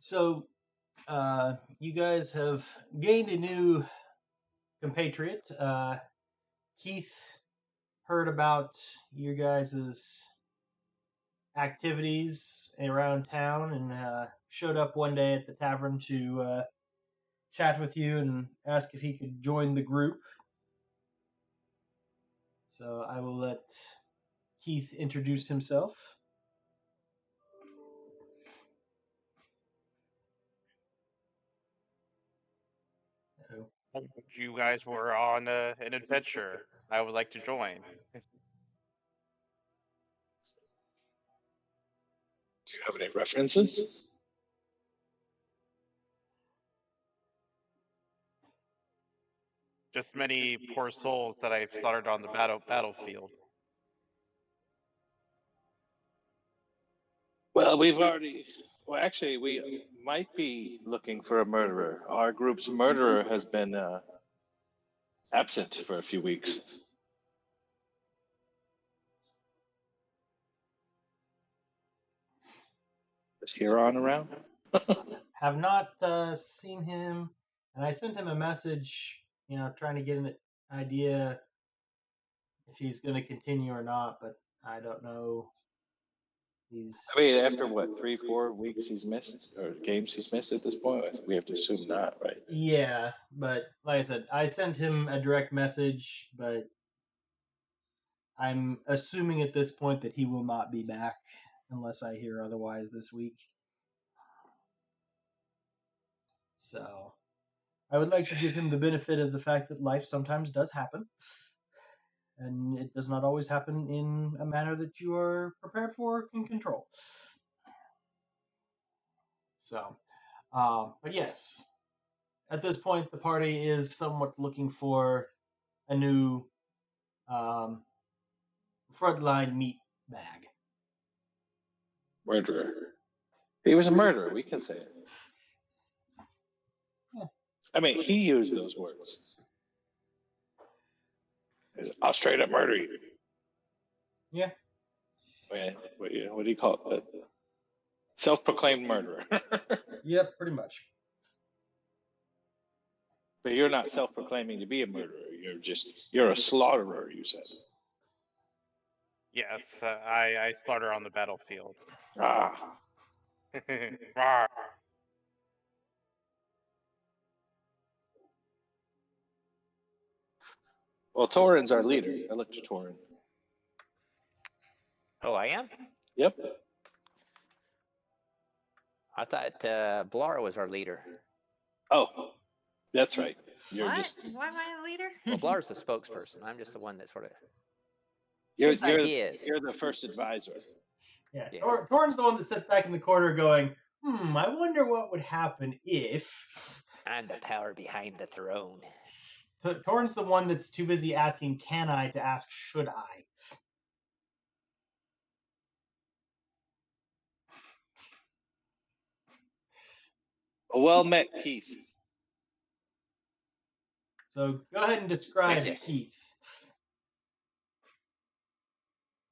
So, you guys have gained a new compatriot. Keith heard about your guys' activities around town and showed up one day at the tavern to chat with you and ask if he could join the group. So, I will let Keith introduce himself. Oh. You guys were on an adventure. I would like to join. Do you have any references? Just many poor souls that I've slaughtered on the battlefield. Well, actually, we might be looking for a murderer. Our group's murderer has been absent for a few weeks. Is Huron around? Have not seen him, and I sent him a message, trying to get an idea if he's going to continue or not, but I don't know. I mean, after what, 3-4 weeks he's missed, or games he's missed at this point? We have to assume not, right? Yeah, but like I said, I sent him a direct message, but I'm assuming at this point that he will not be back unless I hear otherwise this week. So, I would like to give him the benefit of the fact that life sometimes does happen, and it does not always happen in a manner that you are prepared for or can control. So, but yes, at this point, the party is somewhat looking for a new frontline meat bag. Murderer. He was a murderer, we can say it. Yeah. I mean, he used those words. I'll straight up murder you. Yeah. What do you call it? Self-proclaimed murderer. Yep, pretty much. But you're not self-proclaiming to be a murderer. You're a slaughterer, you said. Yes, I slaughter on the battlefield. Ah. Rawr. Well, Torin's our leader. I look to Torin. Oh, I am? Yep. I thought Blara was our leader. Oh, that's right. You're What? just Why am I a leader? Well, Blara's the spokesperson. I'm just the one that sort of you're ideas. you're the first advisor. Yeah. Yeah. Torn's the one that sits back in the corner going, I wonder what would happen if... I'm the power behind the throne. Torn's the one that's too busy asking, can I, to ask, should I? Well met, Keith. So go ahead and describe Yes. Keith.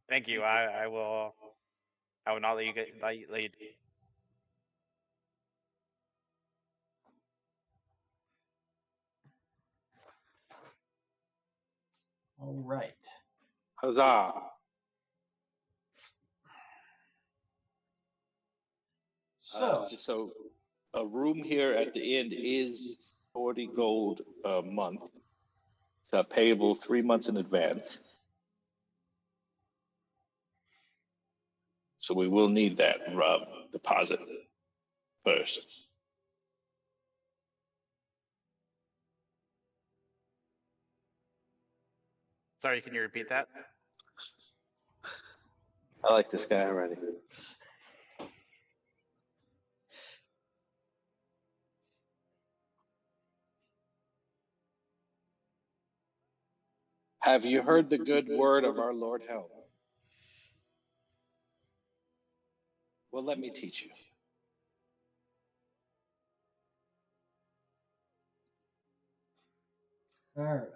Thank you. I will not let you get lead. All right. Huzzah. So a room here at the inn is 40 gold a month. It's payable 3 months in advance. So we will need that deposit first. Sorry, can you repeat that? I like this guy already. Have you heard the good word of our Lord Helm? Well, let me teach you. All right.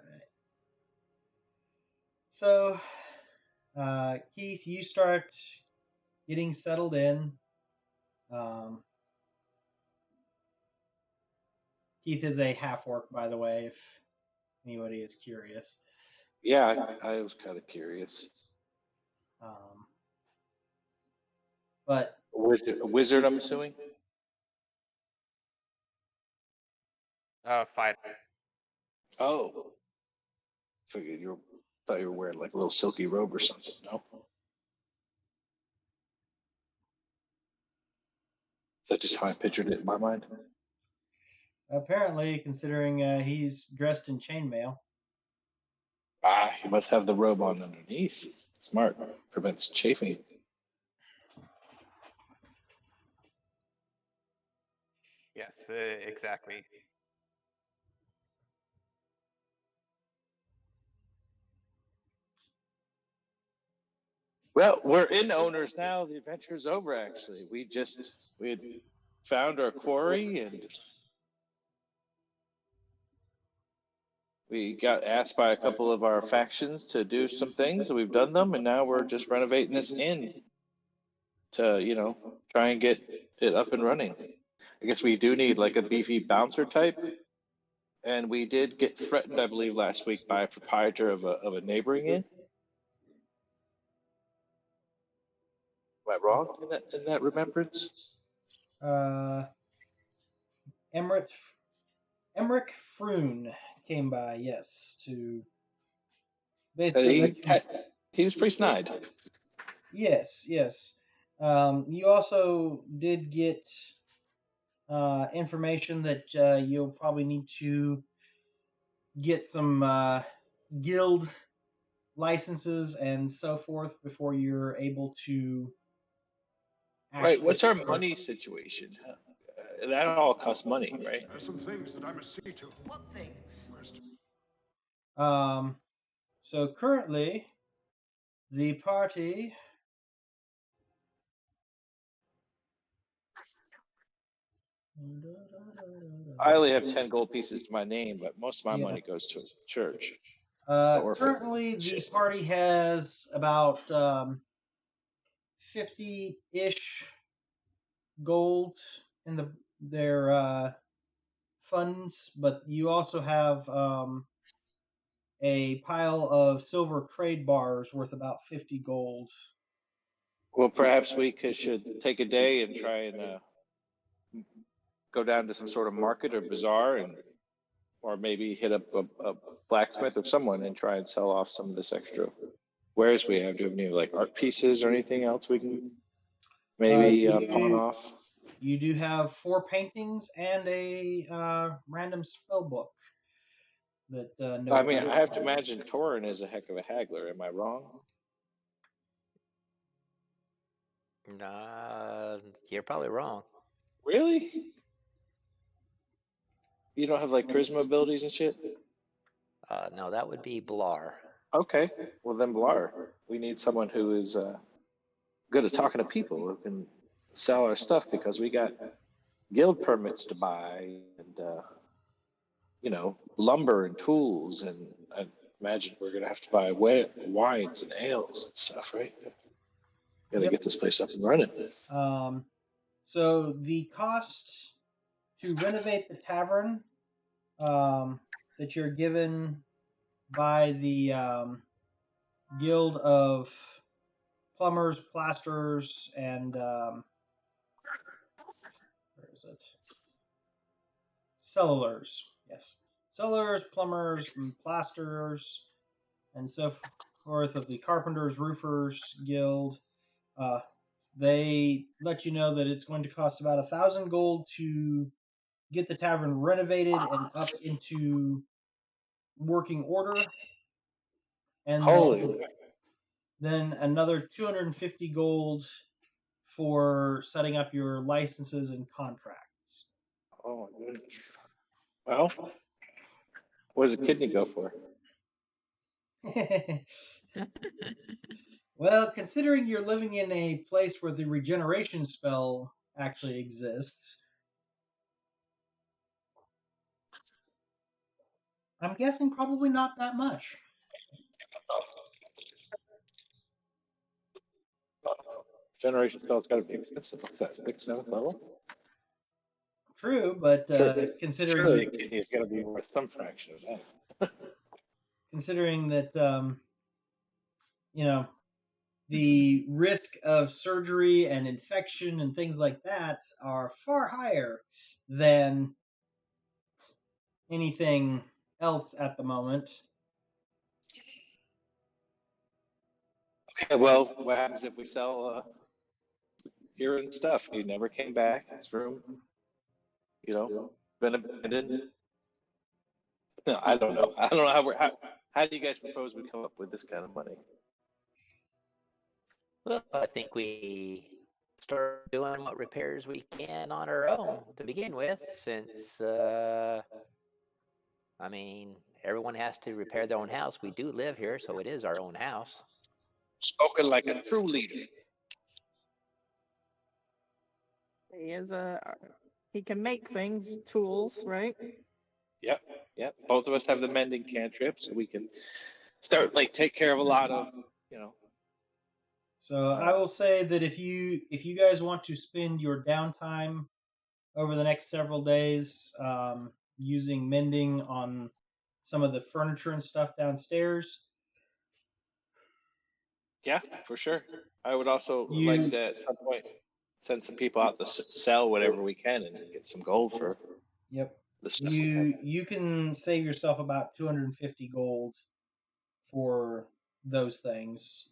So, Keith, you start getting settled in. Keith is a half orc, by the way, if anybody is curious. Yeah, I was kind of curious. But A wizard, I'm assuming. Fighter. Oh, figured thought you were wearing like a little silky robe or something. No, is that just how I pictured it in my mind? apparently, considering he's dressed in chainmail. Ah, he must have the robe on underneath. Smart, prevents chafing. Yes, exactly. Well, we're in owners now. The adventure's over. Actually, we had found our quarry and we got asked by a couple of our factions to do some things, and we've done them, and now we're just renovating this inn to, try and get it up and running. I guess we do need like a beefy bouncer type, and we did get threatened, I believe, last week by a proprietor of a neighboring inn. Am I wrong in that remembrance? Emmerich Froon came by, yes, to basically he was pretty snide. Yes. You also did get information that you'll probably need to get some guild licenses and so forth before you're able to. Right. What's our money situation? That all costs money, right? There's some things that I must see to. What things? First. So currently, the party. I only have 10 gold pieces to my name, but most of my money goes to church. Currently, the party has about 50-ish gold in their funds, but you also have a pile of silver trade bars worth about 50 gold. Well, perhaps we should take a day and try and go down to some sort of market or bazaar, or maybe hit up a blacksmith or someone and try and sell off some of this extra wares we have. Do we have any like art pieces or anything else we can maybe pawn off? You do have 4 paintings and a random spell book. That I mean, I have to imagine Torin is a heck of a haggler. Am I wrong? Nah, you're probably wrong. Really? You don't have like charisma abilities and shit? No, that would be Blar. Okay, well then Blar. We need someone who is good at talking to people, who can sell our stuff, because we got guild permits to buy and lumber and tools, and I imagine we're gonna have to buy wines and ales and stuff, right? Gotta get this place up and running. So the cost to renovate the tavern that you're given by the Guild of Plumbers, Plasterers, and where is it? Cellulars. Yes, cellulars, plumbers, and plasterers, and so forth of the Carpenters, Roofers Guild. They let you know that it's going to cost about 1,000 gold to get the tavern renovated and up into working order, and then another 250 gold for setting up your licenses and contracts. Oh my goodness. Well, what does a kidney go for? Well, considering you're living in a place where the regeneration spell actually exists, I'm guessing probably not that much. Generation spell's got to be expensive. What's that, 6th, 7th level? true, but considering Surely he's going to be worth some fraction of that. considering that you know the risk of surgery and infection and things like that are far higher than anything else at the moment. Okay, well, what happens if we sell here and stuff? He never came back. His room, been abandoned. No, I don't know. I don't know how do you guys propose we come up with this kind of money? Well, I think we start doing what repairs we can on our own to begin with, since, I mean, everyone has to repair their own house. We do live here, so it is our own house. Spoken like a true leader. He can make things, tools, right? Yep. Both of us have the mending cantrip, so we can start take care of a lot of, So I will say that if you guys want to spend your downtime over the next several days using mending on some of the furniture and stuff downstairs, Yeah, for sure. I would also like to at some point send some people out to sell whatever we can and get some gold for. Yep. The stuff You can save yourself about 250 gold for those things,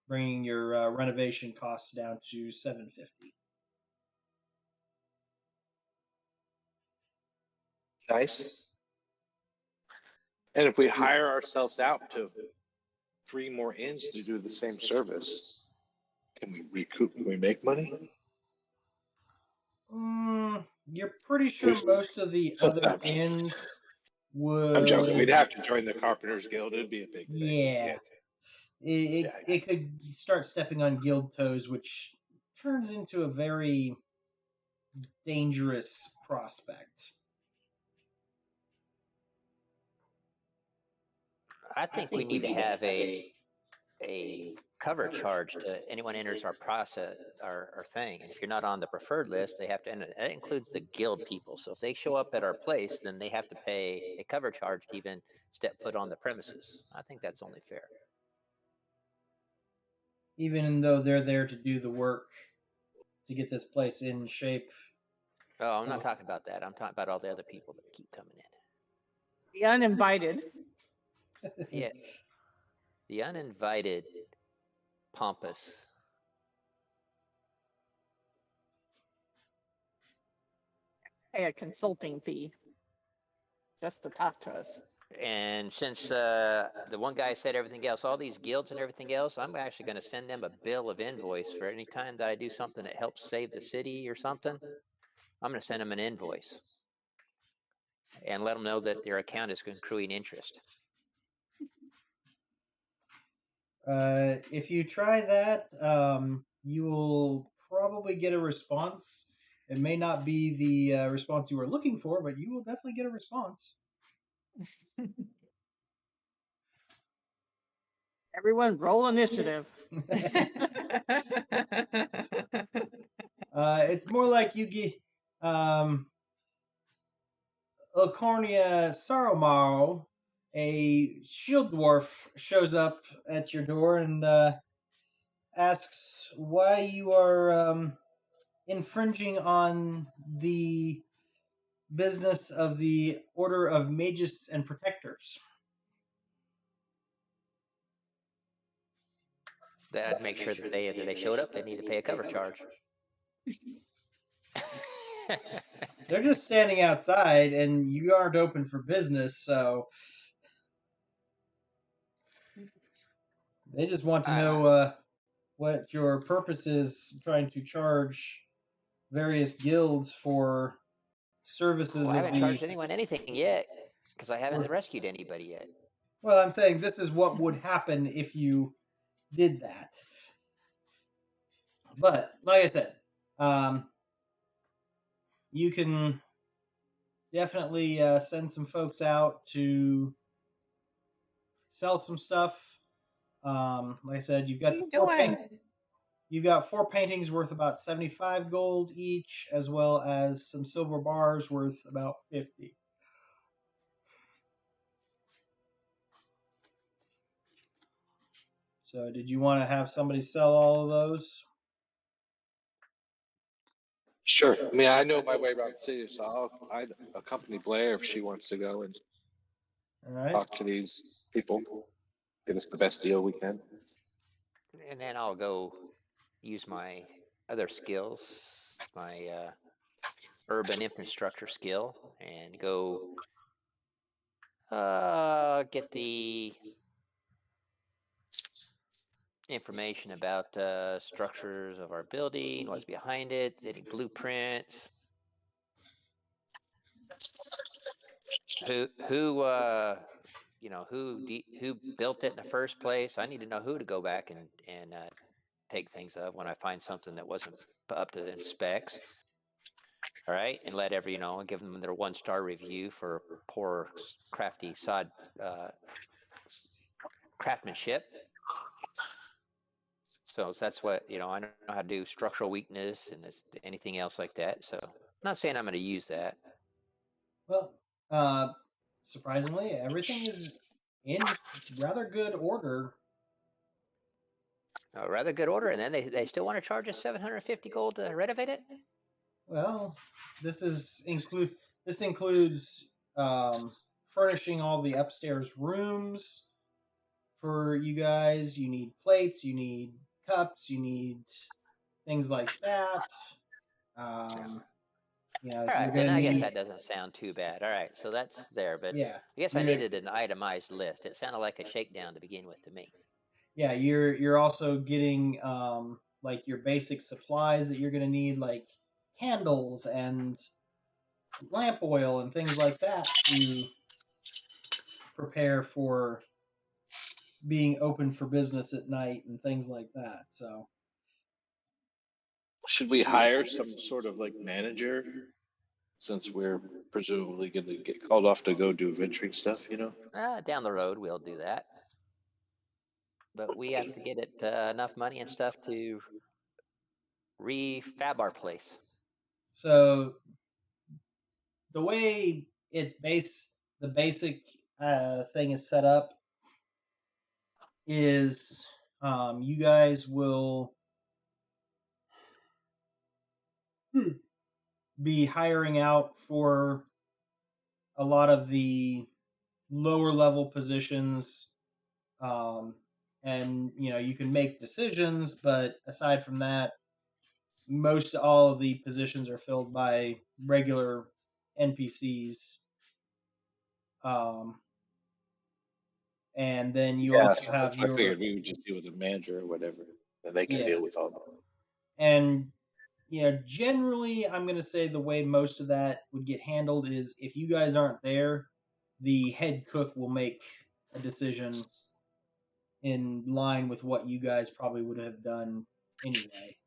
bringing your renovation costs down to 750. Nice. And if we hire ourselves out to 3 more inns to do the same service, can we recoup? Can we make money? You're pretty sure most of the other inns would. I'm joking. We'd have to join the Carpenters Guild. It'd be a big thing. Yeah. It could start stepping on guild toes, which turns into a very dangerous prospect. I think we need to have a cover charge to anyone enters our process, our thing. And if you're not on the preferred list, they have to enter. That includes the guild people. So if they show up at our place, then they have to pay a cover charge to even step foot on the premises. I think that's only fair. Even though they're there to do the work to get this place in shape. Oh, I'm not talking about that. I'm talking about all the other people that keep coming in. The uninvited. Yeah. The uninvited, pompous. Pay a consulting fee just to talk to us. And since the one guy said everything else, all these guilds and everything else, I'm actually going to send them a bill of invoice for any time that I do something that helps save the city or something. I'm going to send them an invoice and let them know that their account is accruing interest. If you try that, you will probably get a response. It may not be the response you were looking for, but you will definitely get a response. Everyone roll initiative. It's more like you get Lacornia Saromaro, a shield dwarf, shows up at your door and asks why you are infringing on the business of the Order of Mages and Protectors. That'd make sure that they showed up, they need to pay a cover charge. They're just standing outside, and you aren't open for business, so they just want to know what your purpose is, trying to charge various guilds for services. Well, I haven't charged anyone anything yet, because I haven't rescued anybody yet. Well, I'm saying this is what would happen if you did that. But, like I said, you can definitely send some folks out to sell some stuff. Like I said, you've got What are you doing? You got 4 paintings worth about 75 gold each, as well as some silver bars worth about 50. So, did you want to have somebody sell all of those? Sure. I mean, I know my way around the city, so I'd accompany Blair if she wants to go and All right. talk to these people, get us the best deal we can. And then I'll go use my other skills, my urban infrastructure skill, and go get the information about structures of our building, what's behind it, any blueprints, who who built it in the first place. I need to know who to go back and take things of when I find something that wasn't up to the specs. All right, and let give them their 1-star review for poor crafty sod craftsmanship. So that's what I know how to do structural weakness and anything else like that. So I'm not saying I'm going to use that. Well, surprisingly, everything is in rather good order. Rather good order, and then they still want to charge us 750 gold to renovate it. Well, this includes furnishing all the upstairs rooms for you guys. You need plates, you need cups, you need things like that. All right, You're then gonna I guess need. that doesn't sound too bad. All right, so that's there, but Yeah, I guess I you're needed an itemized list. It sounded like a shakedown to begin with to me. yeah you're also getting like your basic supplies that you're gonna need, like candles and lamp oil and things like that to prepare for being open for business at night and things like that. So Should we hire some sort of like manager since we're presumably going to get called off to go do venturing stuff, Down the road, we'll do that, but we have to get it enough money and stuff to refab our place. so the way the basic thing is set up is you guys will be hiring out for a lot of the lower level positions, and you can make decisions, but aside from that, most all of the positions are filled by regular NPCs. And then you also have I figured we would just deal with a manager or whatever, and they can deal with all of them. And generally, I'm going to say the way most of that would get handled is if you guys aren't there, the head cook will make a decision in line with what you guys probably would have done anyway.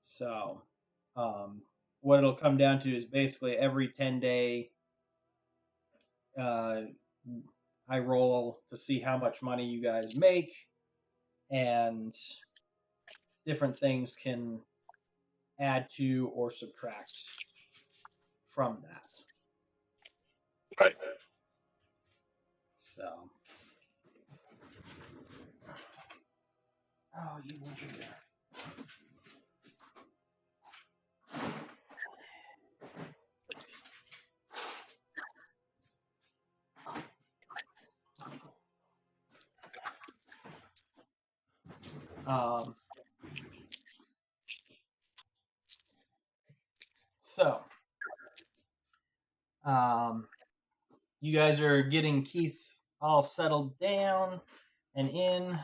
So, what it'll come down to is basically every 10-day, I roll to see how much money you guys make, and different things can add to or subtract from that. Right. So, you want your dinner. So, you guys are getting Keith all settled down and in,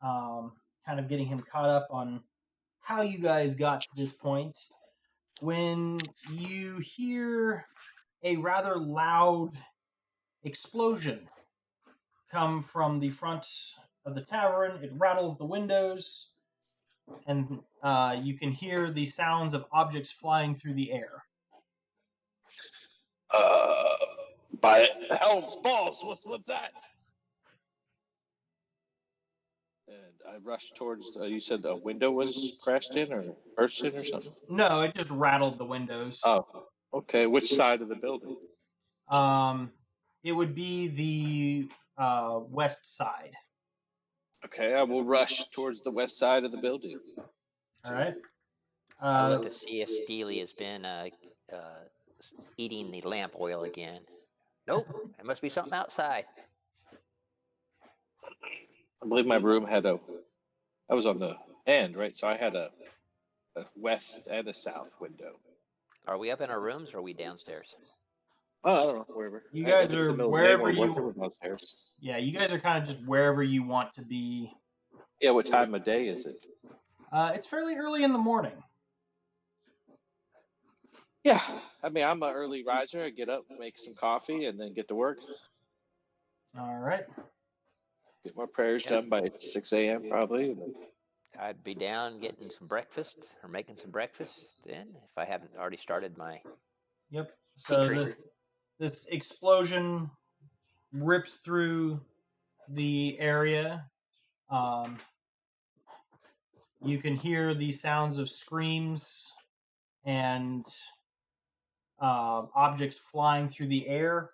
kind of getting him caught up on how you guys got to this point, when you hear a rather loud explosion come from the front of the tavern. It rattles the windows, and you can hear the sounds of objects flying through the air. By helms balls, what's that? And I rushed towards. You said a window was crashed in or burst in or something. No, it just rattled the windows. Oh, okay. Which side of the building? It would be the west side. Okay, I will rush towards the west side of the building. All right. I'll look to see if Steely has been eating the lamp oil again. Nope, it must be something outside. I believe my room had I was on the end, right? So I had a west and a south window. Are we up in our rooms or are we downstairs? Oh, I don't know, wherever. You guys are wherever you. Downstairs. Yeah, you guys are kind of just wherever you want to be. Yeah, what time of day is it? It's fairly early in the morning. Yeah, I mean, I'm an early riser. I get up, make some coffee, and then get to work. All right. Get my prayers done by 6 a.m. probably. I'd be down getting some breakfast or making some breakfast then if I haven't already started my. Yep. So secret. this explosion rips through the area. You can hear the sounds of screams and objects flying through the air.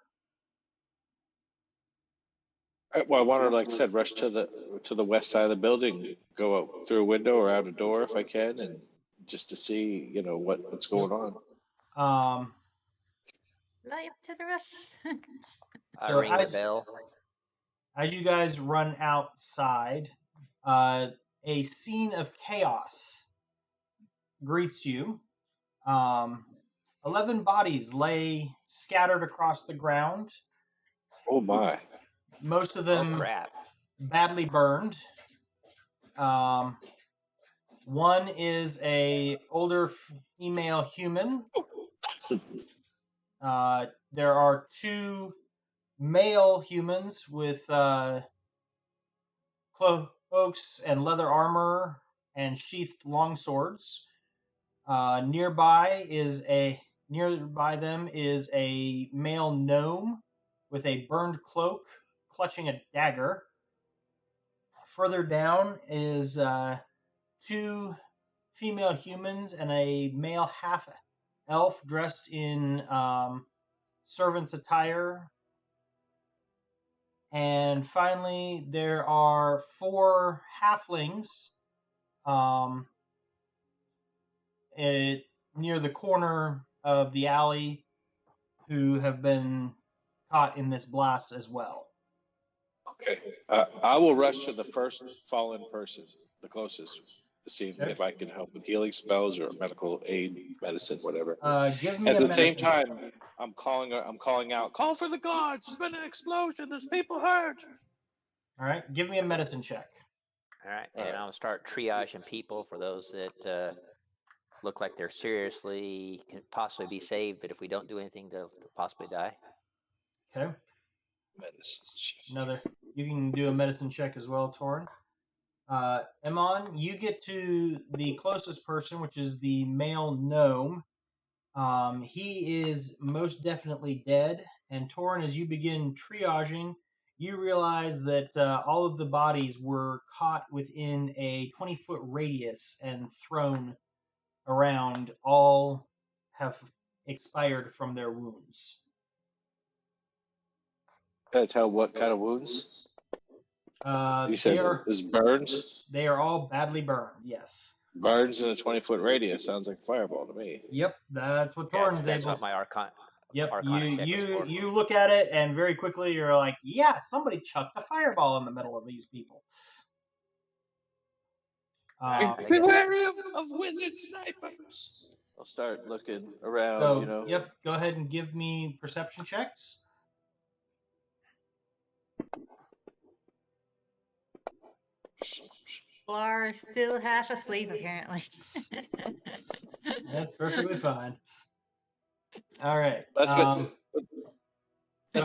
Well, I want to, like I said, rush to the west side of the building, go out through a window or out a door if I can, and just to see, what's going on. Light to the roof. I So ring the bell. As you guys run outside, a scene of chaos greets you. 11 bodies lay scattered across the ground. Oh my! Most of them crap. badly burned. One is a older female human. There are 2 male humans with cloaks and leather armor and sheathed longswords. Nearby them is a male gnome with a burned cloak, clutching a dagger. Further down is 2 female humans and a male half-elf dressed in servant's attire. And finally, there are 4 halflings near the corner of the alley who have been caught in this blast as well. Okay, I will rush to the first fallen person, the closest, to see if I can help with healing spells or medical aid, medicine, whatever. Give me At a the same medicine check. time, I'm calling out, call for the guards! There's been an explosion. There's people hurt. All right, give me a medicine check. All right, and I'll start triaging people for those that look like they're seriously can possibly be saved, but if we don't do anything, they'll possibly die. Okay. Medicine. You can do a medicine check as well, Torin. Emon, you get to the closest person, which is the male gnome. He is most definitely dead. And Torin, as you begin triaging, you realize that all of the bodies were caught within a 20-foot radius and thrown around. All have expired from their wounds. Can I tell what kind of wounds? You said there's burns? They are all badly burned, yes. Burns in a 20-foot radius sounds like a fireball to me. Yep, that's what Torin's able. That's what my Archon. Yep, Arcana check is for. you look at it and very quickly you're like, yeah, somebody chucked a fireball in the middle of these people. Be wary of wizard snipers. I'll start looking around, Yep, go ahead and give me perception checks. Blar is still half asleep, apparently. That's perfectly fine. All right. That's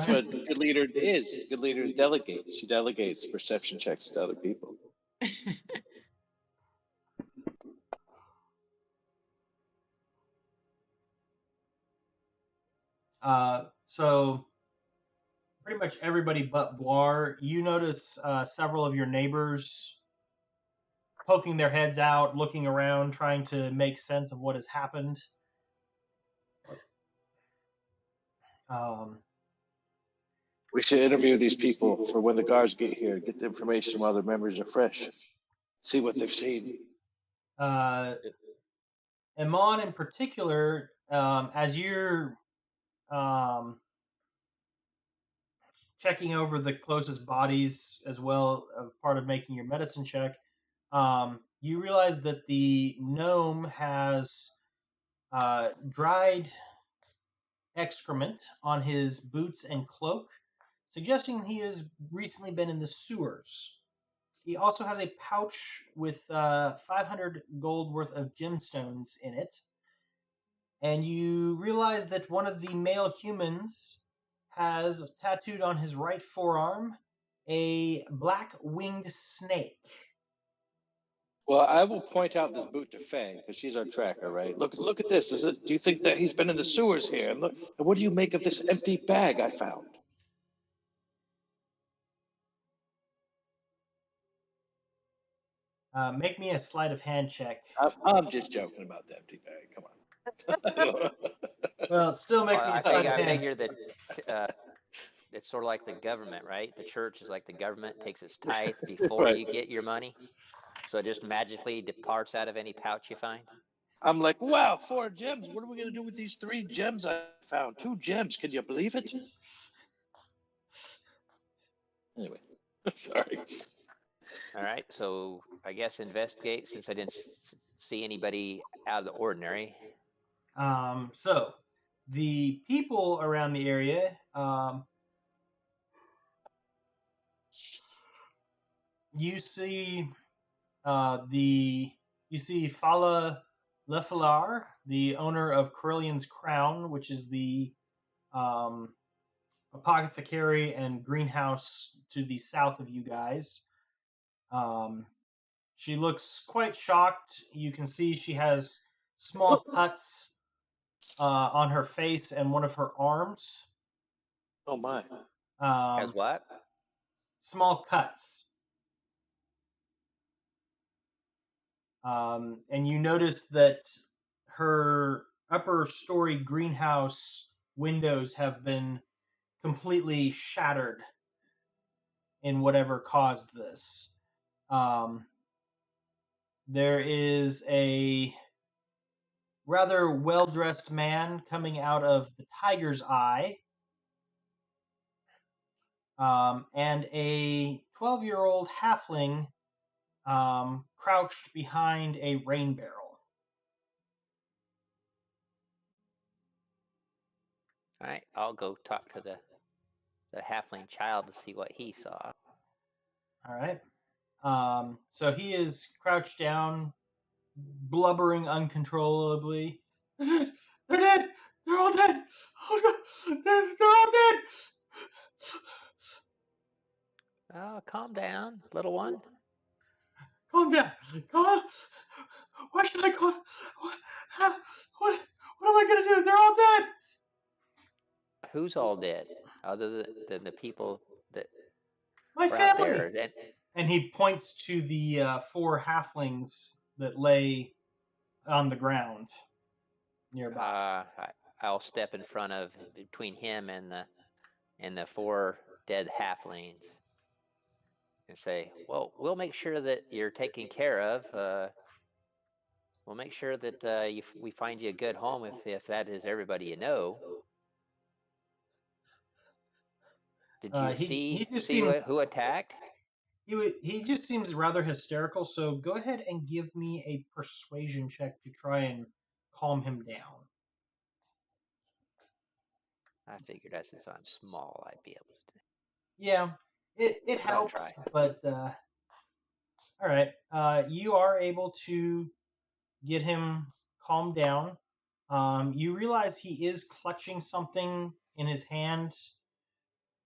what good leader is. Good leaders delegate. She delegates perception checks to other people. So pretty much everybody but Blar, you notice several of your neighbors poking their heads out, looking around, trying to make sense of what has happened. We should interview these people for when the guards get here, get the information while their memories are fresh, see what they've seen. Amon, in particular, as you're checking over the closest bodies as well as part of making your medicine check, you realize that the gnome has dried excrement on his boots and cloak, suggesting he has recently been in the sewers. He also has a pouch with 500 gold worth of gemstones in it. And you realize that one of the male humans has tattooed on his right forearm a black winged snake. Well, I will point out this boot to Fang because she's our tracker, right? Look at this. Do you think that he's been in the sewers here? And look, and what do you make of this empty bag I found? Make me a sleight of hand check. I'm just joking about the empty bag. Come on. Well, still make me a sleight of I hand. figure that it's sort of like the government, right? The church is like the government, takes its tithe before Right. you get your money. So it just magically departs out of any pouch you find. I'm like, wow, 4 gems. What are we going to do with these 3 gems I found? 2 gems. Can you believe it? Anyway, sorry. All right, so I guess investigate since I didn't see anybody out of the ordinary. So the people around the area, you see Fala Lefalar, the owner of Corellion's Crown, which is the apothecary and greenhouse to the south of you guys. She looks quite shocked. You can see she has small cuts on her face and one of her arms. Oh, my. Has what? Small cuts. And you notice that her upper story greenhouse windows have been completely shattered in whatever caused this. There is a rather well-dressed man coming out of the tiger's eye, and a 12-year-old halfling crouched behind a rain barrel. All right, I'll go talk to the halfling child to see what he saw. All right. So he is crouched down, blubbering uncontrollably. They're dead. They're dead. They're all dead. Oh no, they're all dead. Oh, calm down, little one. Calm down. Calm. Why should I calm? What am I gonna do? They're all dead. Who's all dead? Other than the people that My were out family. there. And he points to the 4 halflings that lay on the ground nearby. I'll step in front of between him and the 4 dead halflings and say, "Well, we'll make sure that you're taken care of. We'll make sure that we find you a good home if that is everybody you know." Did you He just see seems who attacked? he just seems rather hysterical. So go ahead and give me a persuasion check to try and calm him down. I figured that since I'm small, I'd be able to. Yeah, it I'll helps, try. but all right. You are able to get him calmed down. You realize he is clutching something in his hand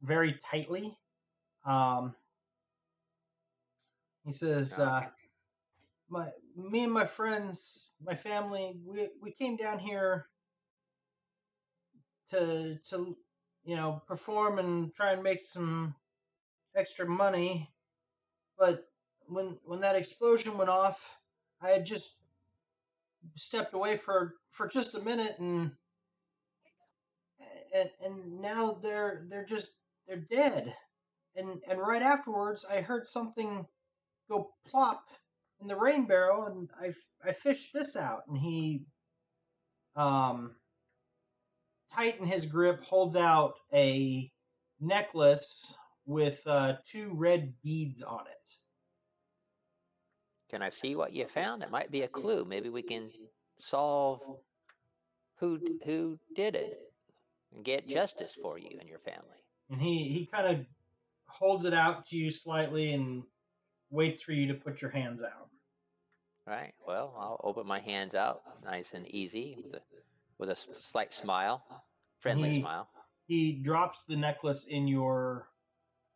very tightly. He says, me and my friends, my family, we came down here to perform and try and make some extra money, but when that explosion went off, I had just stepped away for just a minute, and now they're dead. And right afterwards, I heard something go plop in the rain barrel, and I fished this out, and he um tighten his grip, holds out a necklace with 2 red beads on it. Can I see what you found? It might be a clue. Maybe we can solve who did it and get justice for you and your family. And he kind of holds it out to you slightly and waits for you to put your hands out. Right. Well, I'll open my hands out, nice and easy, with a slight smile, friendly smile. He drops the necklace in your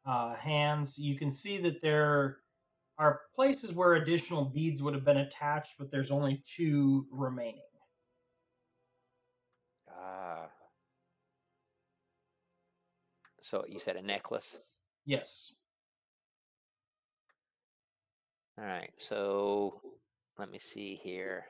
hands. You can see that there are places where additional beads would have been attached, but there's only 2 remaining. Ah. So you said a necklace? Yes. All right. So let me see here.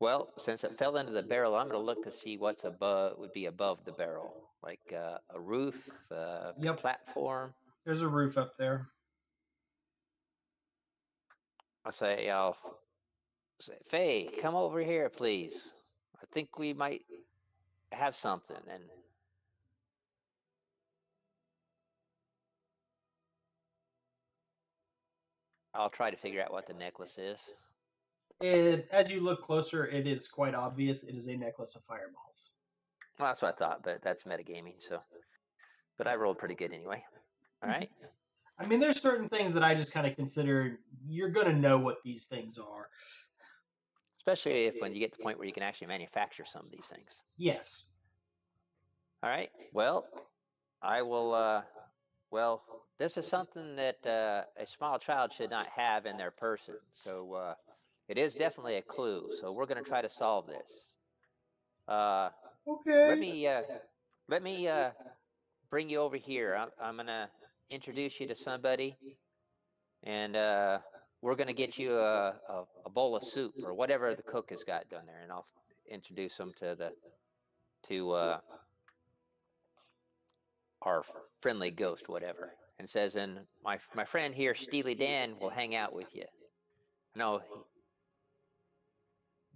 Well, since it fell into the barrel, I'm going to look to see what's would be above the barrel, like a roof, Yep. platform. There's a roof up there. I'll say, Faye, come over here, please. I think we might have something. And I'll try to figure out what the necklace is. As you look closer, it is quite obvious. It is a necklace of fireballs. Well, that's what I thought, but that's metagaming. So, but I rolled pretty good anyway. All right. I mean, there's certain things that I just kind of consider you're going to know what these things are. Especially if when you get to the point where you can actually manufacture some of these things. Yes. All right. Well, I will. Well, this is something that a small child should not have in their person. So it is definitely a clue. So we're going to try to solve this. Okay. Let me bring you over here. I'm going to introduce you to somebody, and we're going to get you a bowl of soup or whatever the cook has got done there, and I'll introduce them to our friendly ghost, whatever, and says, and my friend here, Steely Dan, will hang out with you. No,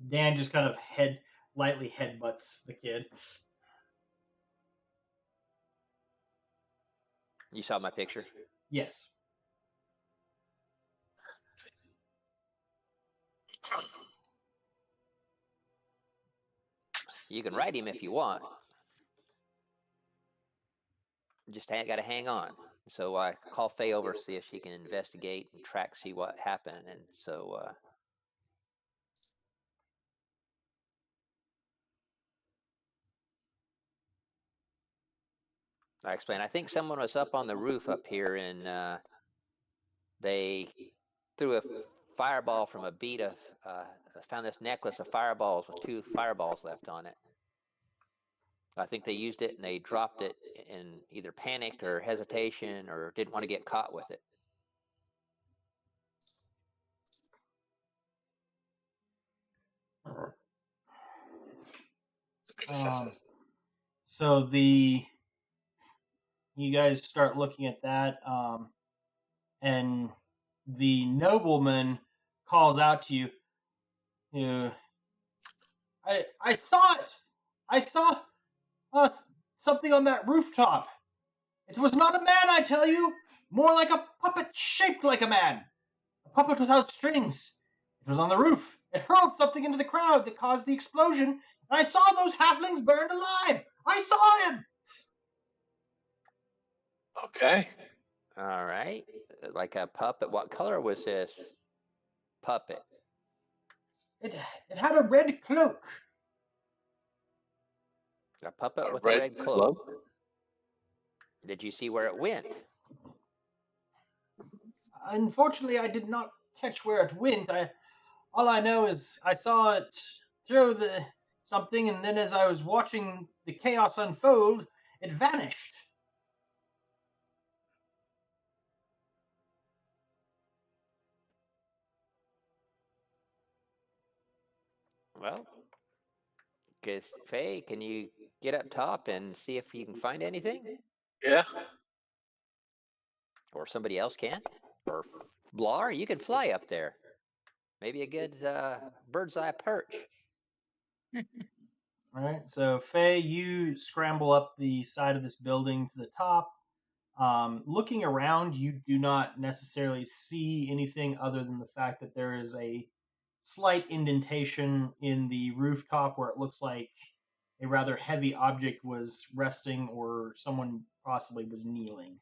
Dan just kind of lightly headbutts the kid. you saw my picture. Yes. You can write him if you want. Just got to hang on. So I call Faye over, see if she can investigate and see what happened. And so I explain. I think someone was up on the roof up here, and they threw a fireball from a bead of. Found this necklace of fireballs with 2 fireballs left on it. I think they used it and they dropped it in either panic or hesitation or didn't want to get caught with it. So you guys start looking at that, and the nobleman calls out to you. I saw it. I saw something on that rooftop. It was not a man, I tell you. More like a puppet shaped like a man. A puppet without strings. It was on the roof. It hurled something into the crowd that caused the explosion, and I saw those halflings burned alive. I saw him. Okay. All right. Like a puppet. What color was this puppet? It had a red cloak. A puppet with a red cloak. Did you see where it went? Unfortunately, I did not catch where it went. All I know is I saw it throw something, and then as I was watching the chaos unfold, it vanished. Well, guess Faye, can you get up top and see if you can find anything, Yeah. or somebody else can, or Blar, you could fly up there. Maybe a good bird's eye perch. All right, so Faye, you scramble up the side of this building to the top. Looking around, you do not necessarily see anything other than the fact that there is a slight indentation in the rooftop where it looks like a rather heavy object was resting or someone possibly was kneeling.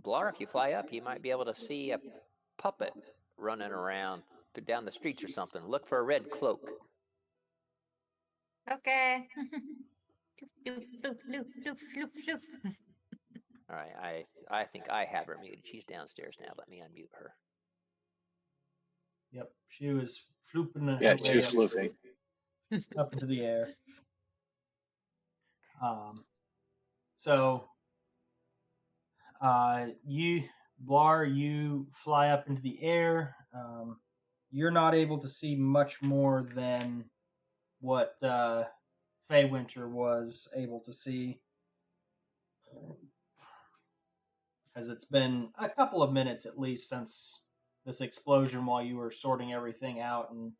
Blar, if you fly up, you might be able to see a puppet running around down the streets or something. Look for a red cloak. Okay. Loof, loof, loof, loof, loof, loof. All right, I think I have her muted. She's downstairs now. Let me unmute her. Yep, she was flooping her Yeah, way she was floofing. up into the air. So Blar, you fly up into the air. You're not able to see much more than what Fey Winter was able to see, as it's been a couple of minutes at least since this explosion while you were sorting everything out and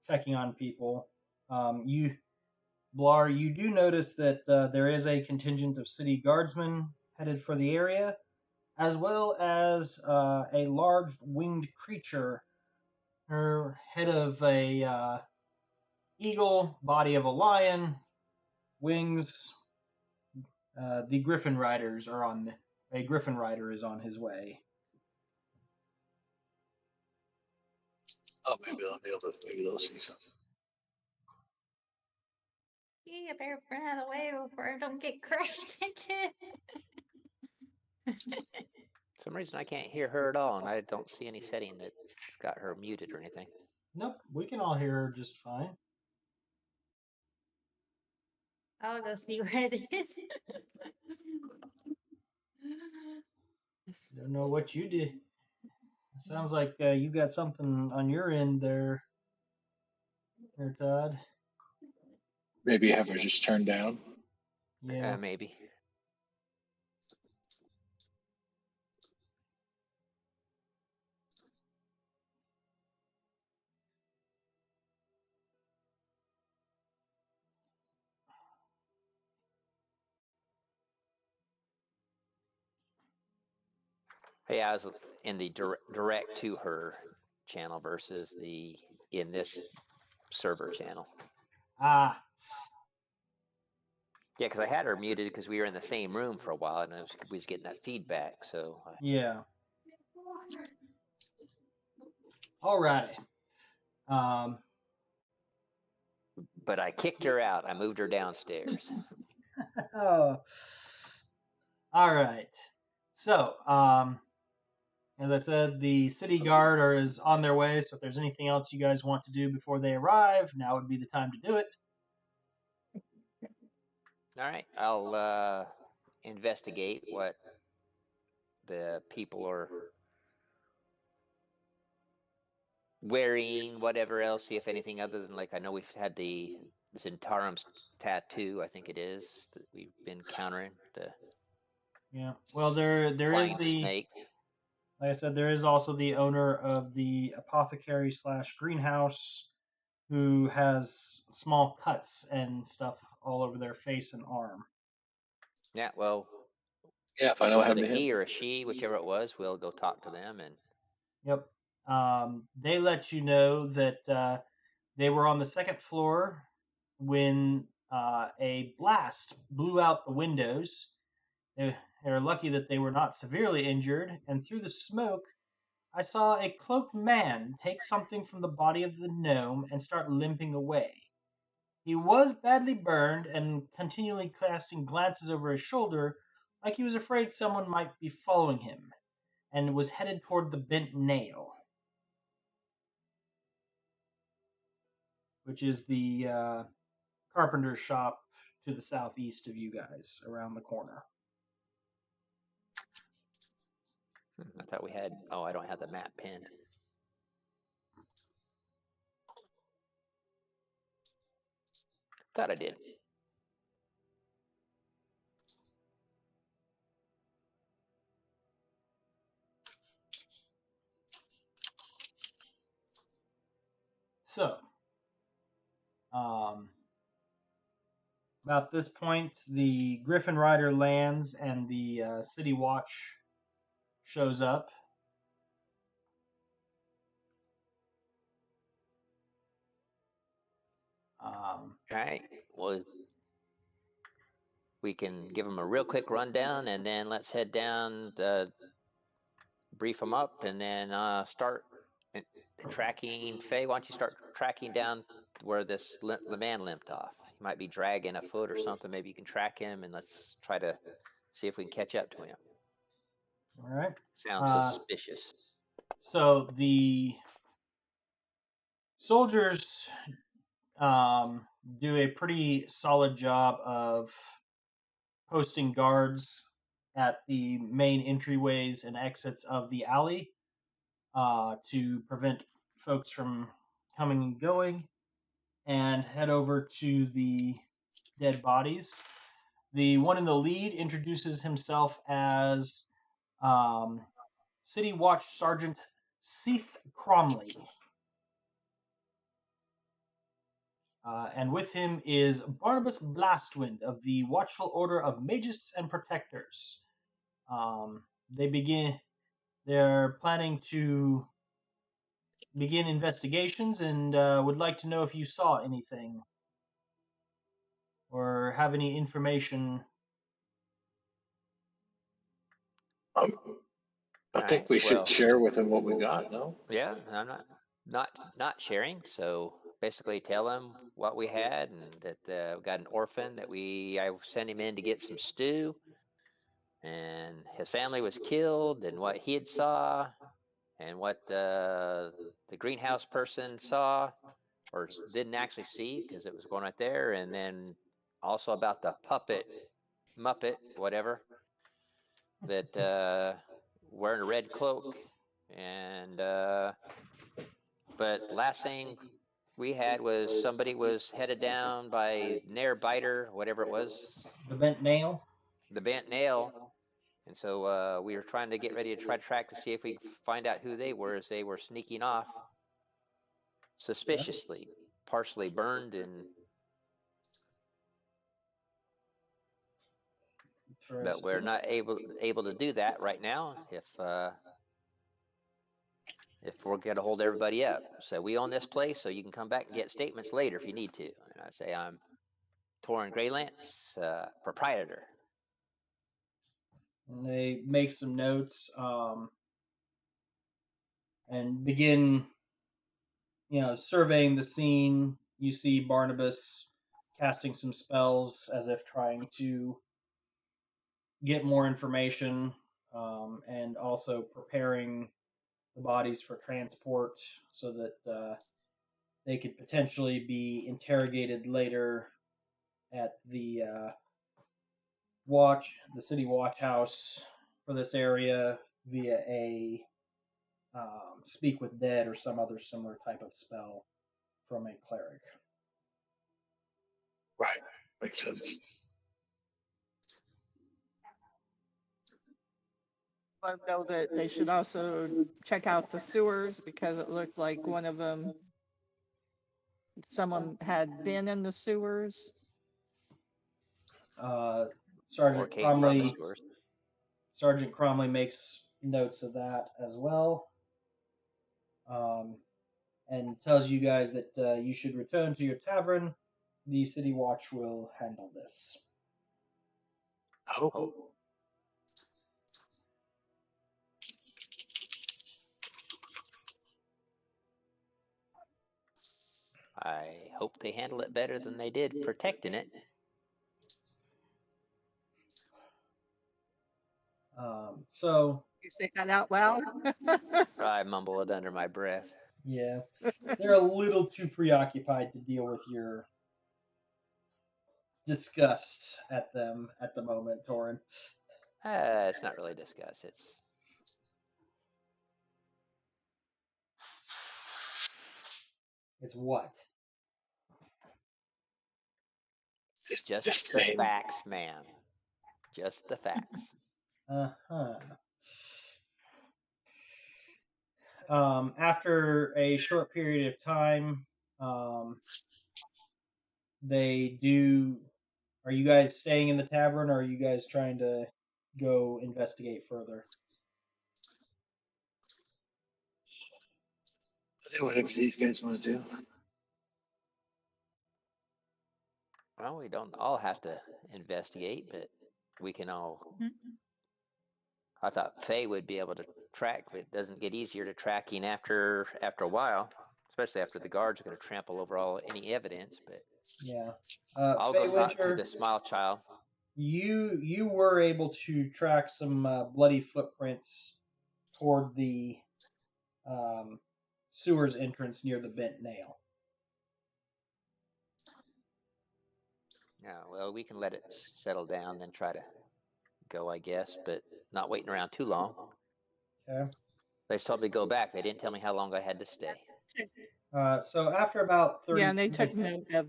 checking on people. Blar, you do notice that there is a contingent of city guardsmen headed for the area, as well as a large winged creature, her head of a eagle, body of a lion, wings. The Griffin Riders are on. A Griffin Rider is on his way. Oh, maybe I'll be able to. Maybe they'll see something. Yeah, I better run out of the way before I don't get crushed into. For some reason, I can't hear her at all, and I don't see any setting that's got her muted or anything. Nope, we can all hear her just fine. I'll go see where it is. Don't know what you did. It sounds like you got something on your end there, Todd. Maybe have her just turned down. Yeah. Maybe. Yeah, I was in the direct to her channel versus the in this server channel. Ah, Yeah, because I had her muted because we were in the same room for a while, and we was getting that feedback. So yeah. Alrighty. but I kicked her out. I moved her downstairs. Oh. All right. So, as I said, the city guard is on their way. So, if there's anything else you guys want to do before they arrive, now would be the time to do it. All right, I'll investigate what the people are wearing, whatever else. See if anything other than, like, I know we've had the Zentarum tattoo. I think it is that we've been countering the. Yeah. Well, there is flying the snake. like I said, there is also the owner of the apothecary / greenhouse, who has small cuts and stuff all over their face and arm. Yeah, well, Yeah, if I know was how it a to he or a she, whichever it was, we'll go talk to them and. Yep. They let you know that they were on the second floor when a blast blew out the windows. They're lucky that they were not severely injured, and through the smoke, I saw a cloaked man take something from the body of the gnome and start limping away. He was badly burned and continually casting glances over his shoulder like he was afraid someone might be following him, and was headed toward the Bent Nail, which is the carpenter shop to the southeast of you guys, around the corner. I thought we had. Oh, I don't have the map pinned. Thought I did. So, about this point, the Griffin Rider lands and the City Watch shows up. All right. Well, we can give them a real quick rundown, and then let's head down, brief them up, and then start tracking. Faye, why don't you start tracking down where this the man limped off? He might be dragging a foot or something. Maybe you can track him, and let's try to see if we can catch up to him. All right. Sounds suspicious. So the soldiers do a pretty solid job of posting guards at the main entryways and exits of the alley to prevent folks from coming and going, and head over to the dead bodies. The one in the lead introduces himself as City Watch Sergeant Seath Cromley. And with him is Barnabas Blastwind of the Watchful Order of Magists and Protectors. They're planning to begin investigations and would like to know if you saw anything or have any information. I think we should share with him what we got, no? Yeah, I'm not sharing. So basically, tell him what we had, and that we got an orphan that I sent him in to get some stew, and his family was killed, and what he had saw, and what the greenhouse person saw or didn't actually see because it was going right there, and then also about the Muppet, whatever, that wearing a red cloak, and but last thing we had was somebody was headed down by Nair Biter, whatever it was, The Bent Nail? the Bent Nail. And so we were trying to get ready to try to track to see if we could find out who they were as they were sneaking off suspiciously, partially burned, and but we're not able to do that right now if we're going to hold everybody up. So we own this place, so you can come back and get statements later if you need to. And I say I'm Torin Greylance, proprietor. And they make some notes and begin, surveying the scene. You see Barnabas casting some spells as if trying to get more information, and also preparing the bodies for transport so that they could potentially be interrogated later at the city watch house for this area via a speak with dead or some other similar type of spell from a cleric. Right. Makes sense. I know that they should also check out the sewers because it looked like one of them, someone had been in the sewers. Sergeant came from the Cromley. sewers. Sergeant Cromley makes notes of that as well, and tells you guys that you should return to your tavern. The City Watch will handle this. Oh. I hope they handle it better than they did protecting it. So You say that out loud? I mumble it under my breath. yeah, they're a little too preoccupied to deal with your disgust at them at the moment, Torin. It's not really discuss. It's It's what? Just the facts, ma'am. Just the facts. Uh-huh. After a short period of time, they do. Are you guys staying in the tavern, or are you guys trying to go investigate further? Whatever these guys want to do. Well, we don't all have to investigate, but we can all. I thought Faye would be able to track, but it doesn't get easier to tracking after a while, especially after the guards are going to trample over any evidence. But Yeah. I'll Faye go talk to Winter, the Smile Child. you were able to track some bloody footprints toward the sewers entrance near the bent nail. Yeah, well, we can let it settle down, then try to go, I guess, but not waiting around too long. Okay. They told me to go back. They didn't tell me how long I had to stay. So after about 30 Yeah, and they took note of.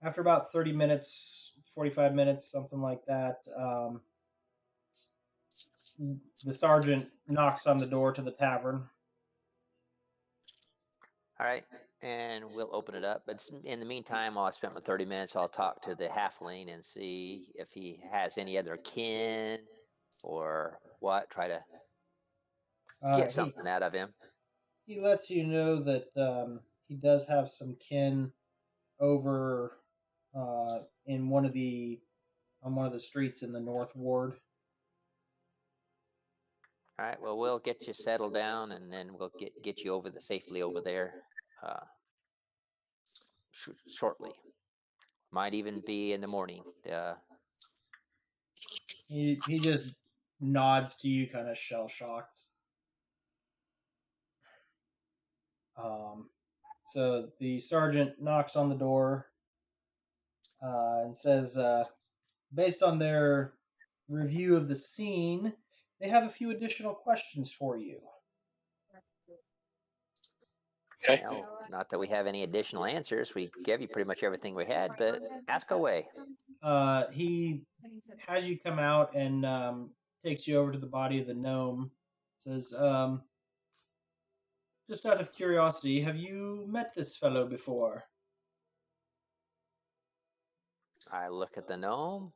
after about 30 minutes, 45 minutes, something like that, the sergeant knocks on the door to the tavern. All right, and we'll open it up. But in the meantime, while I spent my 30 minutes, I'll talk to the halfling and see if he has any other kin or what. Try to get something out of him. He lets you know that he does have some kin over in one of the streets in the North Ward. All right, well, we'll get you settled down, and then we'll get you safely over there shortly. Might even be in the morning. He just nods to you, kind of shell shocked. So the sergeant knocks on the door and says, based on their review of the scene, they have a few additional questions for you. Okay. Well, not that we have any additional answers. We gave you pretty much everything we had, but ask away. He has you come out and takes you over to the body of the gnome. Says, just out of curiosity, have you met this fellow before? I look at the gnome.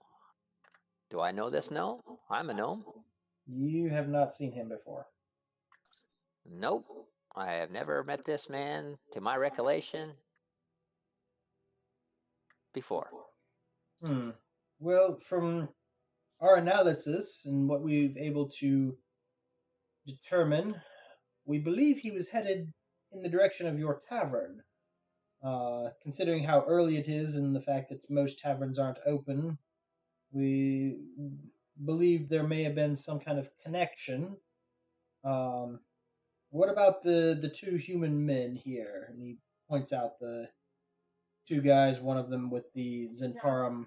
Do I know this gnome? I'm a gnome. You have not seen him before. Nope. I have never met this man, to my recollection, before. Well, from our analysis and what we've able to determine, we believe he was headed in the direction of your tavern. Considering how early it is and the fact that most taverns aren't open, we believe there may have been some kind of connection. What about the two human men here? And he points out the two guys, one of them with the Zentarum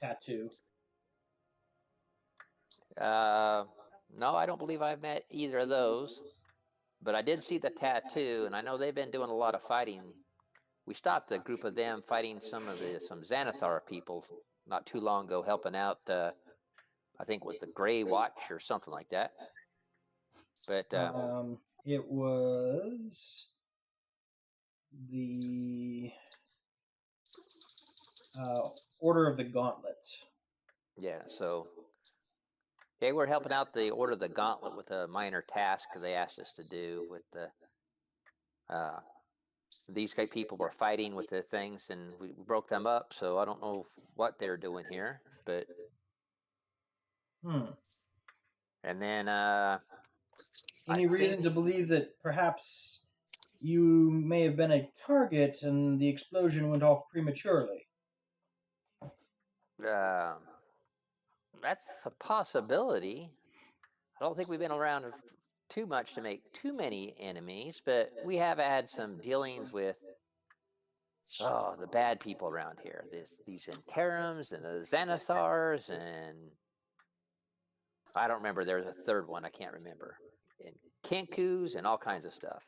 tattoo. No, I don't believe I've met either of those. But I did see the tattoo, and I know they've been doing a lot of fighting. We stopped a group of them fighting some Xanathar people not too long ago, helping out. I think it was the Grey Watch or something like that. But it was the Order of the Gauntlet. Yeah, so they were helping out the Order of the Gauntlet with a minor task they asked us to do with the. These great people were fighting with the things, and we broke them up. So I don't know what they're doing here, but. And then. Any reason to believe that perhaps you may have been a target and the explosion went off prematurely? That's a possibility. I don't think we've been around too much to make too many enemies, but we have had some dealings with the bad people around here. These Interums and the Xanathars, and I don't remember. There's a third one I can't remember. And Kenkus and all kinds of stuff.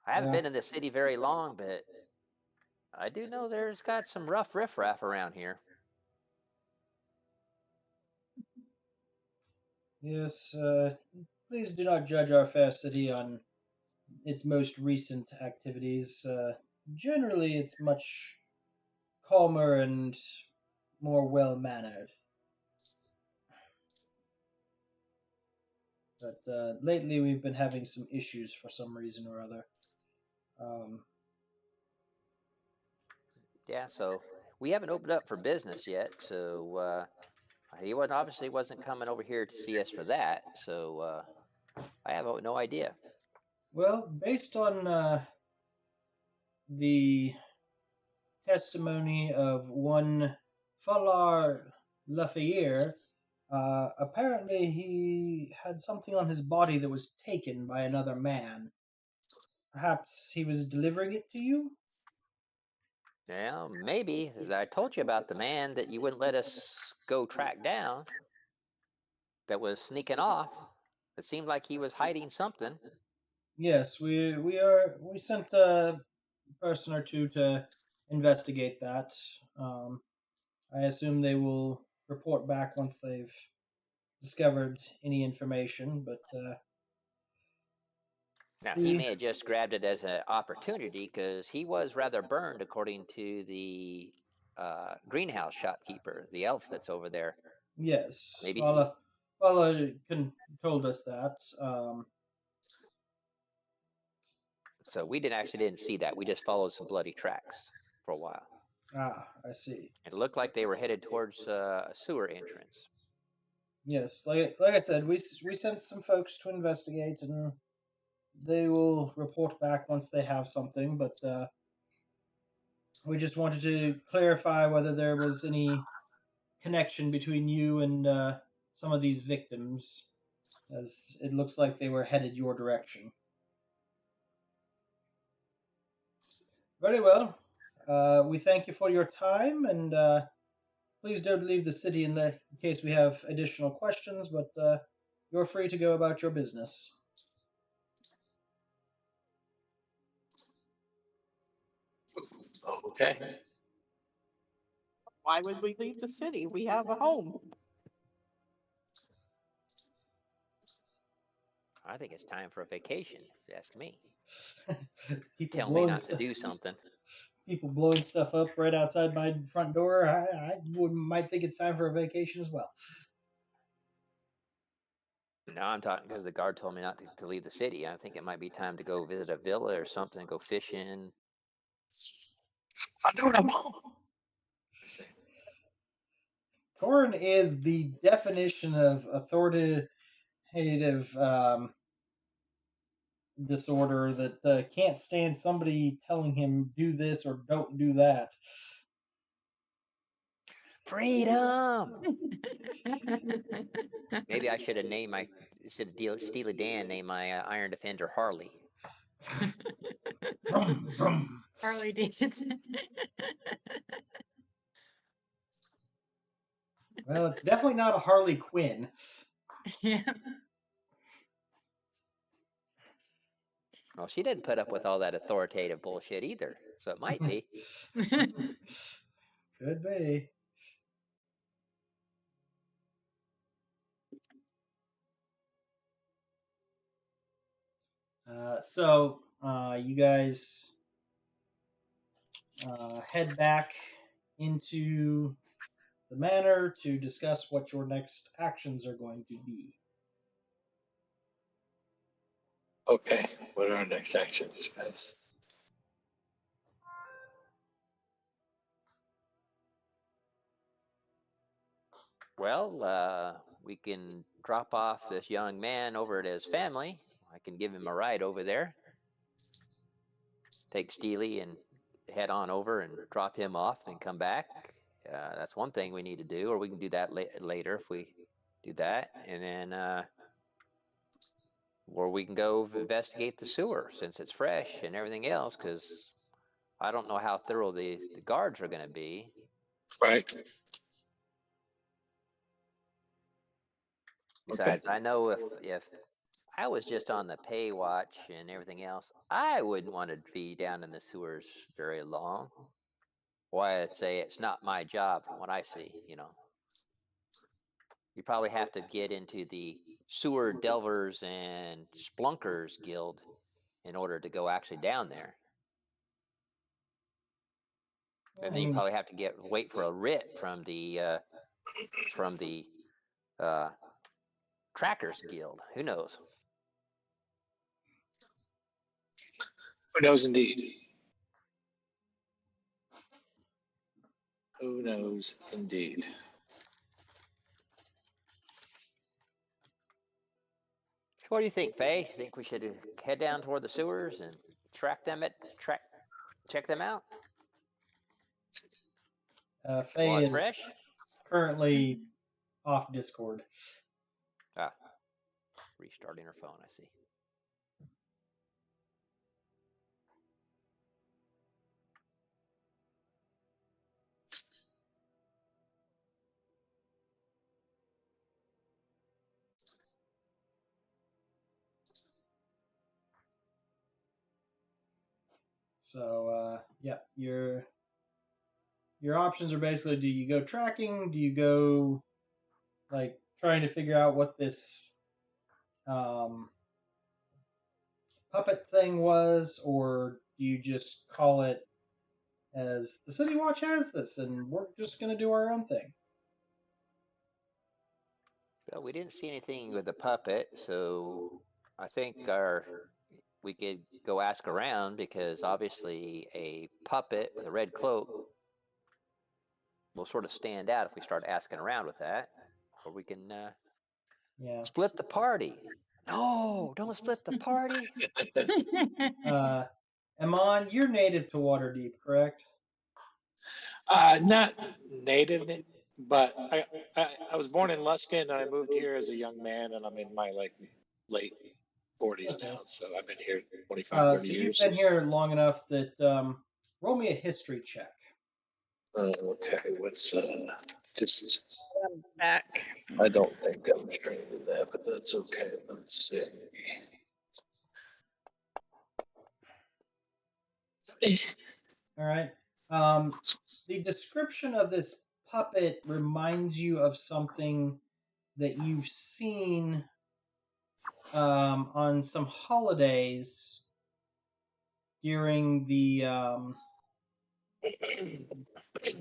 I haven't Yeah. been in the city very long, but I do know there's got some rough riffraff around here. Yes, please do not judge our fair city on its most recent activities. Generally, it's much calmer and more well mannered. But lately, we've been having some issues for some reason or other. Um, Yeah, so we haven't opened up for business yet, so he wasn't coming over here to see us for that. So I have no idea. well, based on the testimony of one Falar Lafayette, apparently he had something on his body that was taken by another man. Perhaps he was delivering it to you? Well, maybe. I told you about the man that you wouldn't let us go track down that was sneaking off. It seemed like he was hiding something. Yes, we sent a person or two to investigate that. Um, I assume they will report back once they've discovered any information, but Now, he we may have just grabbed it as an opportunity because he was rather burned, according to the greenhouse shopkeeper, the elf that's over there. yes, Maybe. Told us that. So we didn't see that. We just followed some bloody tracks for a while. I see. It looked like they were headed towards a sewer entrance. Yes, like I said, we sent some folks to investigate, and they will report back once they have something. But we just wanted to clarify whether there was any connection between you and some of these victims, as it looks like they were headed your direction. Very well. We thank you for your time, and please don't leave the city in case we have additional questions, but you're free to go about your business. Okay. Why would we leave the city? We have a home. I think it's time for a vacation, if you ask me. People Tell me blowing not to stuff. do something. People blowing stuff up right outside my front door. Might think it's time for a vacation as well. No, I'm talking because the guard told me not to leave the city. I think it might be time to go visit a villa or something, go fishing. I don't know. Torn is the definition of authoritative disorder that can't stand somebody telling him do this or don't do that. Freedom! Maybe I should have Steely Dan name my Iron Defender Harley. Vroom, vroom. Harley Davidson. Well, it's definitely not a Harley Quinn. Yeah. Well, she didn't put up with all that authoritative bullshit either, so it might be. Could be. So you guys head back into the manor to discuss what your next actions are going to be. Okay. What are our next actions, guys? Well, we can drop off this young man over at his family. I can give him a ride over there. Take Steely and head on over and drop him off, then come back. That's one thing we need to do, or we can do that later if we do that. And then, or we can go investigate the sewer since it's fresh and everything else, because I don't know how thorough the guards are going to be. Right. Besides, Okay. I know if I was just on the pay watch and everything else. I wouldn't want to be down in the sewers very long. Why I'd say it's not my job from what I see, you know. You probably have to get into the Sewer Delvers and Splunkers Guild in order to go actually down there. And then you probably have to wait for a writ from the Trackers Guild. Who knows? Who knows indeed? Who knows indeed? So what do you think, Faye? Think we should head down toward the sewers and check them out? Faye While it's is fresh? currently off Discord. Ah, restarting her phone, I see. So yeah, your options are basically: do you go tracking? Do you go like trying to figure out what this puppet thing was, or do you just call it as the City Watch has this, and we're just going to do our own thing? Well, we didn't see anything with the puppet, so I think we could go ask around, because obviously a puppet with a red cloak will sort of stand out if we start asking around with that. Or we can Yeah. split the party. No, don't split the party. Amon, you're native to Waterdeep, correct? Not native, but I was born in Luskin and I moved here as a young man, and I'm in my like late 40s Okay. now, so I've been here 25, 30 So you've years. been here long enough that roll me a history check. Okay, what's just I'm back. I don't think I'm trained in that, but that's okay. Let's see. All right. The description of this puppet reminds you of something that you've seen on some holidays during the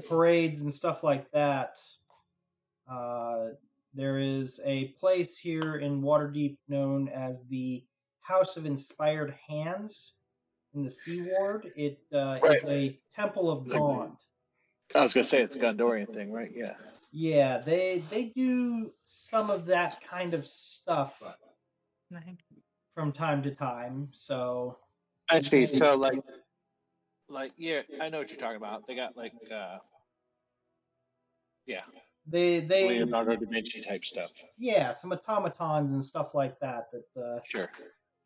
parades and stuff like that. There is a place here in Waterdeep known as the House of Inspired Hands in the Sea Ward. It is a temple of Gond. I was gonna say it's a Gondorian thing, right? Yeah. Yeah, they do some of that kind of stuff from time to time. So I see. So like yeah, I know what you're talking about. They got like yeah, they Leonardo da Vinci type stuff. yeah, some automatons and stuff like that Sure.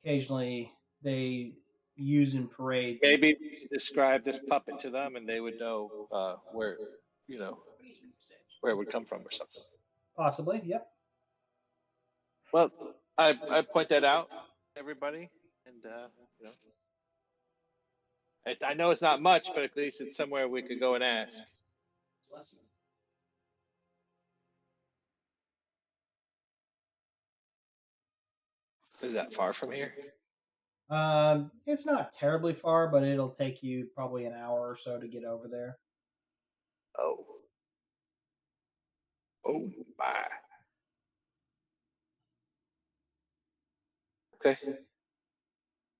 occasionally they use in parades. Maybe describe this puppet to them, and they would know where where it would come from or something. Possibly, yep. Well, I point that out to everybody, and I know it's not much, but at least it's somewhere we could go and ask. Is that far from here? It's not terribly far, but it'll take you probably an hour or so to get over there. Oh. Oh my. Okay.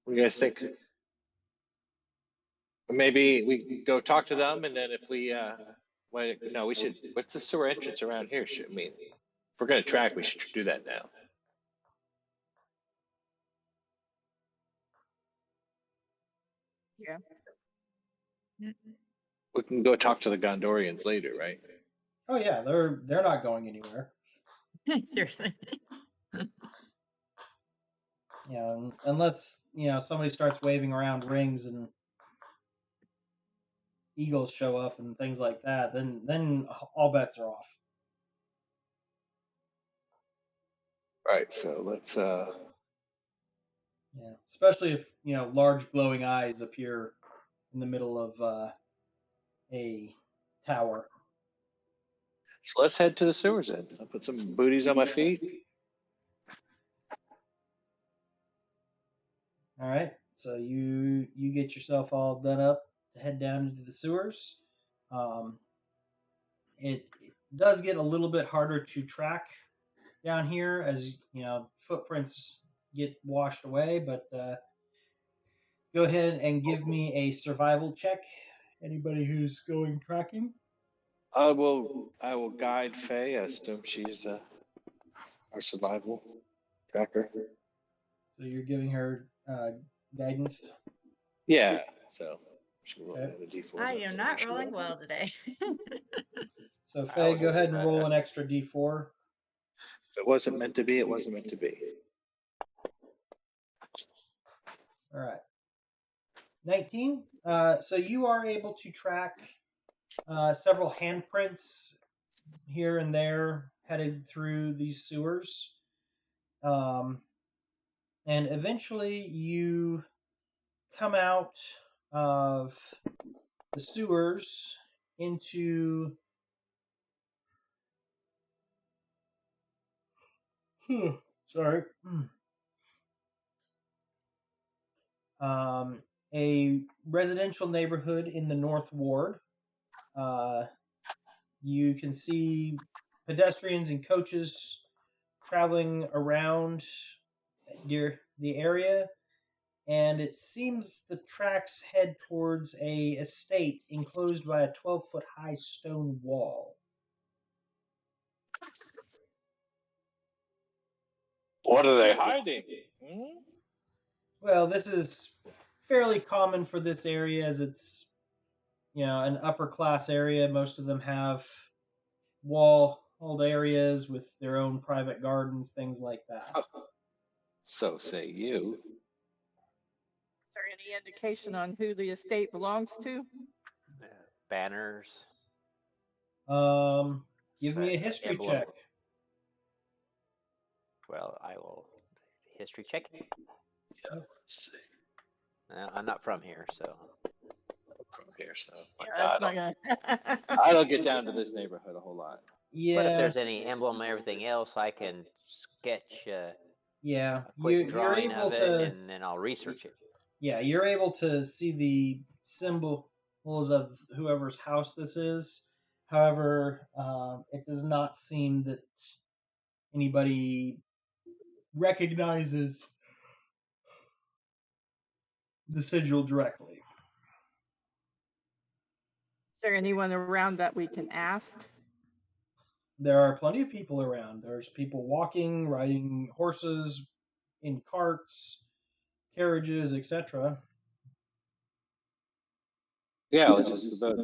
What do you guys think? Maybe we go talk to them, and then if we no, we should. What's the sewer entrance around here? Should I mean, if we're gonna track, we should do that now. Yeah. We can go talk to the Gondorians later, right? Oh yeah, they're not going anywhere. Seriously. Yeah, unless somebody starts waving around rings and eagles show up and things like that, then all bets are off. Right. So let's Yeah, especially if large glowing eyes appear in the middle of a tower. So let's head to the sewers then. I'll put some booties on my feet. All right, so you get yourself all done up to head down into the sewers. Um, it does get a little bit harder to track down here as footprints get washed away, but go ahead and give me a survival check. Anybody who's going tracking. I will guide Faye. I assume she's our survival tracker. So you're giving her guidance. Yeah. So she will roll Okay. a d4. I am not rolling well today. So Faye, go just- ahead and roll an extra d4. If it wasn't meant to be, it wasn't meant to be. All right. 19. So you are able to track several handprints here and there headed through these sewers. And eventually you come out of the sewers into sorry. A residential neighborhood in the North Ward. You can see pedestrians and coaches traveling around near the area, and it seems the tracks head towards a estate enclosed by a 12-foot high stone wall. What are they hiding? Well, this is fairly common for this area as it's an upper class area. Most of them have walled areas with their own private gardens, things like that. So say you. Is there any indication on who the estate belongs to? Banners. Give me a history emblem. check. Well, I will history check. Yeah, let's see. I'm not from here, so. From here, so That's not gonna. I don't get down to this neighborhood a whole lot. Yeah. But if there's any emblem and everything else, I can sketch yeah, a quick you're drawing able of it, to. and then I'll research it. Yeah, you're able to see the symbols of whoever's house this is. However, it does not seem that anybody recognizes the sigil directly. Is there anyone around that we can ask? There are plenty of people around. There's people walking, riding horses, in carts, carriages, etc. Yeah, let's just go to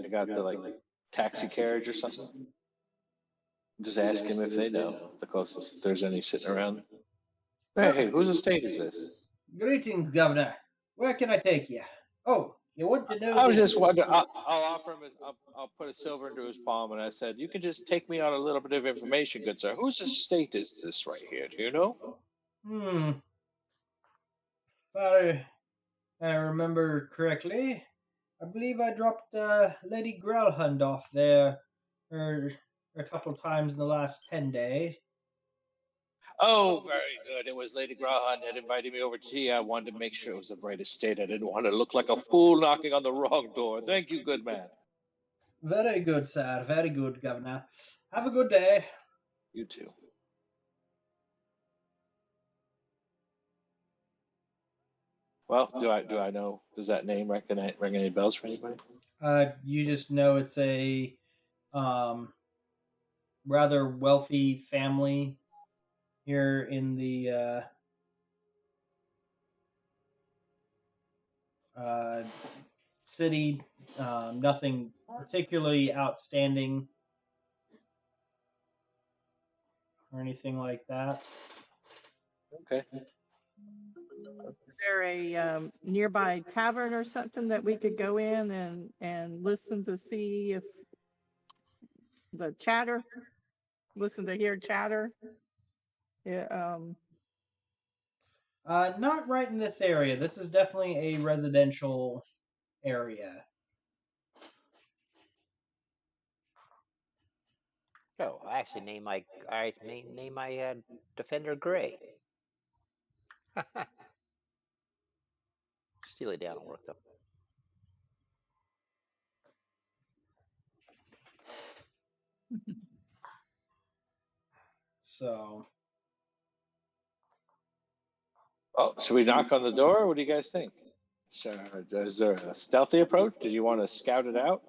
they got the taxi carriage or something. Just ask him if they know the closest, if there's any sitting around. Hey, whose estate is this? Greetings, Governor. Where can I take you? Oh, you want to know I was this? just wondering. I'll offer him. I'll put a silver into his palm, and I said, "You can just take me on a little bit of information, good sir. Whose estate is this right here? Do you know?" If I remember correctly, I believe I dropped Lady Growlhund off there a couple times in the last 10 days. Oh, very good. It was Lady Graham that invited me over to tea. I wanted to make sure it was the right estate. I didn't want to look like a fool knocking on the wrong door. Thank you, good man. Very good, sir. Very good, Governor. Have a good day. You too. Well, do I know? Does that name ring any bells for anybody? You just know it's a rather wealthy family here in the city. Nothing particularly outstanding or anything like that. Okay. Is there a nearby tavern or something that we could go in and listen to see if the chatter, listen to hear chatter? Yeah, Not right in this area. This is definitely a residential area. Oh, I name my defender Gray. Steely Dan will work though. So, Oh, should we knock on the door? What do you guys think? Is there a stealthy approach? Did you want to scout it out?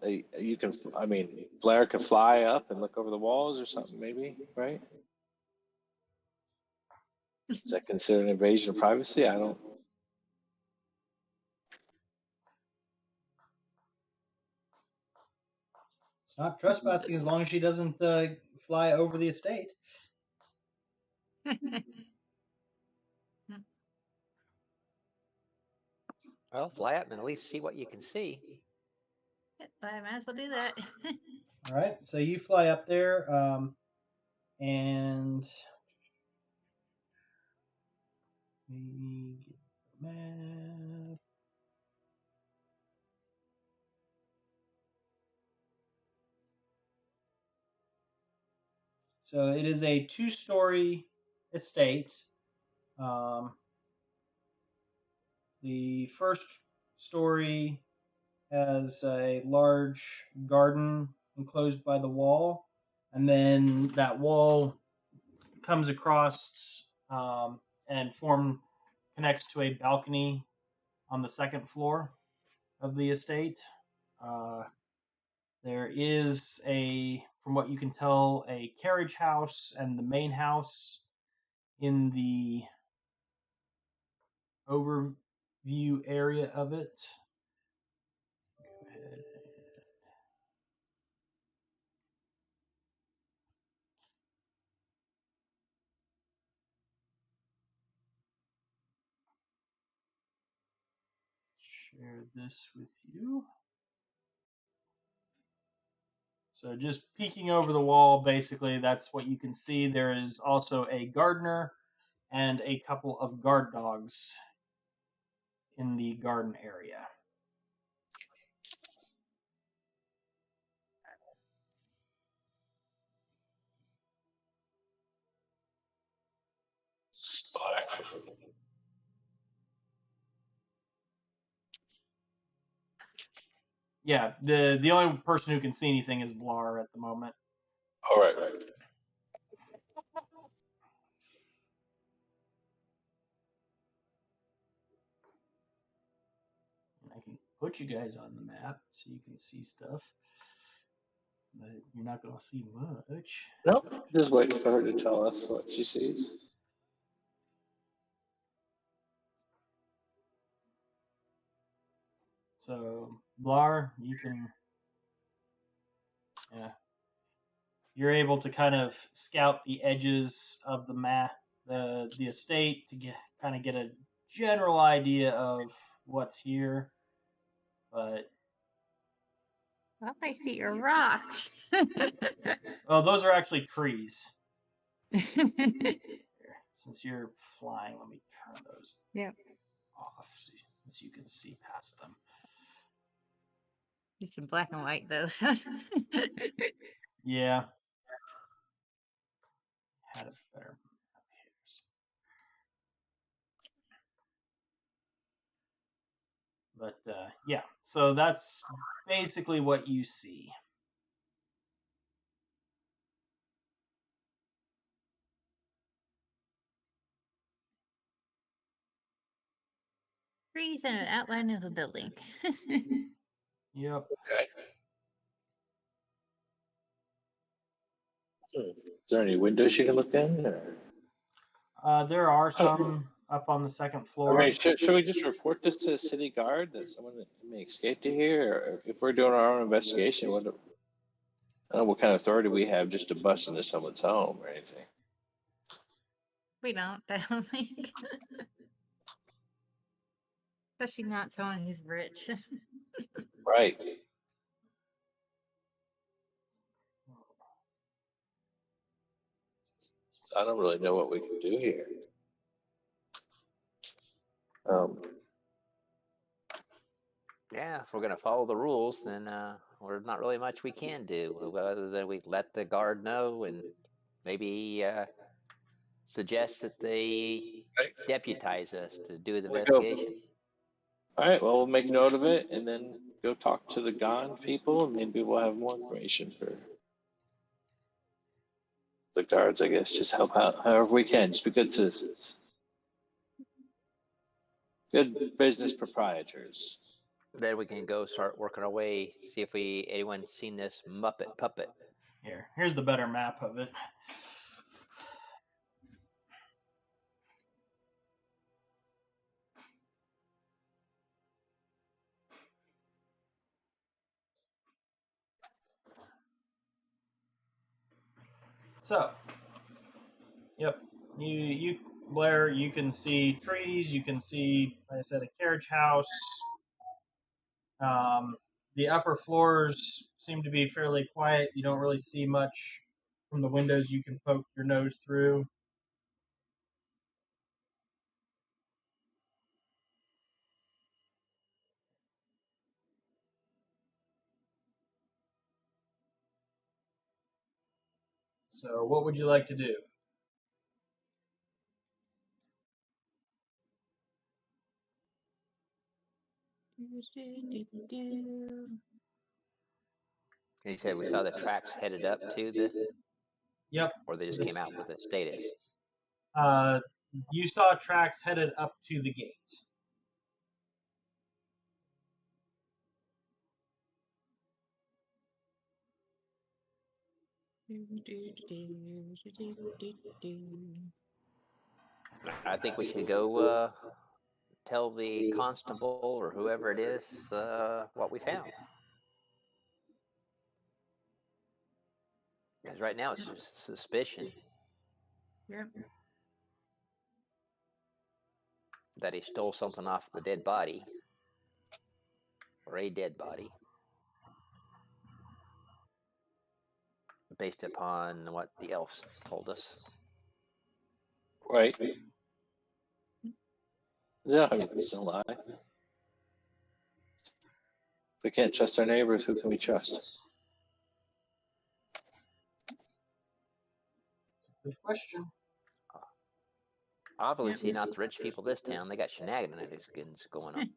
You can. I mean, Blair could fly up and look over the walls or something, maybe, right? Is that considered an invasion of privacy? I don't. it's not trespassing as long as she doesn't fly over the estate. Well, fly up and at least see what you can see. I might as well do that. All right, so you fly up there, and maybe get the map. So it is a 2-story estate. The first story has a large garden enclosed by the wall, and then that wall comes across and connects to a balcony on the second floor of the estate. There is from what you can tell, a carriage house and the main house in the overview area of it. Go ahead. Share this with you. So just peeking over the wall, basically, that's what you can see. There is also a gardener and a couple of guard dogs in the garden area. Yeah, the only person who can see anything is Blar at the moment. All right. I can put you guys on the map so you can see stuff, but you're not going to see much. Nope. Just waiting for her to tell us what she sees. So, Blar, you can, yeah, you're able to kind of scout the edges of the map, the estate, to get a general idea of what's here. But Well, I see your rocks. well, those are actually trees. Since you're flying, let me turn those off so you can see past them. It's in black and white, though. Yeah. Had a better map here. But yeah, so that's basically what you see. Trees and an outline of a building. Yep. Okay. Is there any windows you can look in? Or? There are some up on the second floor. I mean, should we just report this to the city guard that someone may escape to here? Or if we're doing our own investigation, I don't know what kind of authority we have just to bust into someone's home or anything. We don't, I don't think. Especially not someone who's rich. Right. I don't really know what we can do here. Yeah, if we're gonna follow the rules, then there's not really much we can do other than we let the guard know and maybe suggest that they Right. deputize us to do the There we go. investigation. All right, well, we'll make note of it and then go talk to the Gond people, and maybe we'll have more information for the guards, I guess. Just help out however we can. Just be good citizens. Good business proprietors. Then we can go start working our way, see if anyone seen this Muppet puppet. Here's the better map of it. So, yep, you Blair, you can see trees, you can see, like I said, a carriage house. The upper floors seem to be fairly quiet. You don't really see much from the windows you can poke your nose through. So, what would you like to do? He said we saw the tracks headed up to the, Yep. or they just came out with the status. You saw tracks headed up to the gate. I think we should go tell the constable or whoever it is what we found. Because right now it's just suspicion Yeah. that he stole something off the dead body or a dead body based upon what the elves told us. Right. Yeah, I mean, reason to lie. If we can't trust our neighbors, who can we trust? Good question. Obviously not the rich people of this town. They got shenanigans going on.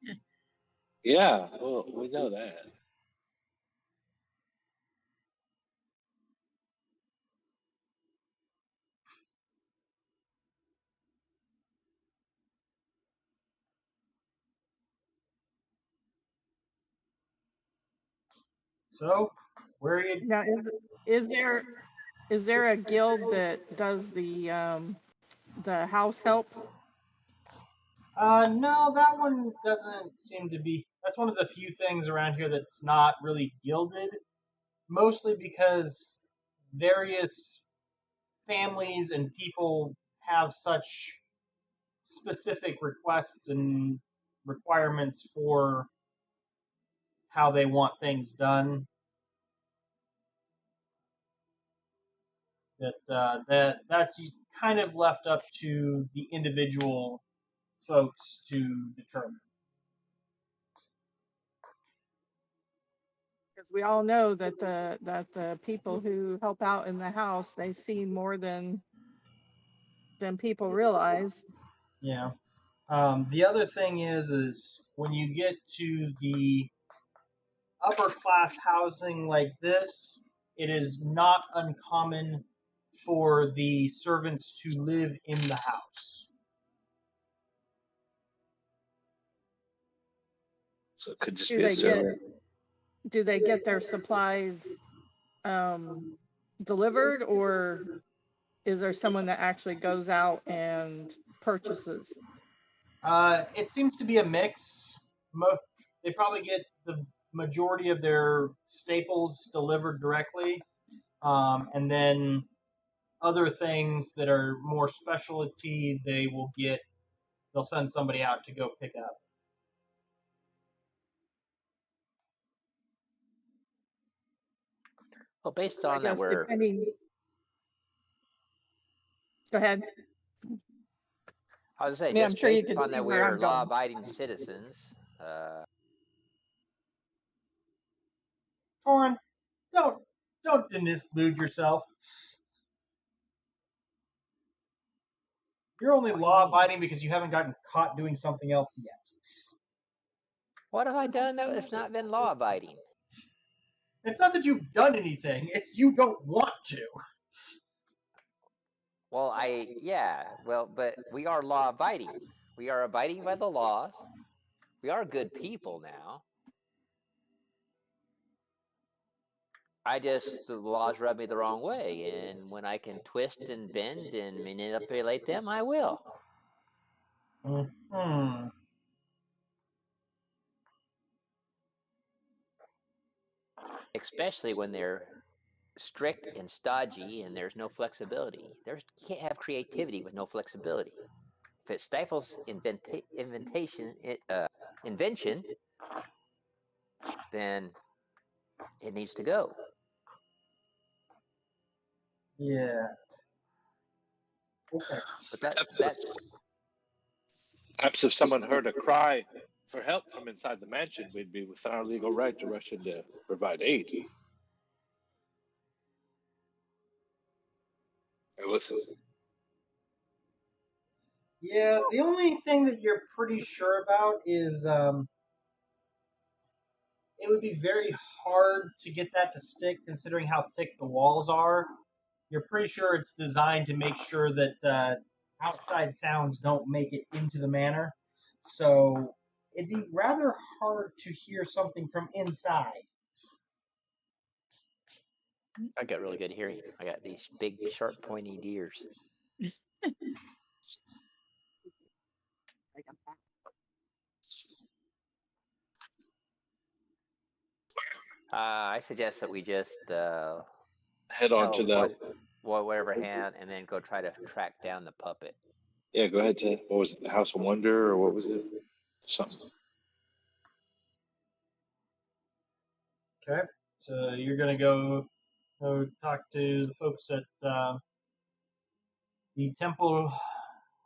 Yeah, well, we know that. So, where are you? Now, is there a guild that does the house help? No, that one doesn't seem to be. That's one of the few things around here that's not really gilded. Mostly because various families and people have such specific requests and requirements for how they want things done that's kind of left up to the individual folks to determine. Because we all know that the people who help out in the house, they see more than people realize. Yeah. The other thing is when you get to the upper class housing like this, it is not uncommon for the servants to live in the house. So it could just Do be a they get servant. do they get their supplies delivered, or is there someone that actually goes out and purchases? It seems to be a mix. They probably get the majority of their staples delivered directly, and then other things that are more specialty, they'll send somebody out to go pick up. Well, based I on that, guess Go ahead. I was saying, Yeah, I'm just sure you based can upon see that where I'm we're going. law-abiding citizens. Torn, don't delude yourself. You're only What do you mean? law-abiding because you haven't gotten caught doing something else yet. What have I done that has not been law-abiding? It's not that you've done anything; it's you don't want to. Well, but we are law-abiding. We are abiding by the laws. We are good people now. The laws rub me the wrong way, and when I can twist and bend and manipulate them, I will. Hmm. Especially when they're strict and stodgy and there's no flexibility. You can't have creativity with no flexibility. If it stifles invention, then it needs to go. Yeah. Okay. But that's Perhaps if someone heard a cry for help from inside the mansion, we'd be within our legal right to rush in to provide aid. Hey, listen. Yeah, the only thing that you're pretty sure about is it would be very hard to get that to stick considering how thick the walls are. You're pretty sure it's designed to make sure that outside sounds don't make it into the manor. So it'd be rather hard to hear something from inside. I got really good hearing. I got these big, sharp, pointy ears. I suggest that we just Head on to the. whatever hand, and then go try to track down the puppet. Yeah, go ahead to, what was it, the House of Wonder, or what was it? Something. Okay, so you're gonna go talk to the folks at the Temple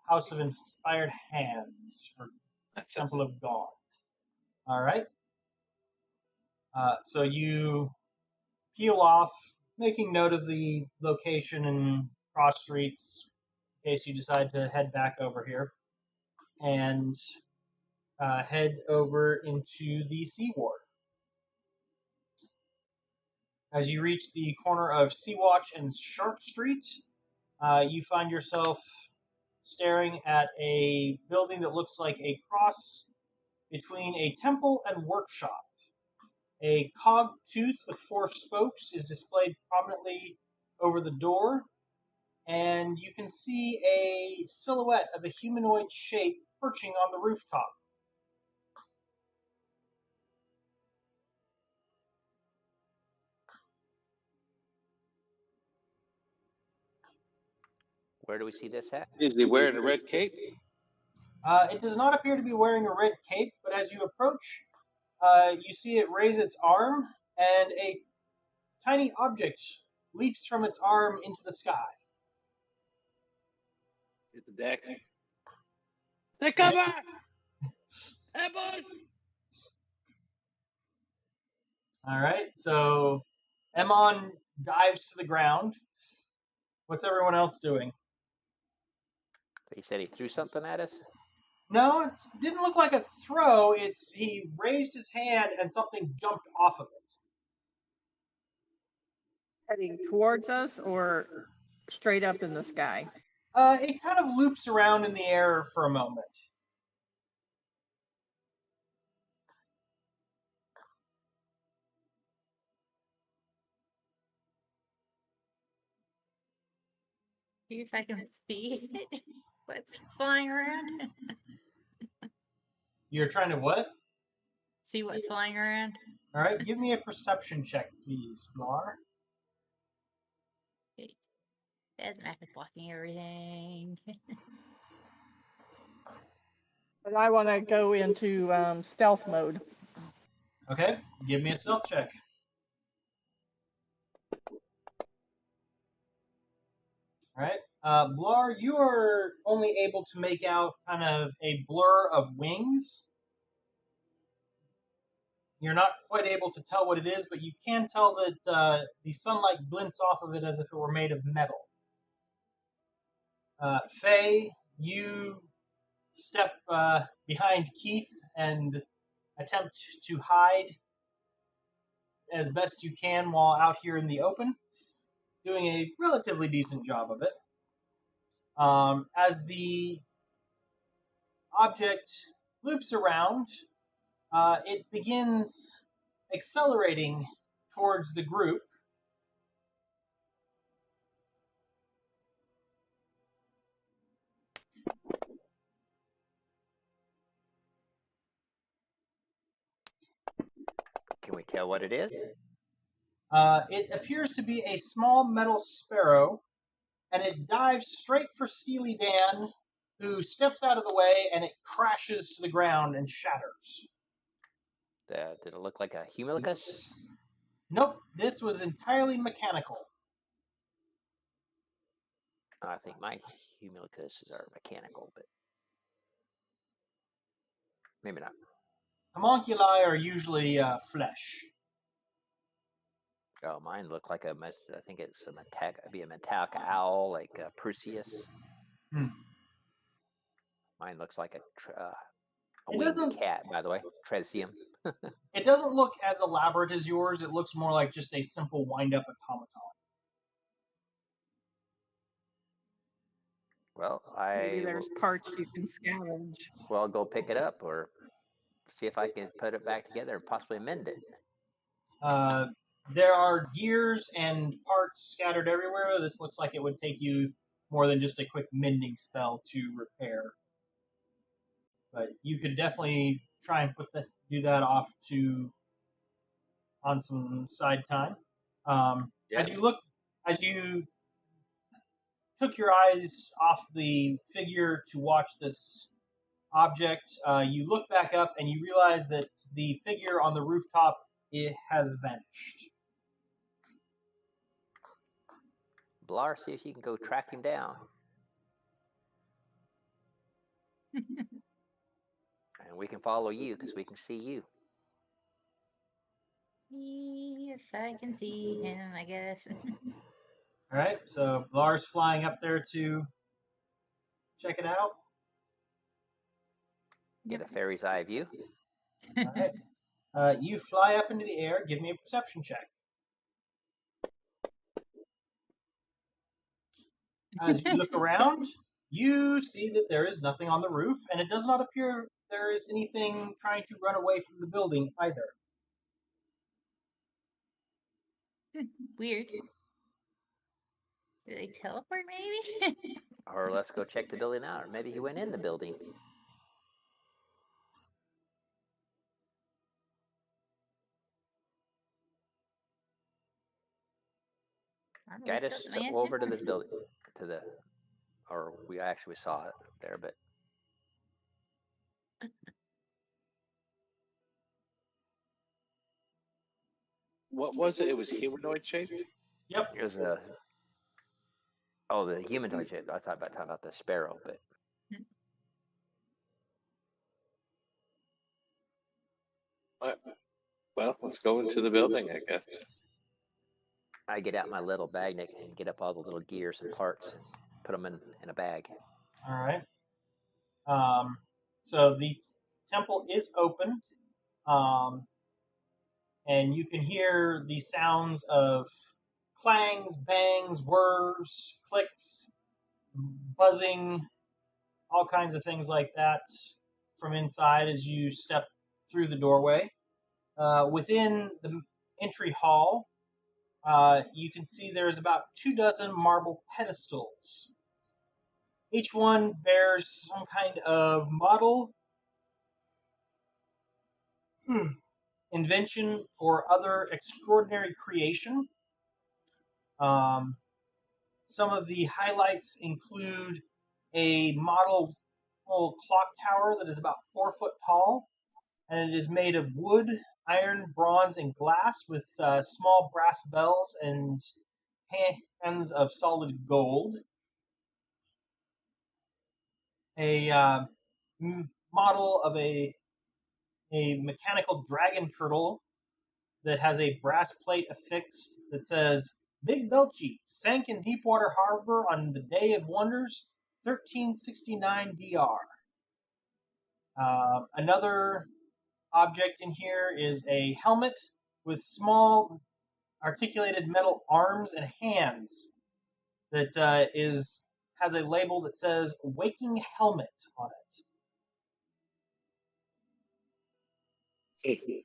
House of Inspired Hands for That's Temple of Dawn. All right. So you peel off, making note of the location and cross streets in case you decide to head back over here, and head over into the Sea Ward. As you reach the corner of Sea Watch and Sharp Street, you find yourself staring at a building that looks like a cross between a temple and workshop. A cogged tooth with 4 spokes is displayed prominently over the door, and you can see a silhouette of a humanoid shape perching on the rooftop. Where do we see this at? Is he wearing a red cape? It does not appear to be wearing a red cape, but as you approach, you see it raise its arm, and a tiny object leaps from its arm into the sky. Hit the deck. Take cover! Ambush! All right, so Emon dives to the ground. What's everyone else doing? He said he threw something at us. No, it didn't look like a throw. He raised his hand and something jumped off of it. Heading towards us or straight up in the sky? It kind of loops around in the air for a moment. See if I can see it. What's flying around? You're trying to what? See what's flying around? All right, give me a perception check, please, Lar. That map is blocking everything. But I want to go into stealth mode. Okay, give me a stealth check. All right. Blar, you are only able to make out kind of a blur of wings. You're not quite able to tell what it is, but you can tell that the sunlight glints off of it as if it were made of metal. Faye, you step behind Keith and attempt to hide as best you can while out here in the open, doing a relatively decent job of it. As the object loops around, it begins accelerating towards the group. Can we tell what it is? It appears to be a small metal sparrow, and it dives straight for Steely Dan, who steps out of the way, and it crashes to the ground and shatters. Did it look like a Humilocus? Nope, this was entirely mechanical. I think my Humilicuses are mechanical, but maybe not. Homunculi are usually flesh. Oh, mine look like I think it's it'd be a metallic owl, like Perseus. Mine looks like a winged cat, by the way. Tresium. It doesn't look as elaborate as yours. It looks more like just a simple wind-up automaton. Well, Maybe there's parts you can scavenge. Well, go pick it up or see if I can put it back together and possibly mend it. There are gears and parts scattered everywhere. This looks like it would take you more than just a quick mending spell to repair. But you could definitely try and do that off on some side time. Yeah. As you took your eyes off the figure to watch this object, you look back up and you realize that the figure on the rooftop, it has vanished. Blar, see if you can go track him down. And we can follow you because we can see you. See if I can see him, I guess. All right, so Blar's flying up there to check it out. Get a fairy's eye view. All right. You fly up into the air. Give me a perception check. As you look around, you see that there is nothing on the roof, and it does not appear there is anything trying to run away from the building either. Weird. Do they teleport, maybe? Or let's go check the building out. Or maybe he went in the building. Guide us over to this building. Or we actually saw it there, but. What was it? It was humanoid shaped? Yep. It was the humanoid shape. I thought about the sparrow, but. Well, let's go into the building, I guess. I get out my little bag and get up all the little gears and parts and put them in a bag. All right. So the temple is open, and you can hear the sounds of clangs, bangs, whirs, clicks, buzzing, all kinds of things like that from inside as you step through the doorway. Within the entry hall, you can see there's about 24 marble pedestals. Each one bears some kind of model, invention, or other extraordinary creation. Some of the highlights include a model clock tower that is about 4 foot tall, and it is made of wood, iron, bronze, and glass with small brass bells and hands of solid gold. a model of a mechanical dragon turtle that has a brass plate affixed that says Big Belchy sank in Deepwater Harbor on the Day of Wonders, 1369 DR. Another object in here is a helmet with small articulated metal arms and hands that has a label that says Waking Helmet on it.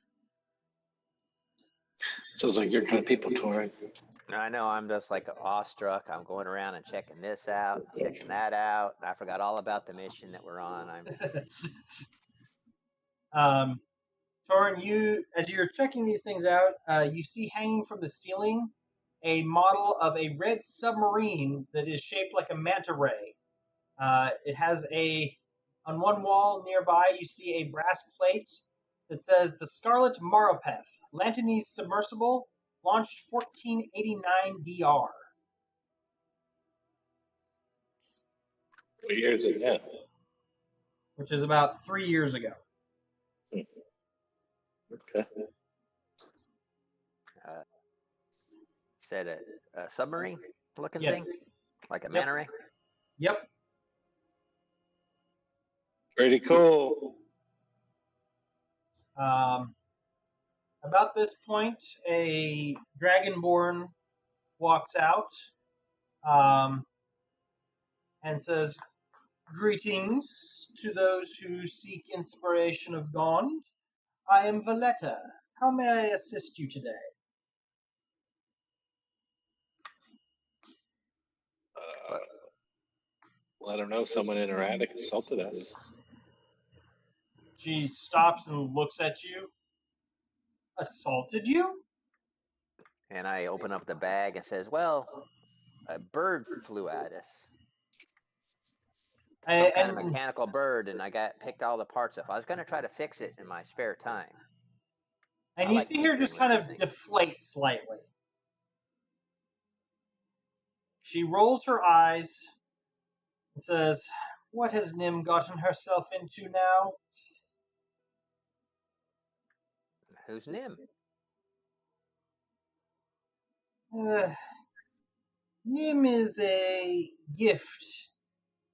Sounds like your kind of people, Tori. I know, I'm just like awestruck. I'm going around and checking this out, checking that out. I forgot all about the mission that we're on. Torin, as you're checking these things out, you see hanging from the ceiling a model of a red submarine that is shaped like a manta ray. It has on one wall nearby, you see a brass plate that says the Scarlet Maropeth, Lantanese submersible, launched 1489 DR. Years ago. Which is about 3 years ago. Okay. Said a submarine looking Yes. thing? Like a manta ray? Yep. Pretty cool. About this point, a dragonborn walks out and says, "Greetings to those who seek inspiration of Gond. I am Valletta. How may I assist you today?" Well, I don't know. Someone in her attic assaulted us. She stops and looks at you. Assaulted you? And I open up the bag and says, well, a bird flew at us. Some kind of mechanical bird, and I picked all the parts up. I was going to try to fix it in my spare time. And you see her just kind of deflate slightly. She rolls her eyes and says, "What has Nim gotten herself into now?" Who's Nim? Nim is a gift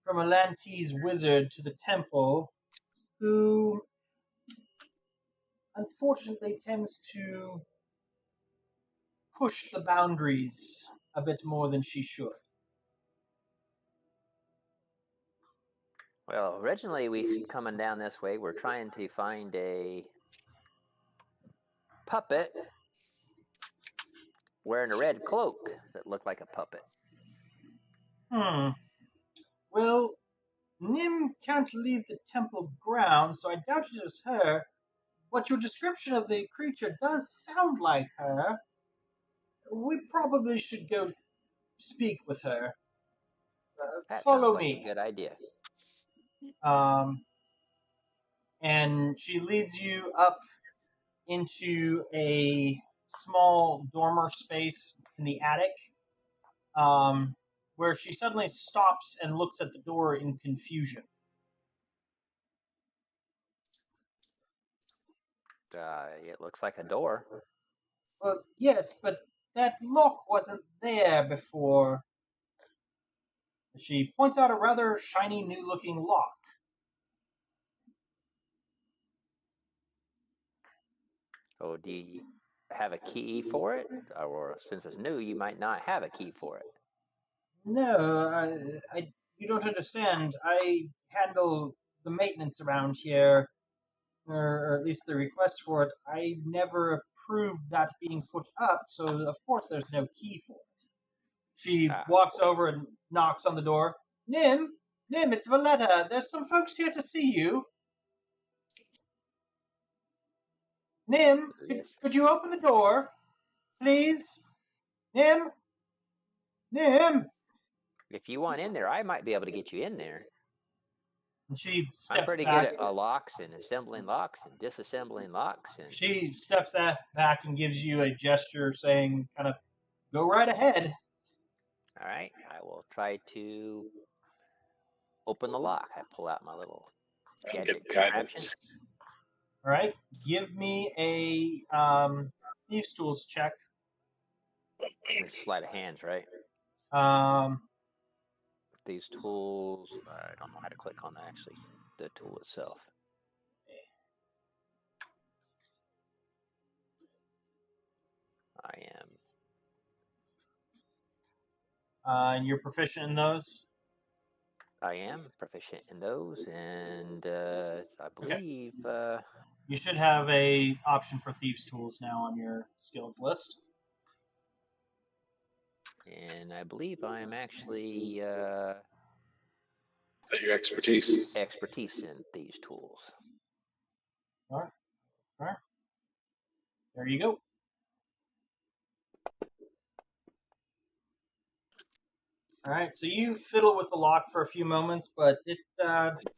from a Lantese wizard to the temple who unfortunately tends to push the boundaries a bit more than she should. Well, originally we coming down this way, we're trying to find a puppet wearing a red cloak that looked like a puppet. Well, Nim can't leave the temple grounds, so I doubt it is her. But your description of the creature does sound like her. We probably should go speak with her. That Follow sounds like me. a good idea. And she leads you up into a small dormer space in the attic, where she suddenly stops and looks at the door in confusion. It looks like a door. Well, yes, but that lock wasn't there before. She points out a rather shiny, new-looking lock. Oh, do you have a key for it? Or since it's new, you might not have a key for it. No, you don't understand. I handle the maintenance around here, or at least the request for it. I never approved that being put up, so of course there's no key for it. She walks over and knocks on the door. Nim, it's Valletta. There's some folks here to see you. Nim, could you open the door, please? Nim? If you want in there, I might be able to get you in there. And she steps I'm pretty back. good at locks and assembling locks and disassembling locks. And She steps back and gives you a gesture saying, kind of, go right ahead. all right, I will try to open the lock. I pull out my little I'll gadget get contraption. guidance. All right. Give me a thieves' tools check. With sleight of hands, right? Um, These tools, I don't know how to click on actually the tool itself. I am. and you're proficient in those. I am proficient in those, and I believe You should have a option for thieves' tools now on your skills list. and I believe I am actually Is that your expertise? expertise in these tools. All right. All right. There you go. All right. So you fiddle with the lock for a few moments, but it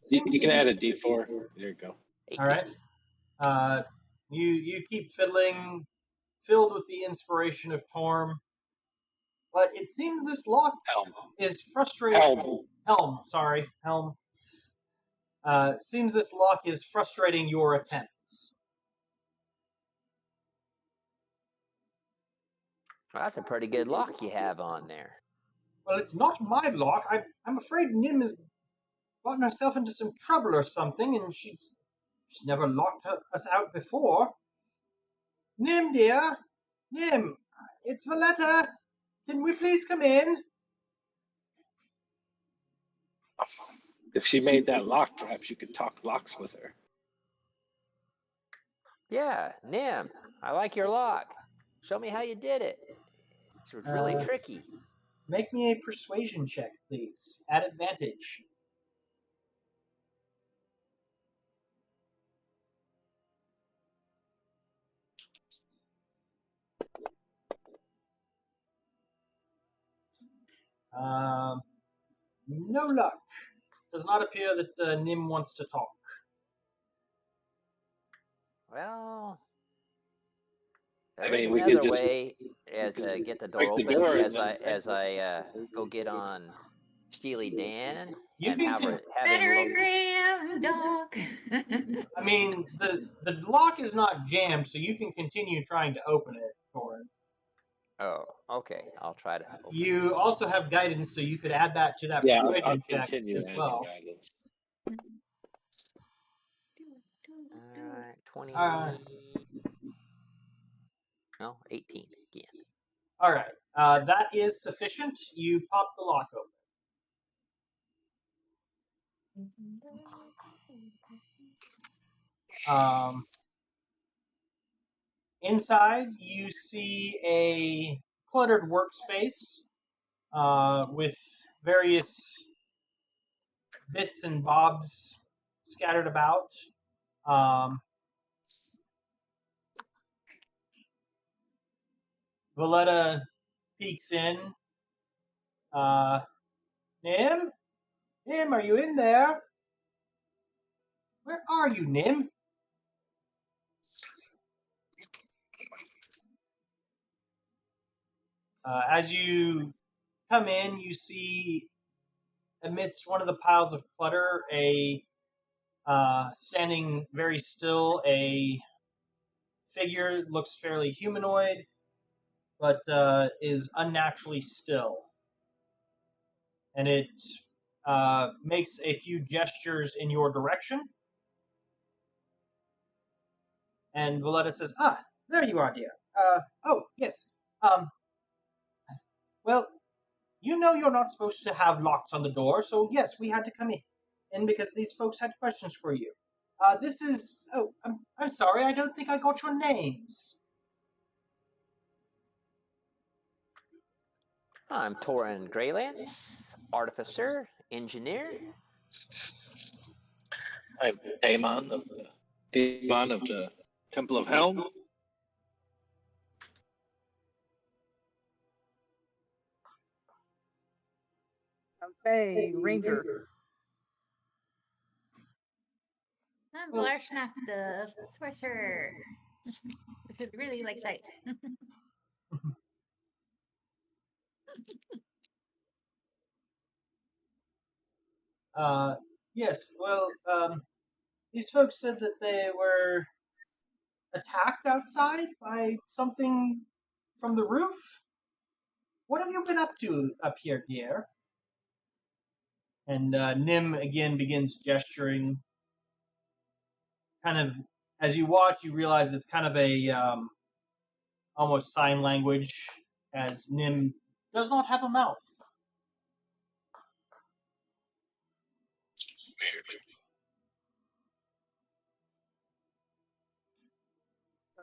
seems You to can be... add a D4. There you go. 18. All right. You keep fiddling, filled with the inspiration of Torm, but it seems this lock Helm. is frustrating. Helm. Seems this lock is frustrating your attempts. Well, that's a pretty good lock you have on there. Well, it's not my lock. I'm afraid Nim has gotten herself into some trouble or something, and she's never locked us out before. Nim, dear. Nim, it's Valletta. Can we please come in? If she made that lock, perhaps you could talk locks with her. Yeah, Nim, I like your lock. Show me how you did it. It's really tricky. Make me a persuasion check, please. At advantage. No luck. Does not appear that Nim wants to talk. Well, I there is mean, we could another just way to get the door break the open door as and I go get on Steely Dan You and can have him Frederick look. Graham, dog. I mean, the lock is not jammed, so you can continue trying to open it, Thorin. Oh, okay. I'll try to open You also have guidance, so you could add that to that I'll persuasion check continue as adding well. guidance. All right, 20. No, 18 again. All right. That is sufficient. You pop the lock open. Inside, you see a cluttered workspace with various bits and bobs scattered about. Valletta peeks in. Nim? Nim, are you in there? Where are you, Nim? As you come in, you see amidst one of the piles of clutter standing very still, a figure looks fairly humanoid, but is unnaturally still. And it makes a few gestures in your direction. And Valletta says, there you are, dear. Oh, yes. Well, you know you're not supposed to have locks on the door, so yes, we had to come in because these folks had questions for you. This is... Oh, I'm sorry, I don't think I got your names. I'm Torin Greylance, artificer, engineer. I'm Daemon of the Temple of Helm. Okay, Ranger. I'm Blarshnak, the sorcerer. Who really likes ice. Yes, well, these folks said that they were attacked outside by something from the roof. What have you been up to up here, dear? And Nim again begins gesturing. Kind of, as you watch, you realize it's kind of a almost sign language, as Nim does not have a mouth.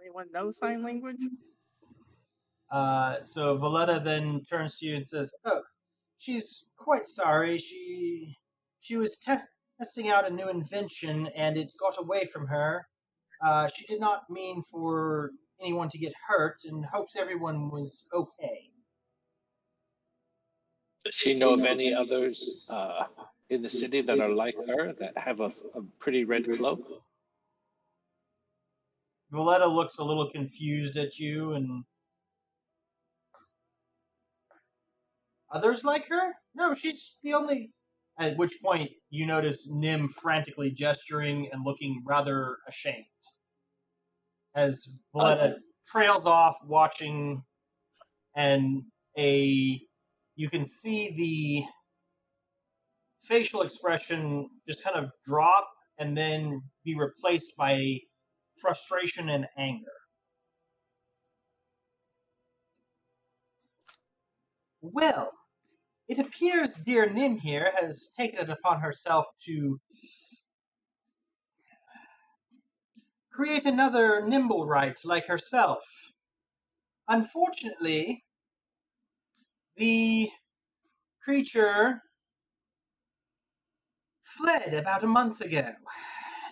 Anyone know sign language? So Valletta then turns to you and says, "Oh, she's quite sorry. She was testing out a new invention, and it got away from her. She did not mean for anyone to get hurt, and hopes everyone was okay." Does she know of any others in the city that are like her that have a pretty red cloak? Valletta looks a little confused at you, and others like her? No, she's the only. At which point, you notice Nim frantically gesturing and looking rather ashamed. As Valletta trails off, watching, and you can see the facial expression just kind of drop and then be replaced by frustration and anger. Well, it appears dear Nim here has taken it upon herself to create another Nimblewright like herself. Unfortunately, the creature fled about a month ago.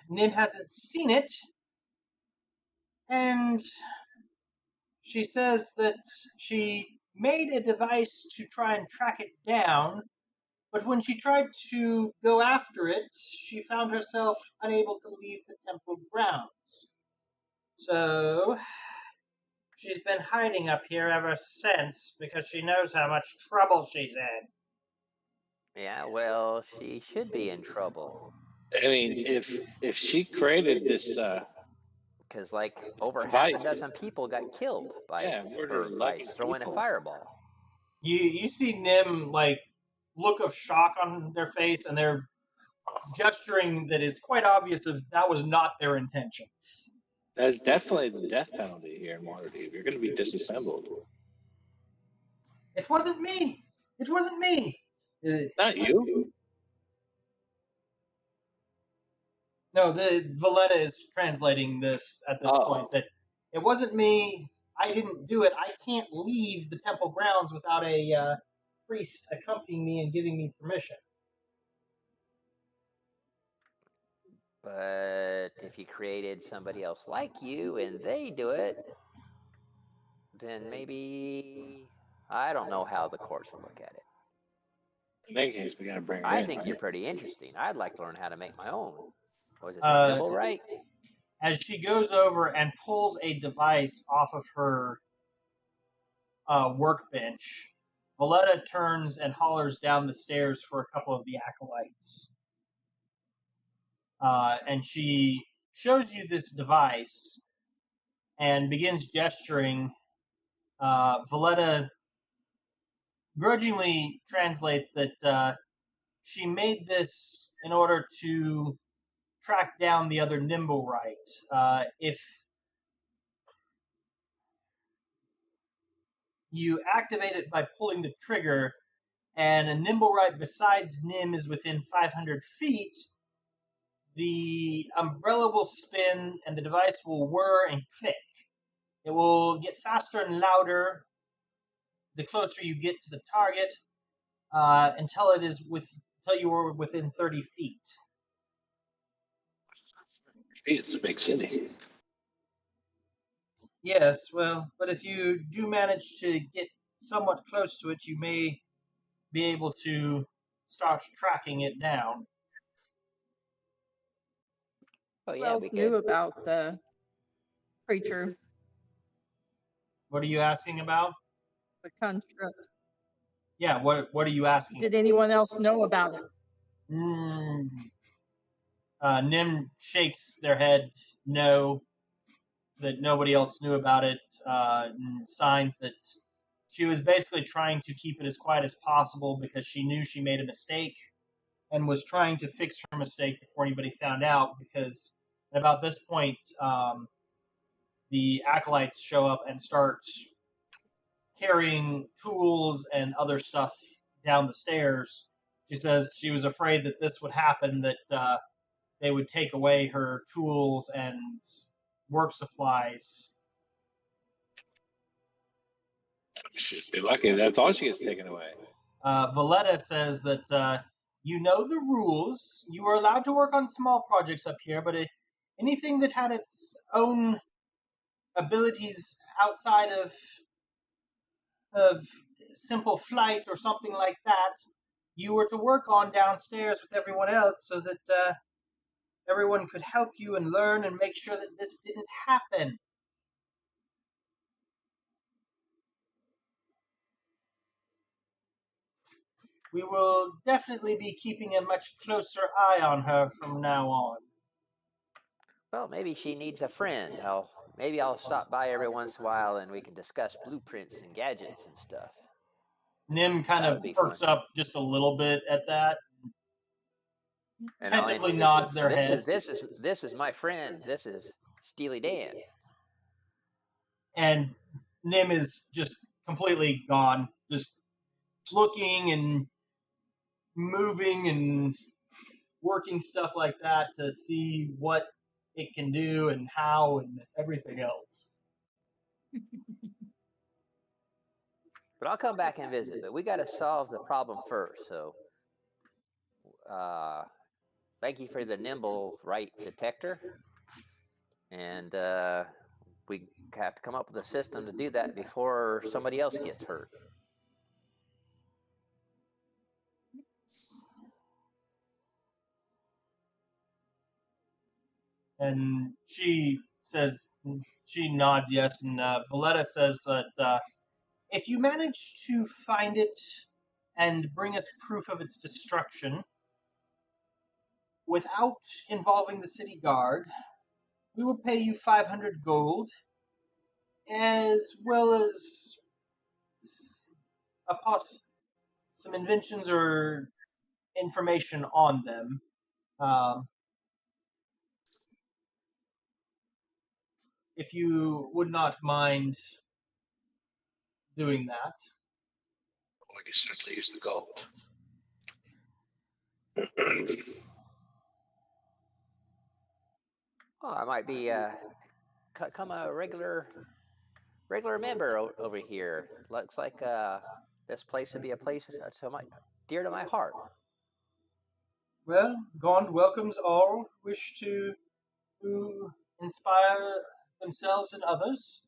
Nim hasn't seen it, and she says that she made a device to try and track it down, but when she tried to go after it, she found herself unable to leave the temple grounds. So, she's been hiding up here ever since because she knows how much trouble she's in. Yeah, well, she should be in trouble. I mean, if she created this, Because like over device, half a dozen people got killed by her murdered device throwing a people. fireball. You see Nim look of shock on their face, and they're gesturing that is quite obvious if that was not their intention. That's definitely the death penalty here in Waterdeep. You're going to be disassembled. It wasn't me. It wasn't me. Not you. No, the Valletta is translating this at this point. That it wasn't me. I didn't do it. I can't leave the temple grounds without a priest accompanying me and giving me permission. But if you created somebody else like you and they do it, then maybe I don't know how the courts will look at it. In that case, we got to bring her I in, think right? you're pretty interesting. I'd like to learn how to make my own. Was it nimble, right? As she goes over and pulls a device off of her workbench, Valletta turns and hollers down the stairs for a couple of the acolytes. And she shows you this device and begins gesturing. Valletta grudgingly translates that she made this in order to track down the other Nimblewright. If you activate it by pulling the trigger, and a Nimblewright besides Nim is within 500 feet, the umbrella will spin and the device will whir and click. It will get faster and louder the closer you get to the target, until you are within 30 feet. It's a big city. Yes, well, but if you do manage to get somewhat close to it, you may be able to start tracking it down. Oh Who yeah, else knew about the creature, What are you asking about? the construct? Yeah, what are you asking? Did anyone else know about it? Mm. Nim shakes their head no, that nobody else knew about it, and signs that she was basically trying to keep it as quiet as possible because she knew she made a mistake and was trying to fix her mistake before anybody found out. Because at about this point, the acolytes show up and start carrying tools and other stuff down the stairs. She says she was afraid that this would happen, that they would take away her tools and work supplies. She'd be lucky. That's all she gets taken away. Valletta says that you know the rules. You are allowed to work on small projects up here, but anything that had its own abilities outside of simple flight or something like that, you were to work on downstairs with everyone else so that everyone could help you and learn and make sure that this didn't happen. We will definitely be keeping a much closer eye on her from now on. Well, maybe she needs a friend. Maybe I'll stop by every once in a while and we can discuss blueprints and gadgets and stuff. Nim kind That of would be perks fun. up just a little bit at that. And I'll Tentatively introduce nods this. their This head. is this is my friend. This is Steely Dan. And Nim is just completely gone, just looking and moving and working stuff like that to see what it can do and how and everything else. But I'll come back and visit. But we got to solve the problem first. So, thank you for the nimble right detector. And we have to come up with a system to do that before somebody else gets hurt. And she says, she nods yes, and Valletta says that if you manage to find it and bring us proof of its destruction without involving the city guard, we will pay you 500 gold, as well as some inventions or information on them. If you would not mind doing that. We could certainly use the gold. Oh, I might be come a regular member over here. Looks like this place would be a place that's dear to my heart. Well, Gond welcomes all who wish to inspire themselves and others.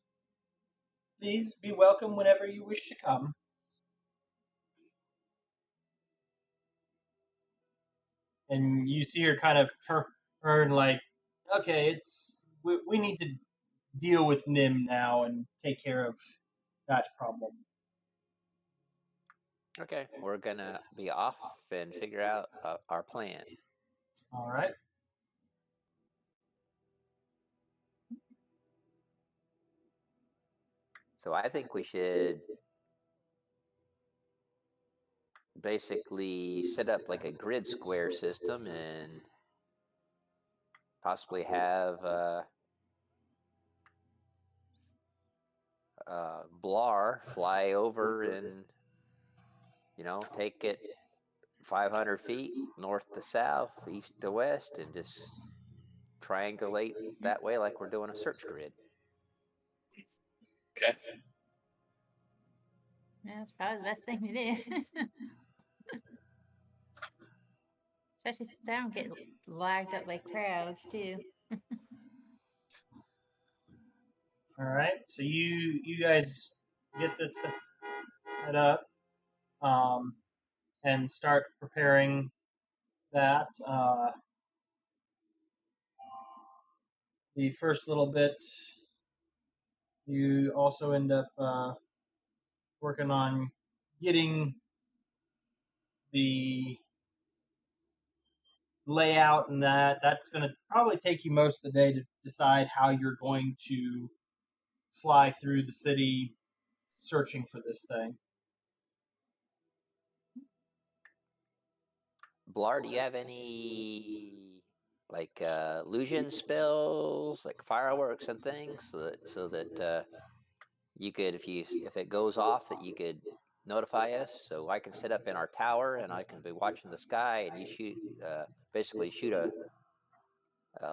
Please be welcome whenever you wish to come. And you see her kind of turn like, okay, we need to deal with Nim now and take care of that problem. Okay, we're gonna be off and figure out our plan. All right. So I think we should basically set up like a grid square system and possibly have Blar fly over and take it 500 feet north to south, east to west, and just triangulate that way like we're doing a search grid. Okay. Yeah, that's probably the best thing to do. Especially since I don't get lagged up by crowds too. All right. So you guys get this set up, and start preparing that. The first little bit, you also end up working on getting the layout and that's going to probably take you most of the day to decide how you're going to fly through the city searching for this thing. Blar, do you have any like illusion spells, like fireworks and things, so that you could, if it goes off, that you could notify us, so I can sit up in our tower and I can be watching the sky, and you basically shoot a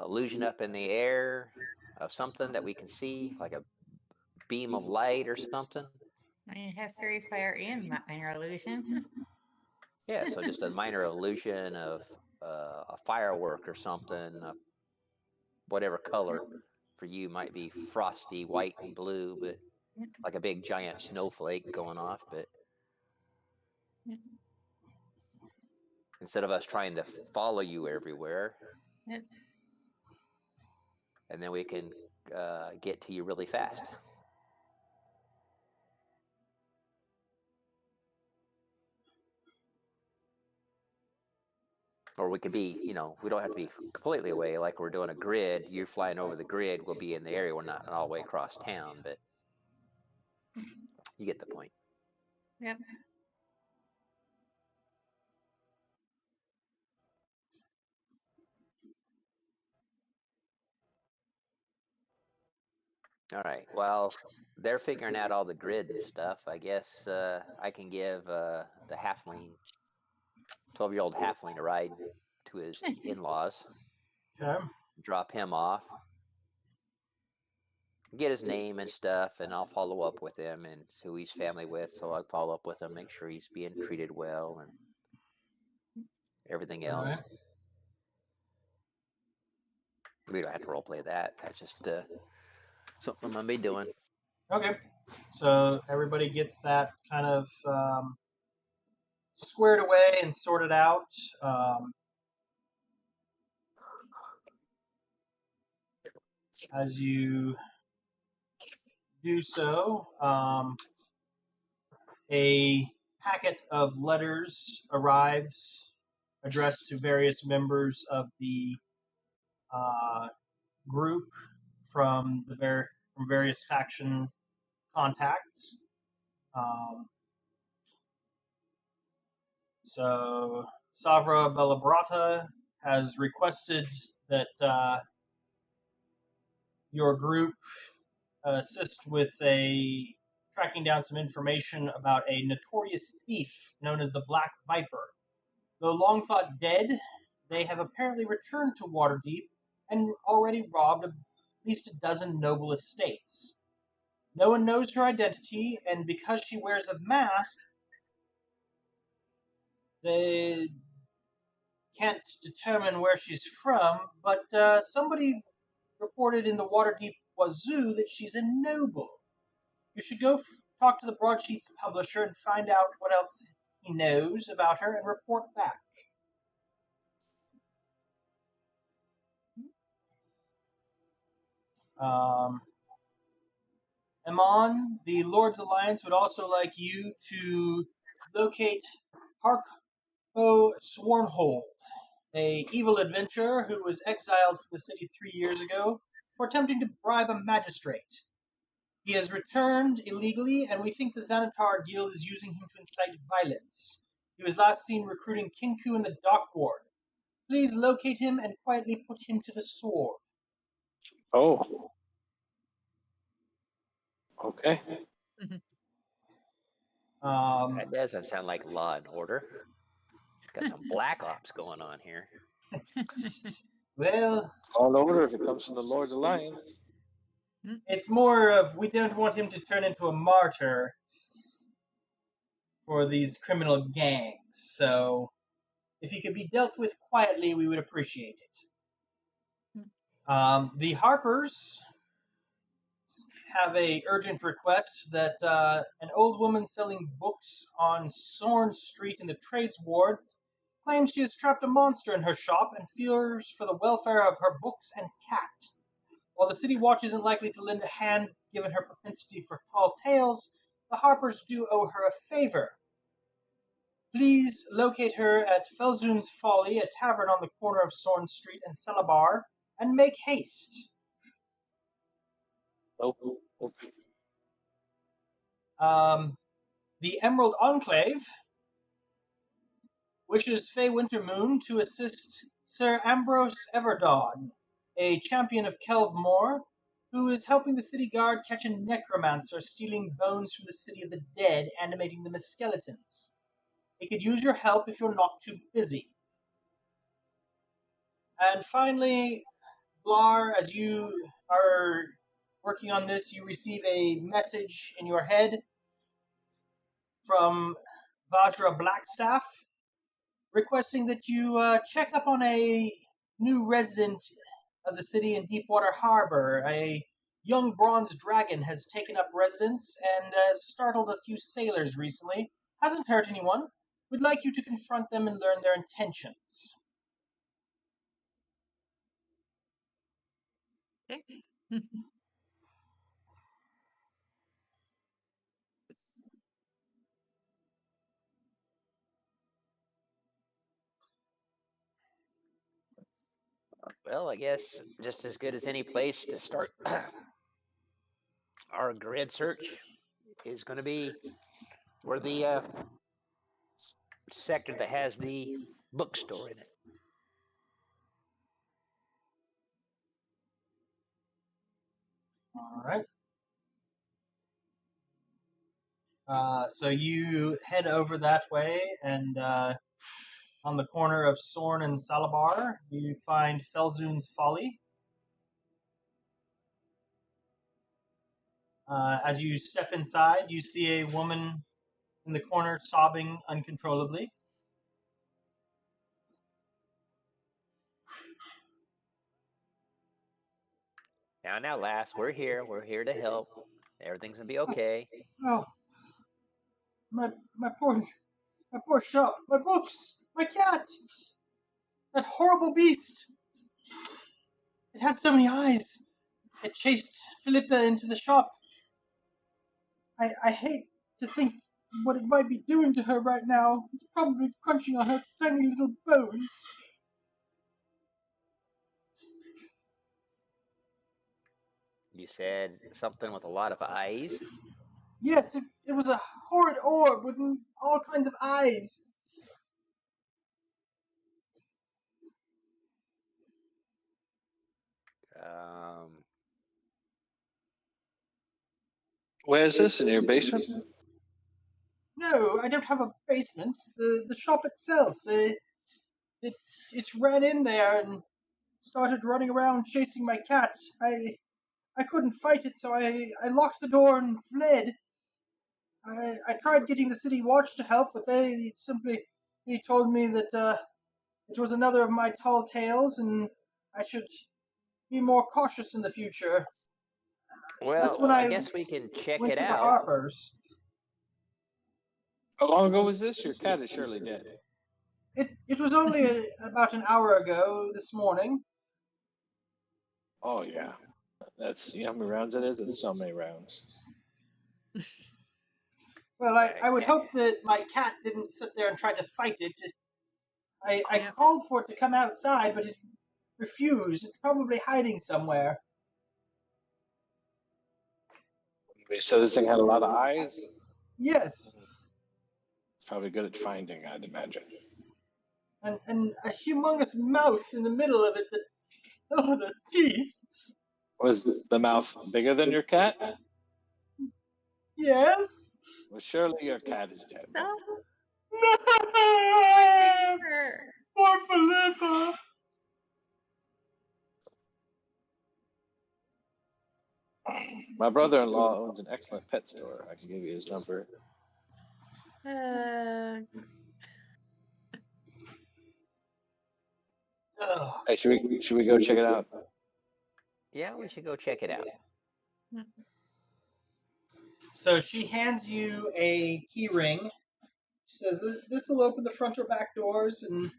illusion up in the air of something that we can see, like a beam of light or something. I mean, have fairy fire and minor illusion. Yeah, so just a minor illusion of a firework or something, whatever color for you might be frosty, white and blue, but like a big giant snowflake going off. But instead of us trying to follow you everywhere, Yep. and then we can get to you really fast. Or we could be, we don't have to be completely away like we're doing a grid. You're flying over the grid, we'll be in the area. We're not all the way across town, but you get the point. Yep. All right. Well, they're figuring out all the grid and stuff. I guess I can give the halfling, 12-year-old halfling, a ride to his in-laws. Okay. Drop him off. Get his name and stuff, and I'll follow up with him and who he's family with. So I'll follow up with him, make sure he's being treated well and everything else. Right. We don't have to roleplay that. That's just something I'm gonna be doing. Okay. So everybody gets that kind of squared away and sorted out. As you do so, a packet of letters arrives addressed to various members of the group from from various faction contacts. So Savra Bellabrata has requested that your group assist with tracking down some information about a notorious thief known as the Black Viper. Though long thought dead, they have apparently returned to Waterdeep and already robbed at least a dozen noble estates. No one knows her identity, and because she wears a mask, they can't determine where she's from, but somebody reported in the Waterdeep Wazoo that she's a noble. You should go talk to the Broadsheets publisher and find out what else he knows about her and report back. Amon, the Lord's Alliance would also like you to locate Harko Swornhold, a evil adventurer who was exiled from the city 3 years ago for attempting to bribe a magistrate. He has returned illegally, and we think the Xanatar Guild is using him to incite violence. He was last seen recruiting Kinku in the Dock Ward. Please locate him and quietly put him to the sword. Oh. Okay. That doesn't sound like Law and Order. Got some black ops going on here. Well, All order if it comes from the Lord's Alliance. it's more of we don't want him to turn into a martyr for these criminal gangs. So if he could be dealt with quietly, we would appreciate it. The Harpers have a urgent request that an old woman selling books on Sorn Street in the Trades Ward claims she has trapped a monster in her shop and fears for the welfare of her books and cat. While the City Watch isn't likely to lend a hand given her propensity for tall tales, the Harpers do owe her a favor. Please locate her at Felzun's Folly, a tavern on the corner of Sorn Street and Celabar, and make haste. Oh, The Emerald Enclave wishes Faye Wintermoon to assist Sir Ambrose Everdawn, a champion of Kelvmore, who is helping the city guard catch a necromancer stealing bones from the city of the dead, animating them as skeletons. He could use your help if you're not too busy. And finally, Blar, as you are working on this, you receive a message in your head from Vajra Blackstaff requesting that you check up on a new resident of the city in Deepwater Harbor. A young bronze dragon has taken up residence and has startled a few sailors recently. Hasn't hurt anyone. We'd like you to confront them and learn their intentions. Well, I guess just as good as any place to start our grid search is going to be where the sector that has the bookstore in it. All right. So you head over that way, and on the corner of Sorn and Salabar, you find Felzun's Folly. As you step inside, you see a woman in the corner sobbing uncontrollably. Now, lass, we're here. We're here to help. Everything's gonna be okay. Oh, my poor shop, my books, my cat, that horrible beast. It had so many eyes. It chased Philippa into the shop. I hate to think what it might be doing to her right now. It's probably crunching on her tiny little bones. You said something with a lot of eyes. Yes, it was a horrid orb with all kinds of eyes. where is this? In your basement? No, I don't have a basement. The shop itself. It ran in there and started running around chasing my cat. I couldn't fight it, so I locked the door and fled. I tried getting the city watch to help, but they told me that it was another of my tall tales, and I should be more cautious in the future. That's Well, when I I guess we can check went it to the out. Harpers. How long ago was this? Your cat is surely dead. It was only about an hour ago this morning. Oh, yeah. That's how many rounds it is? It's so many rounds. Well, I would hope that my cat didn't sit there and try to fight it. I called for it to come outside, but it refused. It's probably hiding somewhere. So this thing had a lot of eyes? Yes, It's probably good at finding, I'd imagine. and a humongous mouth in the middle of it. The teeth. Was the mouth bigger than your cat? Yes. Well, surely your cat is dead. No, No. her. Poor Philippa. My brother-in-law owns an excellent pet store. I can give you his number. Ugh. Hey, should we go check it out? Yeah, we should go check it out. So she hands you a key ring. She says, "This will open the front or back doors, and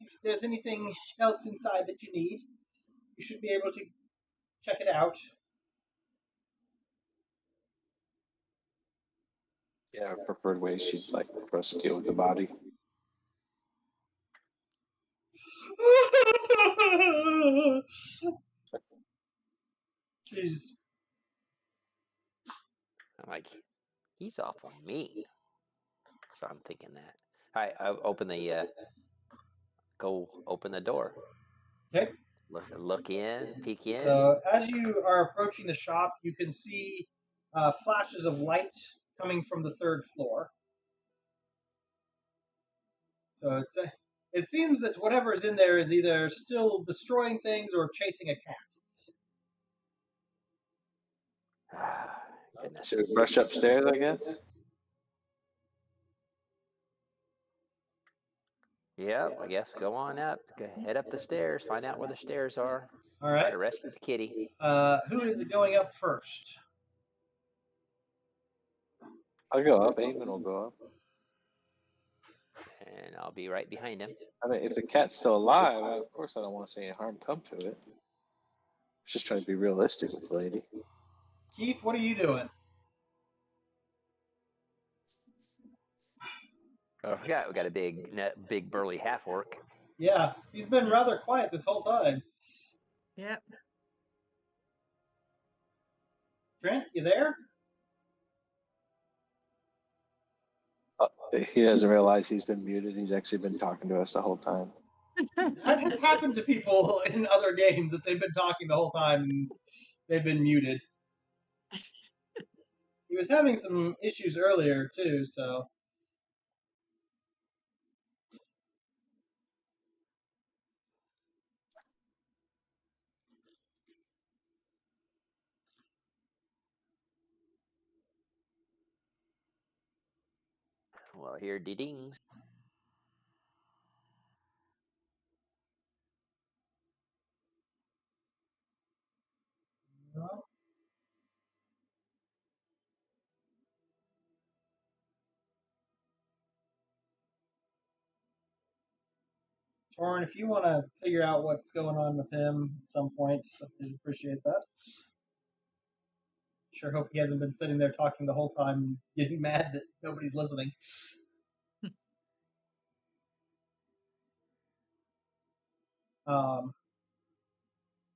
if there's anything else inside that you need, you should be able to check it out." Yeah, preferred way she'd like for us to deal with the body. Jeez. I'm like, he's awful mean. So I'm thinking that. All right, I open the go open the door. Okay. Look in, peek in. So as you are approaching the shop, you can see flashes of light coming from the third floor. So it seems that whatever is in there is either still destroying things or chasing a cat. Goodness. Should we brush upstairs, I guess? Yep, I guess go on up. Head up the stairs. Find out where the stairs are. All Try right. to rescue the kitty. Who is going up first? I'll go up. Eamon will go up. And I'll be right behind him. I mean, if the cat's still alive, of course I don't want to see any harm come to it. Just trying to be realistic with the lady. Keith, what are you doing? Oh, I forgot we got a big burly half orc. Yeah, he's been rather quiet this whole time. Yep. Trent, you there? He doesn't realize he's been muted. He's actually been talking to us the whole time. That has happened to people in other games that they've been talking the whole time and they've been muted. He was having some issues earlier too, so. Well, here dings. Torrin, if you want to figure out what's going on with him at some point, I'd appreciate that. Sure hope he hasn't been sitting there talking the whole time, getting mad that nobody's listening.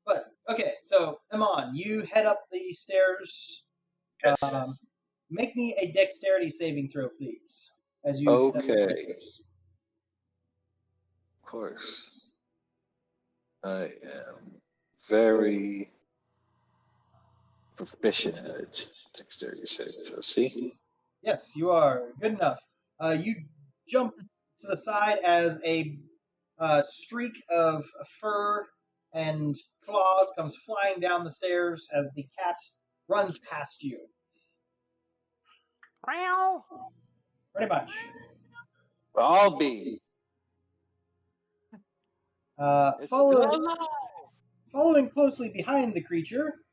But okay, so Iman, you head up the stairs. Yes. Make me a dexterity saving throw, please, as you head up the Okay. stairs. Of course. I am very proficient at it. Dexterity saving throw. See? Yes, you are. Good enough. You jump to the side as a streak of fur and claws comes flying down the stairs as the cat runs past you. Meow. Pretty much. I'll be. It's Following closely behind the creature,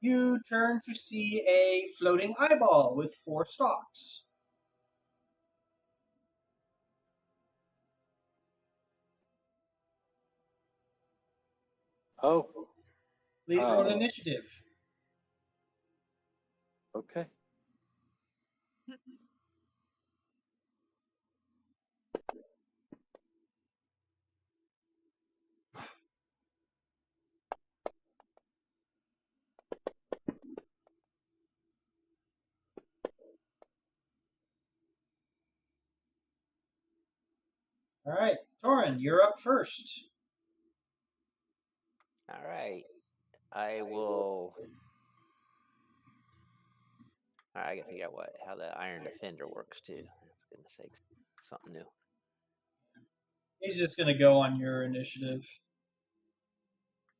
you turn to see a floating eyeball with 4 stalks. Oh, Please roll initiative. okay. All right, Torrin, you're up first. All right. I will. All right, I gotta figure out how the Iron Defender works too. That's goodness sakes, something new. He's just going to go on your initiative.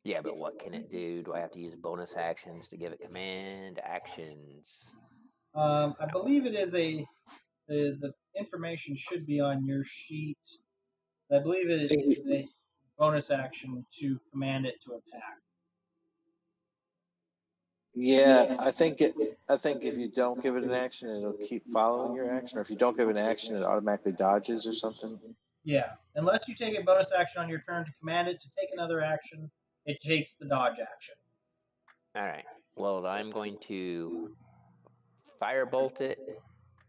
Yeah, but what can it do? Do I have to use bonus actions to give it command actions? I believe it is the information should be on your sheet. I believe it is a bonus action to command it to attack. Yeah, I think if you don't give it an action, it'll keep following your action, or if you don't give it an action, it automatically dodges or something. Yeah, unless you take a bonus action on your turn to command it to take another action, it takes the dodge action. All right. Well, I'm going to firebolt it,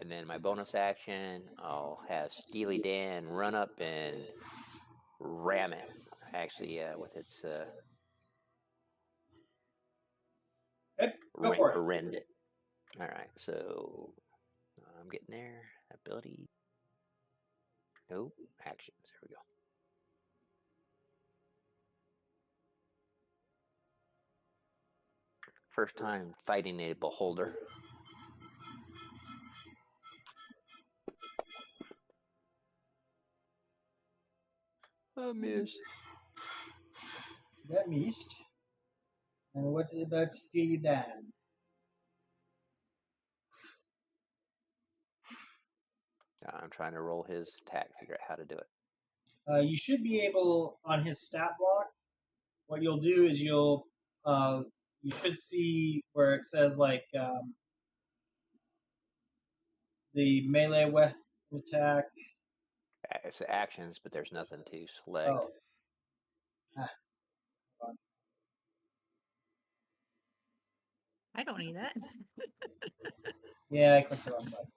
and then my bonus action, I'll have Steely Dan run up and ram it. Actually, with its Okay, go for it. rend it. All right, so I'm getting there. Ability. Nope. Actions. There we go. First time fighting a beholder. I miss. That missed. And what about Steely Dan? I'm trying to roll his attack, figure out how to do it. You should be able, on his stat block, what you'll do is you should see where it says like the melee weapon attack. It's actions, but there's nothing to select. Oh. Ah. I don't need that. Yeah, I clicked the wrong button.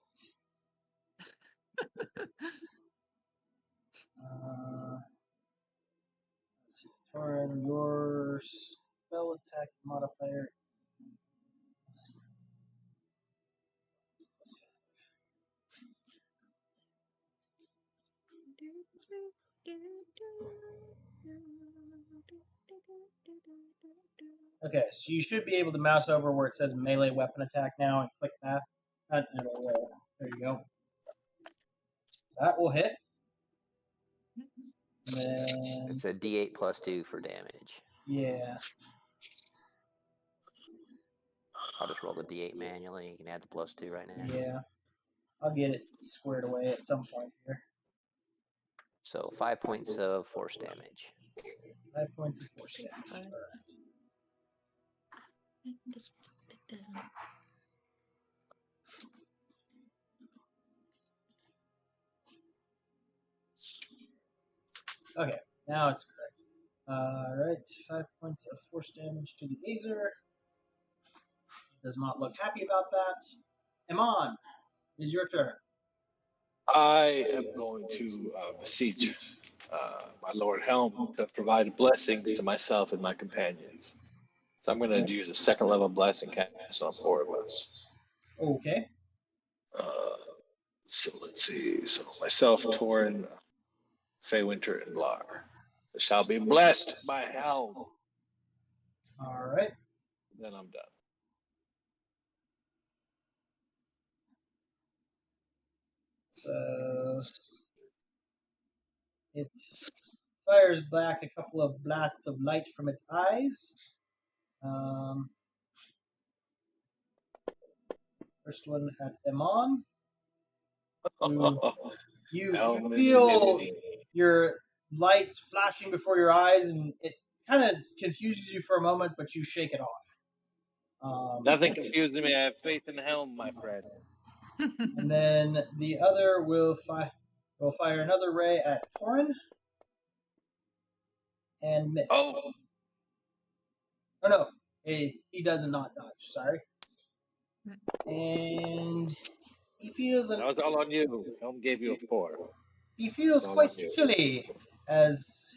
Let's see. Torin, your spell attack modifier is okay, so you should be able to mouse over where it says melee weapon attack now and click that. And it'll roll. There you go. That will hit. And then, It's a D8 plus 2 for damage. yeah. I'll just roll the D8 manually. You can add the plus 2 right now. Yeah. I'll get it squared away at some point here. So 5 points of force damage. 5 points of force damage. All right. Okay, now it's correct. Alright, 5 points of force damage to the Azer. Does not look happy about that. Emon, it is your turn. I am going to beseech my Lord Helm to provide blessings to myself and my companions. So I'm going to use a second level blessing cast on 4 of us. Okay. So let's see. So myself, Torin, Feywinter, and Blar shall be blessed by Helm. Alright. Then I'm done. So it fires back a couple of blasts of light from its eyes. First one at Emon. You Helm is feel visiting. your lights flashing before your eyes, and it kind of confuses you for a moment, but you shake it off. Nothing confuses me. I have faith in Helm, my friend. And then the other will fire another ray at Torin and miss. Oh, No, he does not dodge. Sorry. And he feels that was all on you. Helm gave you a 4. he feels all quite on you. chilly as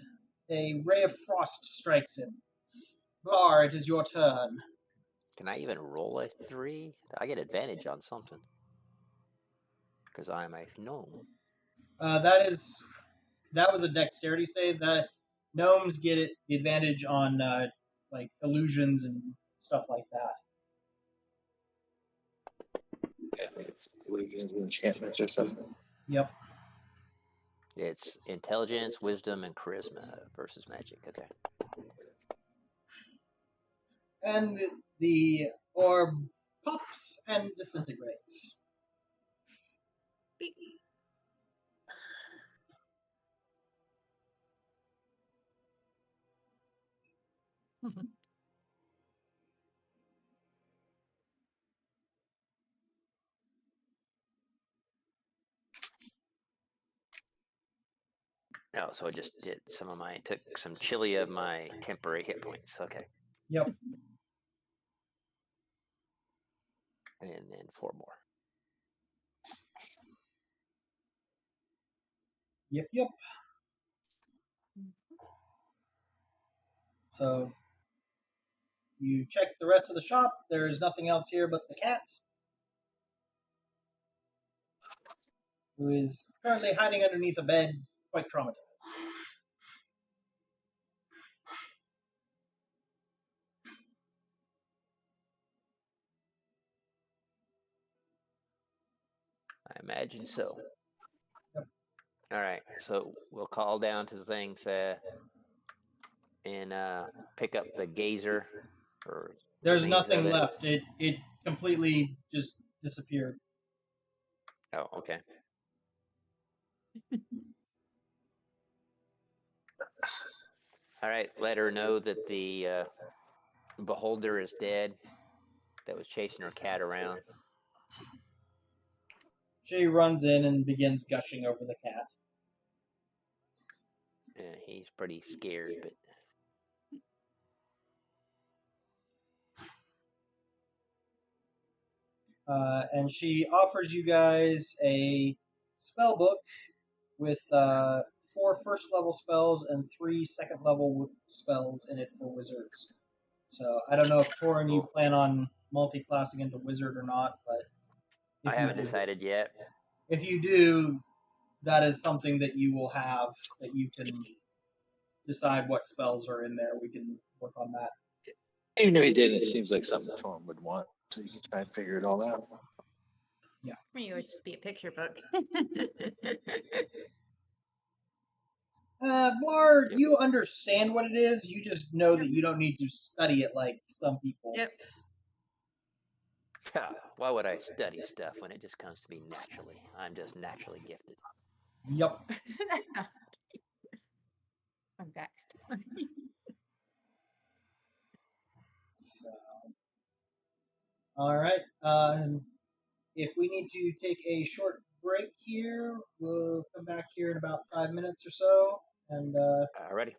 a ray of frost strikes him. Blar, it is your turn. Can I even roll a 3? I get advantage on something. Because I'm a gnome. That was a dexterity save. That gnomes get the advantage on like illusions and stuff like that. I think it's illusions and enchantments or something. Yep. It's intelligence, wisdom, and charisma versus magic. Okay. And the orb pops and disintegrates. No, so I just did some of my, took some chili of my temporary hit points. Okay. Yep. And then 4 more. Yep. So you check the rest of the shop. There is nothing else here but the cat, who is currently hiding underneath a bed, quite traumatized. I imagine so. Yep. All right, so we'll call down to the things and pick up the gazer or There's remains of nothing it. left. It completely just disappeared. Oh, okay. All right, let her know that the beholder is dead that was chasing her cat around. She runs in and begins gushing over the cat. He's pretty scared, but And she offers you guys a spell book with 4 first level spells and 3 second level spells in it for wizards. So I don't know if Torin you cool. plan on multi-classing into wizard or not, but I if you haven't do, decided yet. if you do, that is something that you will have that you can decide what spells are in there. We can work on that. Even if he didn't, it seems like something Torm would want, so you can try and figure it all out. Me, it would just be a picture book. Blar, you understand what it is. You just know that you don't need to study it like some people. Yep. Why would I study stuff when it just comes to me naturally? I'm just naturally gifted. Yep. I'm vexed. So, all right. If we need to take a short break here, we'll come back here in about 5 minutes or so. And Alrighty.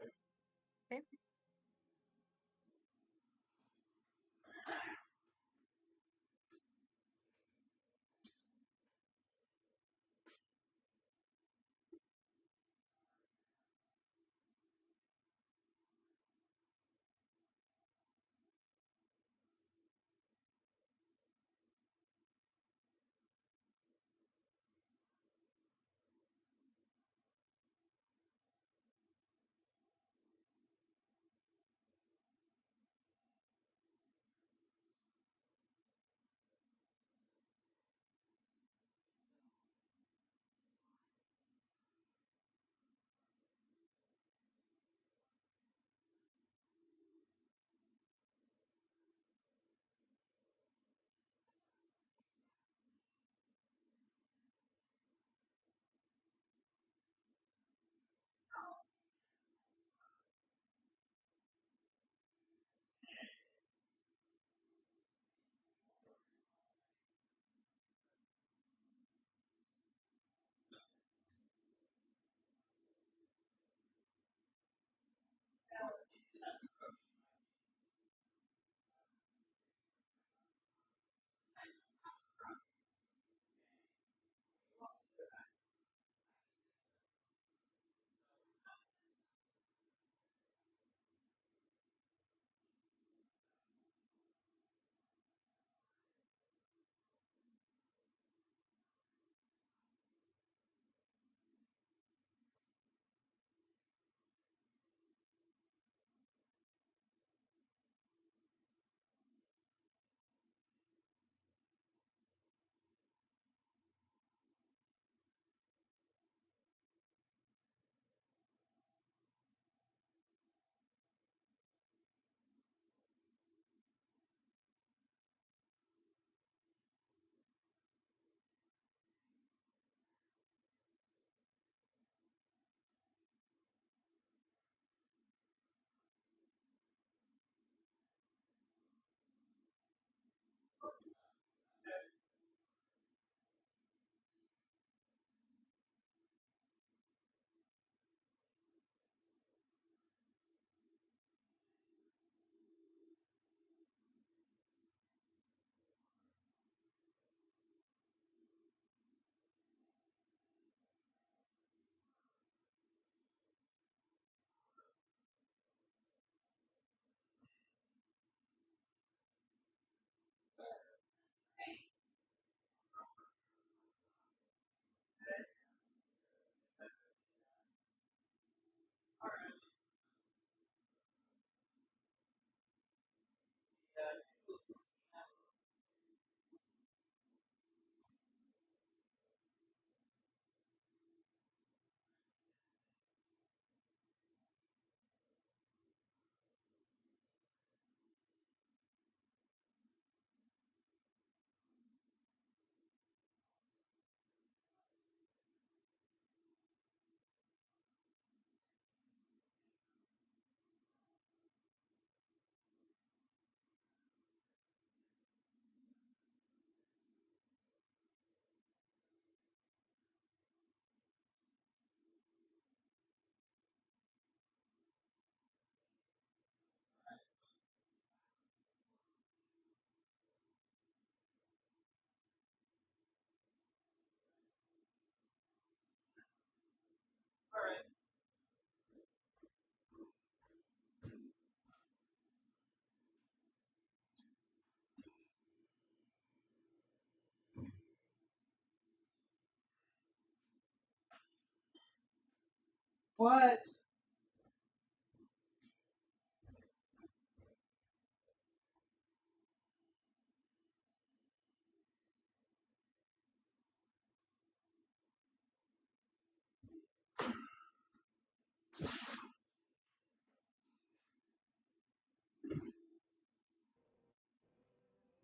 What?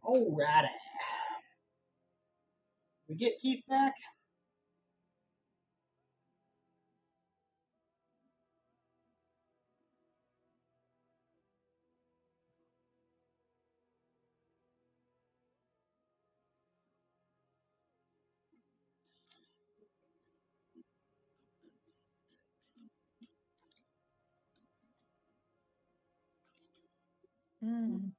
Alrighty. We get Keith back? Hmm.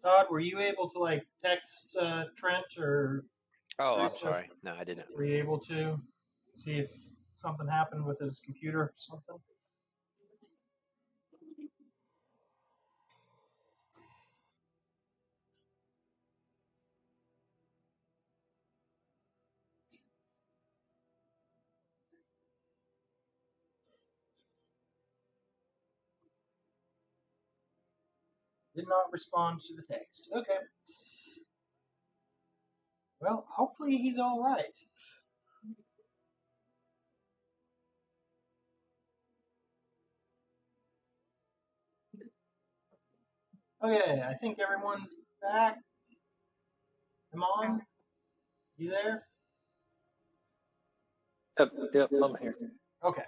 Todd, were you able to like text Trent or Oh, I'm Teresa? sorry. No, I didn't. Were you able to see if something happened with his computer or something? Did not respond to the text. Okay. Well, hopefully he's all right. Okay, I think everyone's back. Amon, you there? Yep, I'm here. Okay.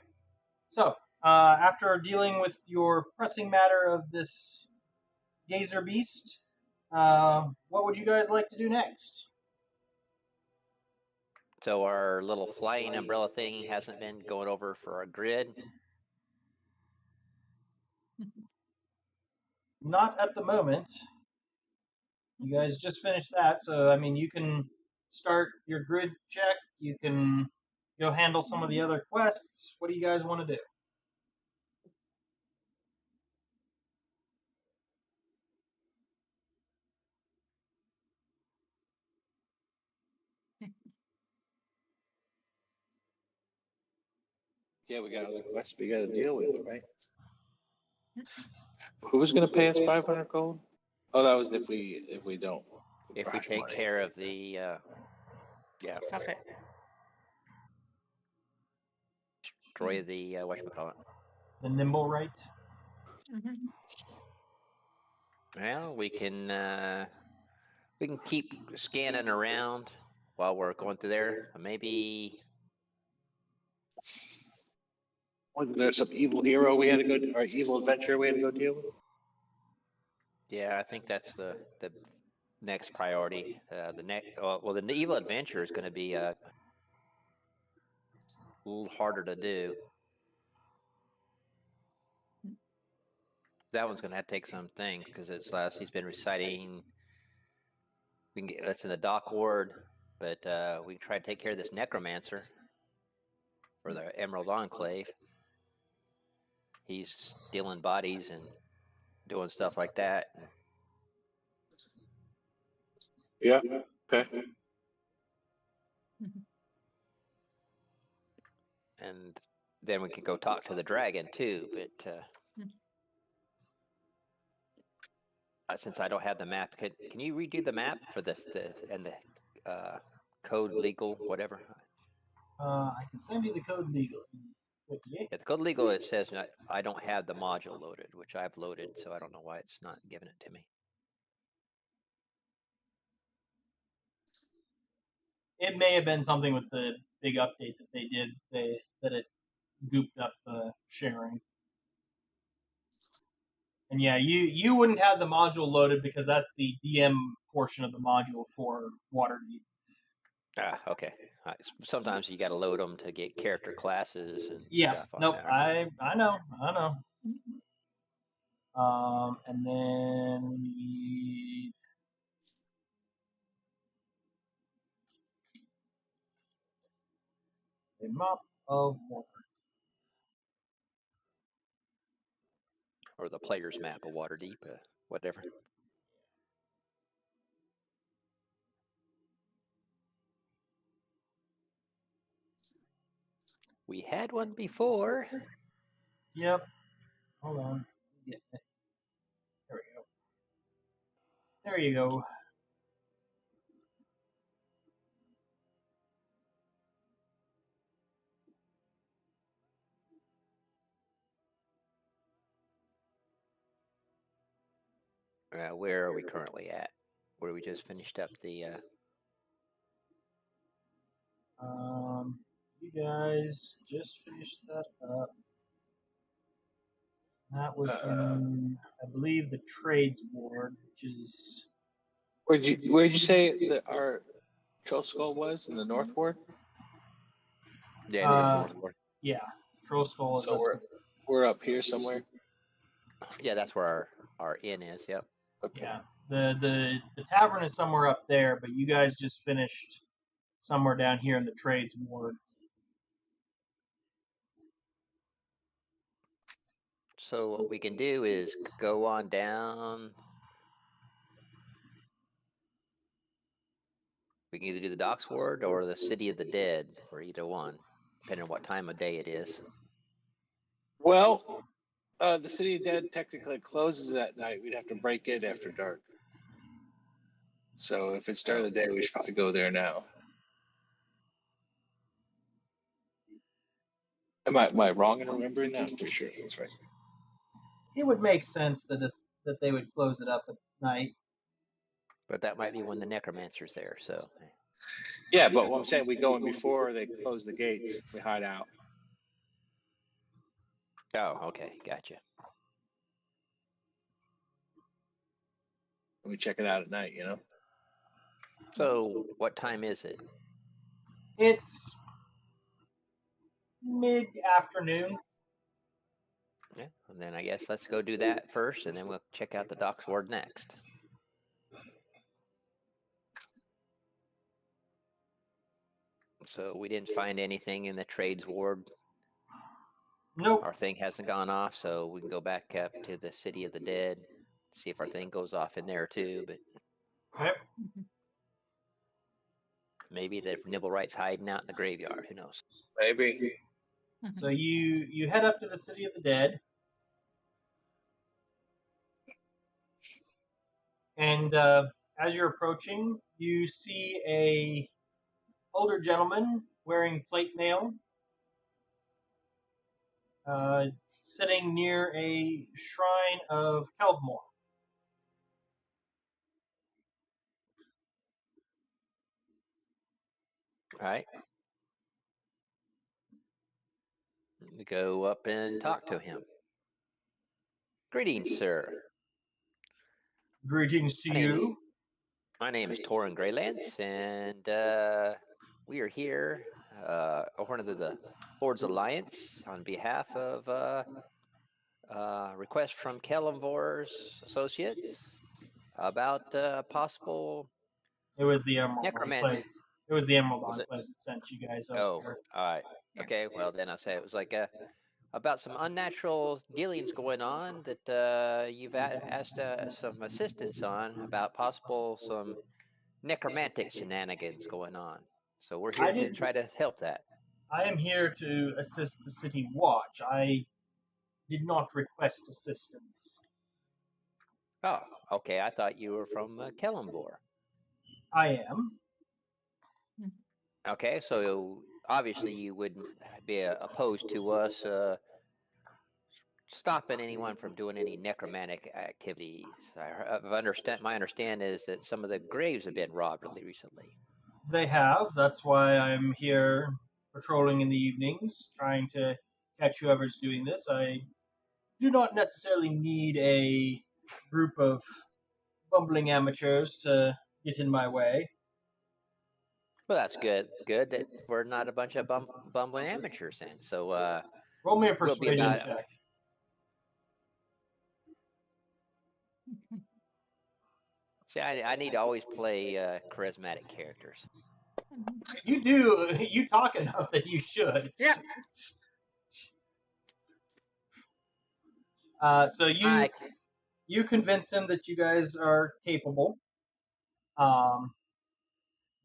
So, after dealing with your pressing matter of this gazer beast, what would you guys like to do next? So our little flying umbrella thing hasn't been going over for our grid. Not at the moment. You guys just finished that, so I mean, you can start your grid check. You can go handle some of the other quests. What do you guys want to do? Yeah, we got other quests we got to deal with, right? Who's going to pay us 500 gold? Oh, that was if we don't. If we take care of the, yeah, Okay. destroy the, whatchamacallit. The nimble right? Mm-hmm. Well, we can keep scanning around while we're going through there. Maybe, Wasn't there some evil hero we had to go, or evil adventurer we had to go deal with? yeah, I think that's the next priority. The next, well, the evil adventure is going to be a little harder to do. That one's going to have to take some things because it's he's been reciting. We can get that's in the dock ward, but we can try to take care of this necromancer for the Emerald Enclave. He's stealing bodies and doing stuff like that. Yeah. Okay. And then we can go talk to the dragon too. But since I don't have the map, can you redo the map for this and the code legal, whatever. I can send you the code legally. Yeah, the code legal, it says I don't have the module loaded, which I've loaded, so I don't know why it's not giving it to me. It may have been something with the big update that they did. That it gooped up the sharing. And yeah, you wouldn't have the module loaded because that's the DM portion of the module for Waterdeep. Ah, okay. Sometimes you got to load them to get character classes and Yeah, stuff on nope. there. I know. And then we need a mop of water. Or the player's map of Waterdeep, whatever. We had one before. Yep. Hold on. Yeah. There we go. There you go. Where are we currently at? Where we just finished up the... You guys just finished that up. That was in, I believe, the trades ward, which is. Where'd you say that our Trollskull was in the North Ward? Yeah, it's in North Ward. Yeah, Trollskull is So up. we're up here somewhere. Yeah, that's where our inn is. Yep. Okay. Yeah, the tavern is somewhere up there, but you guys just finished somewhere down here in the trades ward. So what we can do is go on down. We can either do the Docks Ward or the City of the Dead, or either one, depending on what time of day it is. Well, the City of Dead technically closes at night. We'd have to break in after dark. So if it's during the day, we should probably go there now. Am I wrong in remembering that? I'm pretty sure that's right. It would make sense that they would close it up at night. But that might be when the necromancer's there, so. Yeah, but what I'm saying, we go in before they close the gates. We hide out. Oh, okay, gotcha. And we check it out at night, you know? So what time is it? It's mid-afternoon. Yeah, and then I guess let's go do that first, and then we'll check out the Docks Ward next. So we didn't find anything in the trades ward. Nope. Our thing hasn't gone off, so we can go back up to the City of the Dead, see if our thing goes off in there too. But Okay. maybe the Nibblewright's hiding out in the graveyard. Who knows? Maybe. So you head up to the City of the Dead, and as you're approaching, you see a older gentleman wearing plate mail, sitting near a shrine of Kelvmore. All right. We go up and talk to him. Greetings, sir. Greetings to you. My name is Torin Greylance, and we are here, one of the Lord's Alliance, on behalf of request from Kellamvor's associates about possible It was the Emerald necromancy. Enclave. It was the Emerald Was it? Enclave that sent you guys Oh, over. all right. Okay, well, then I'll say it was like about some unnatural dealings going on that you've asked some assistance on, about possible some necromantic shenanigans going on. So we're here to try to help that. I am here to assist the City Watch. I did not request assistance. Oh, okay. I thought you were from Kellamvor. I am. Okay, so obviously you wouldn't be opposed to us stopping anyone from doing any necromantic activities. My understanding is that some of the graves have been robbed recently. They have. That's why I'm here patrolling in the evenings, trying to catch whoever's doing this. I do not necessarily need a group of bumbling amateurs to get in my way. Well, that's good. Good that we're not a bunch of bumbling amateurs then. So Roll me a we'll be persuasion about. check. See, I need to always play charismatic characters. You do. You talk enough that you should. Yeah. So I you convince him that you guys are capable.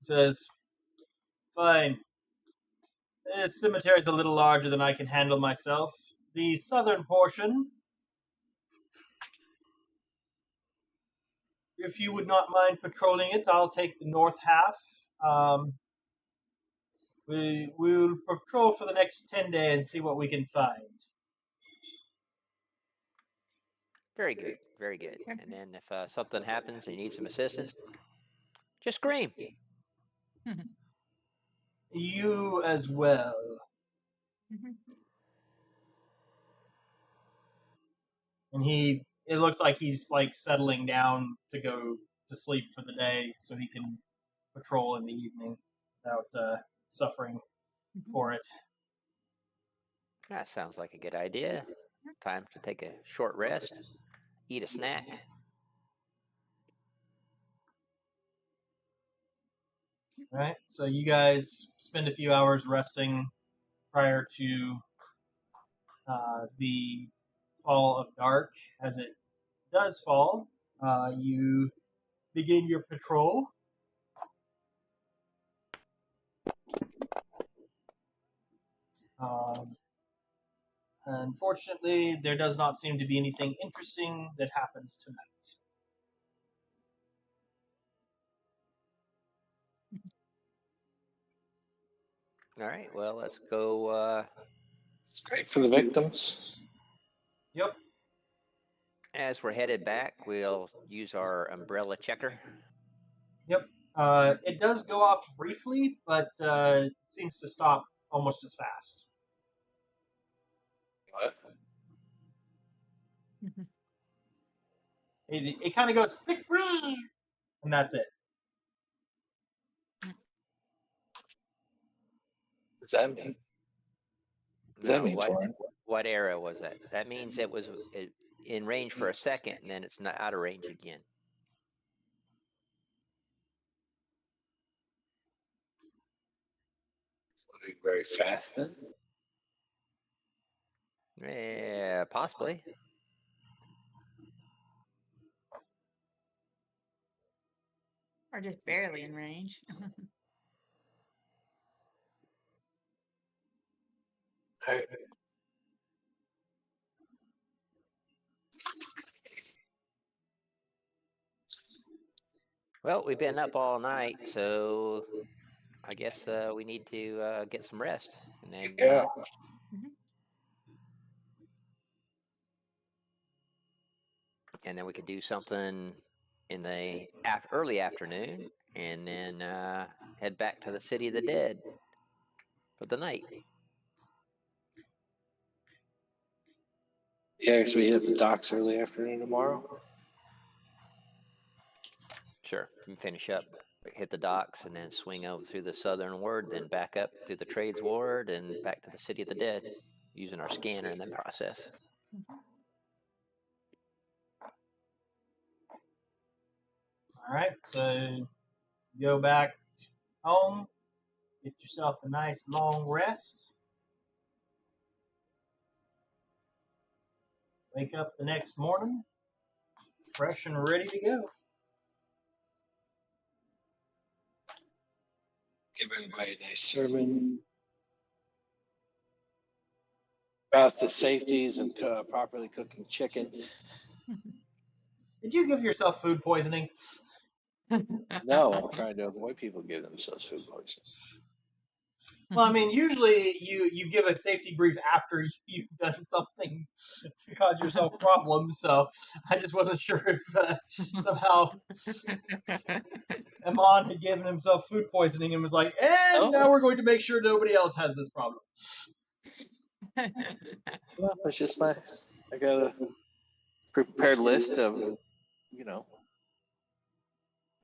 Says, fine. This cemetery is a little larger than I can handle myself. The southern portion, if you would not mind patrolling it, I'll take the north half. We'll patrol for the next 10 days and see what we can find. Very good, very good. And then if something happens and you need some assistance, just scream. You as well. And it looks like he's like settling down to go to sleep for the day so he can patrol in the evening without suffering for it. That sounds like a good idea. Time to take a short rest, eat a snack. All right, so you guys spend a few hours resting prior to the fall of dark. As it does fall, you begin your patrol. Unfortunately, there does not seem to be anything interesting that happens tonight. All right, well, let's go. It's great for the victims. Yep. As we're headed back, we'll use our umbrella checker. Yep. It does go off briefly, but it seems to stop almost as fast. What? It kind of goes, and that's it. What does that mean? What does that mean, what, Torrin? what era was that? That means it was in range for a second, and then it's not out of range again. Moving very fast then? Yeah, possibly. Or just barely in range. Alright. Well, we've been up all night, so I guess we need to get some rest, and then Yeah. and then we could do something in the early afternoon, and then head back to the City of the Dead for the night. Yeah, so we hit the docks early afternoon tomorrow. Sure, we can finish up, hit the docks, and then swing over through the Southern Ward, then back up through the Trades Ward, and back to the City of the Dead, using our scanner in that process. All right, so go back home, get yourself a nice long rest. Wake up the next morning, fresh and ready to go. Give everybody a nice sermon about the safeties of properly cooking chicken. Did you give yourself food poisoning? No, I'm trying to avoid people giving themselves food poisoning. Well, I mean, usually you give a safety brief after you've done something to cause yourself problems. So I just wasn't sure if somehow Amon had given himself food poisoning and was like, and now we're going to make sure nobody else has this problem. Well, it's just I got a prepared list of,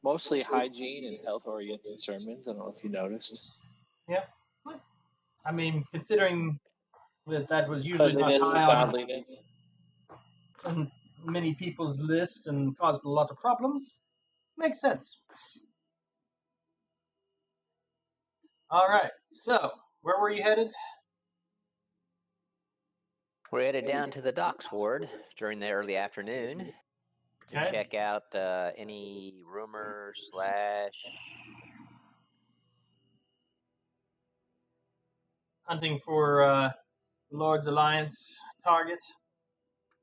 mostly hygiene and health-oriented sermons. I don't know if you noticed. Yeah. I mean, considering that was usually not Cleanliness and high godliness. on many people's list and caused a lot of problems, makes sense. All right. So, where were you headed? We're headed down to the docks ward during the early afternoon to Okay. check out any rumors / Hunting for Lord's Alliance target.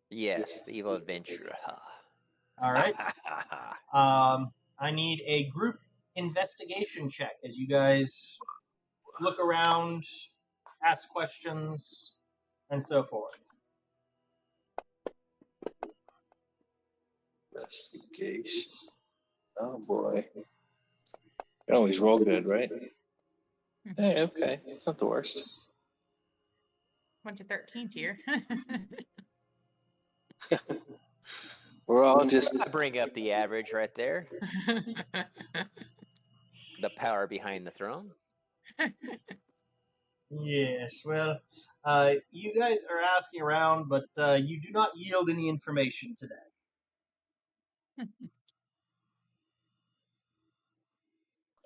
yes, the evil adventurer. All right. I need a group investigation check as you guys look around, ask questions, and so forth. Investigation. Oh boy. You always roll good, right? Hey, okay. It's not the worst. Bunch of 13s here. We're all just I bring up the average right there. The power behind the throne. Yes, well, you guys are asking around, but you do not yield any information today.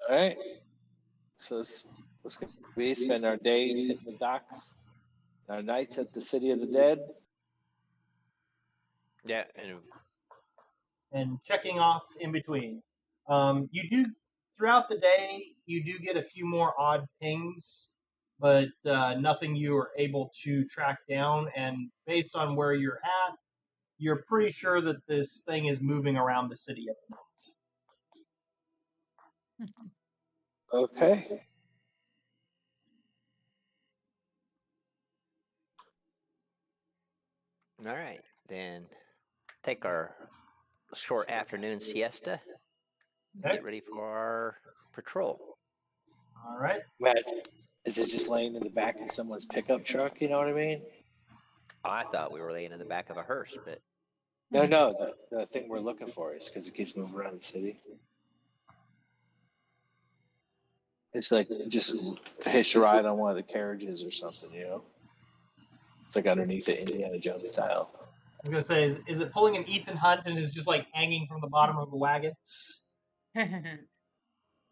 all right. So we spend our days hitting the docks, our nights at the City of the Dead. Yeah, And checking off in between. You do, throughout the day, you do get a few more odd pings, but nothing you are able to track down. And based on where you're at, you're pretty sure that this thing is moving around the city at the moment. Okay. all right, then take our short afternoon siesta. Okay. Get ready for our patrol. All right. Matt, is it just laying in the back of someone's pickup truck? You know what I mean? I thought we were laying in the back of a hearse, but No. The thing we're looking for is because it keeps moving around the city. It's like just hitch a ride on one of the carriages or something, It's like underneath the Indiana Jones style. I was gonna say, is it pulling an Ethan Hunt and is just like hanging from the bottom of the wagon?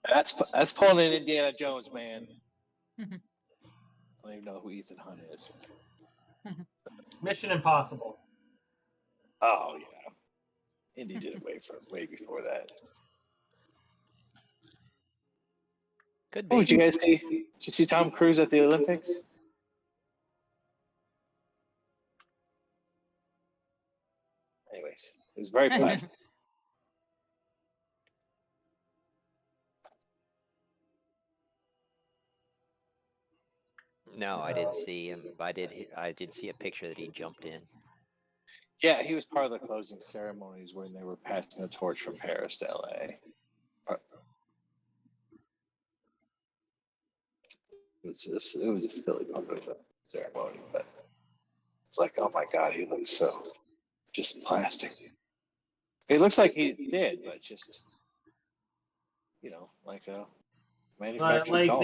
That's pulling an Indiana Jones, man. I don't even know who Ethan Hunt is. Mission Impossible. Oh yeah, Indy did it way before that. could be. Oh, did you guys see? Did you see Tom Cruise at the Olympics? Anyways, it was very plastic. No, I didn't see him. I did see a picture that he jumped in. Yeah, he was part of the closing ceremonies when they were passing the torch from Paris to LA. It was a silly part of the ceremony, but it's like, oh my God, he looks so just plastic. It looks like he did, but just, like a manufactured doll.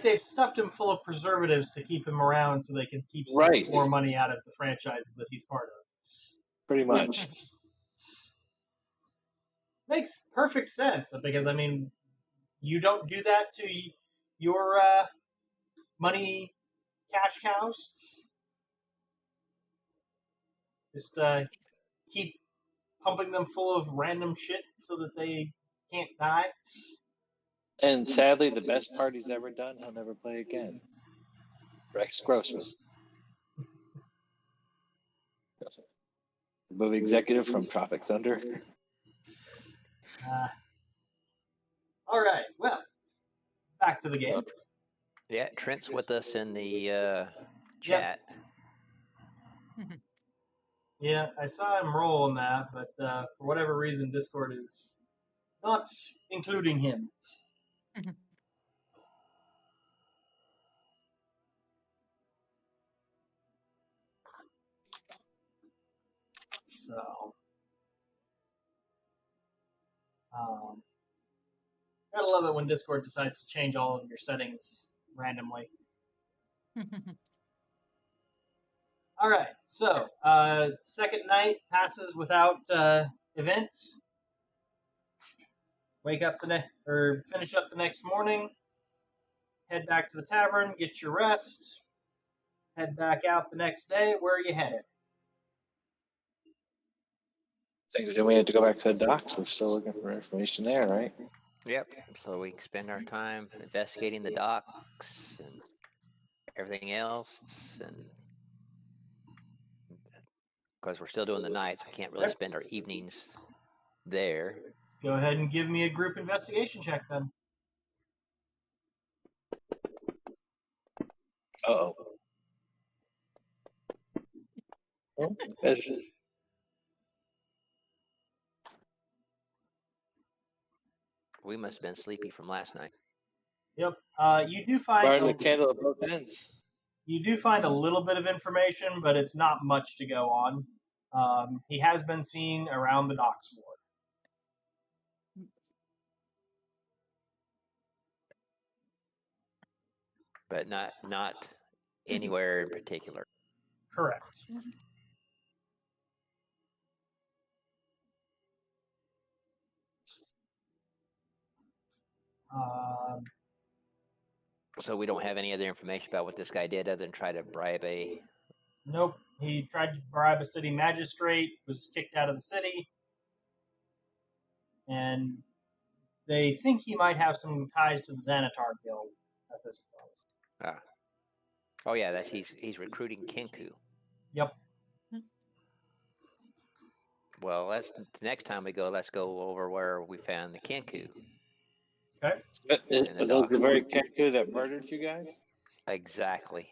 They've stuffed him full of preservatives to keep him around so they can keep more money out of the franchises that he's part of. Pretty much. Makes perfect sense because, I mean, you don't do that to your money cash cows. Just keep pumping them full of random shit so that they can't die. And sadly, the best part he's ever done, he'll never play again. Rex Grossman. The movie executive from Tropic Thunder. All right, well, back to the game. Yeah, Trent's with us in the chat. Yeah, I saw him roll on that, but for whatever reason, Discord is not including him. So, gotta love it when Discord decides to change all of your settings randomly. All right, so second night passes without events. Wake up finish up the next morning. Head back to the tavern, get your rest. Head back out the next day. Where are you headed? Then we had to go back to the docks. We're still looking for information there, right? Yep. So we can spend our time investigating the docks and everything else, and because we're still doing the nights, we can't really spend our evenings there. Go ahead and give me a group investigation check then. Uh-oh. We must have been sleepy from last night. Yep. You do find Burn the candle at both ends. You do find a little bit of information, but it's not much to go on. He has been seen around the docks more. But not anywhere in particular. Correct. So we don't have any other information about what this guy did other than try to bribe a... Nope. He tried to bribe a city magistrate, was kicked out of the city, and they think he might have some ties to the Xanatar Guild at this point. Oh yeah, he's recruiting Kenku. Yep. Well, next time we go, let's go over where we found the Kenku. Okay. Are those the very Kenku that murdered you guys? Exactly.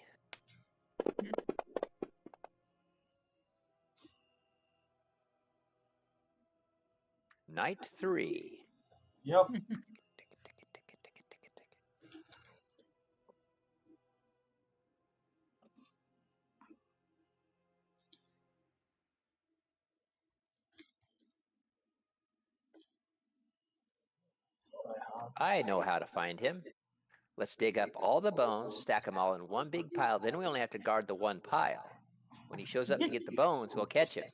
Night 3. Yep. I know how to find him. Let's dig up all the bones, stack them all in one big pile. Then we only have to guard the one pile. When he shows up to get the bones, we'll catch him.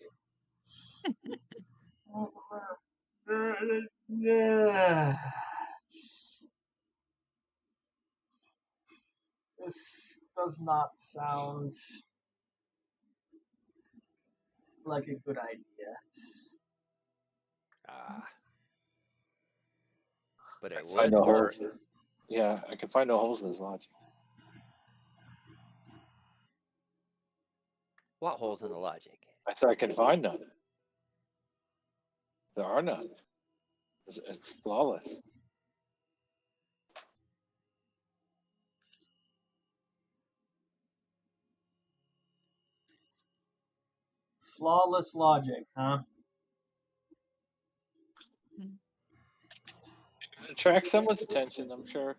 This does not sound like a good idea. But it Find would no work. holes. Yeah, I can find no holes in his logic. What holes in the logic? I said I can find none. There are none. It's flawless. Flawless logic, huh? It attracts someone's attention, I'm sure.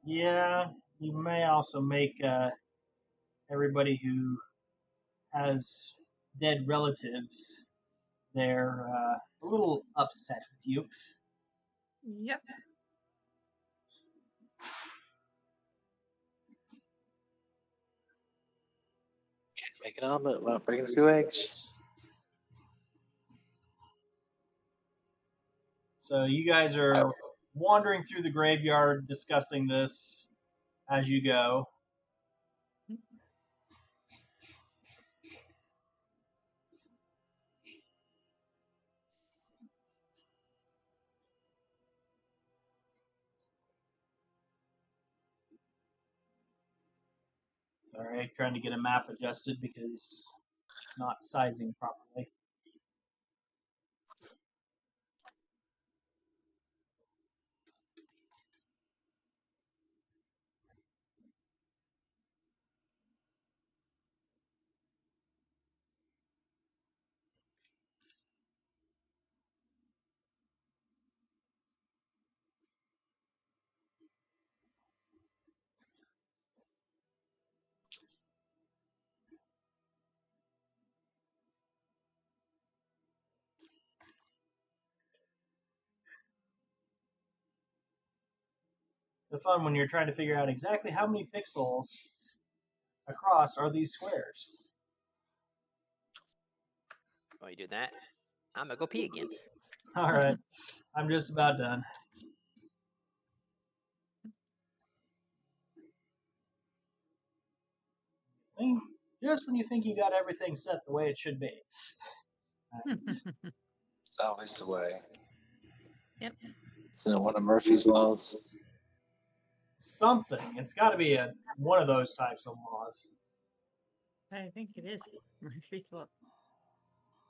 Yeah, you may also make everybody who has dead relatives there a little upset with you. Yep. Make an omelet without breaking a few eggs. So you guys are wandering through the graveyard discussing this as you go. Sorry, trying to get a map adjusted because it's not sizing properly. the fun when you're trying to figure out exactly how many pixels across are these squares. While you do that, I'm gonna go pee again. All right, I'm just about done. Just when you think you got everything set the way it should be. It's always the way. Yep. Isn't it one of Murphy's laws? Something. It's got to be one of those types of laws. I think it is Murphy's Law.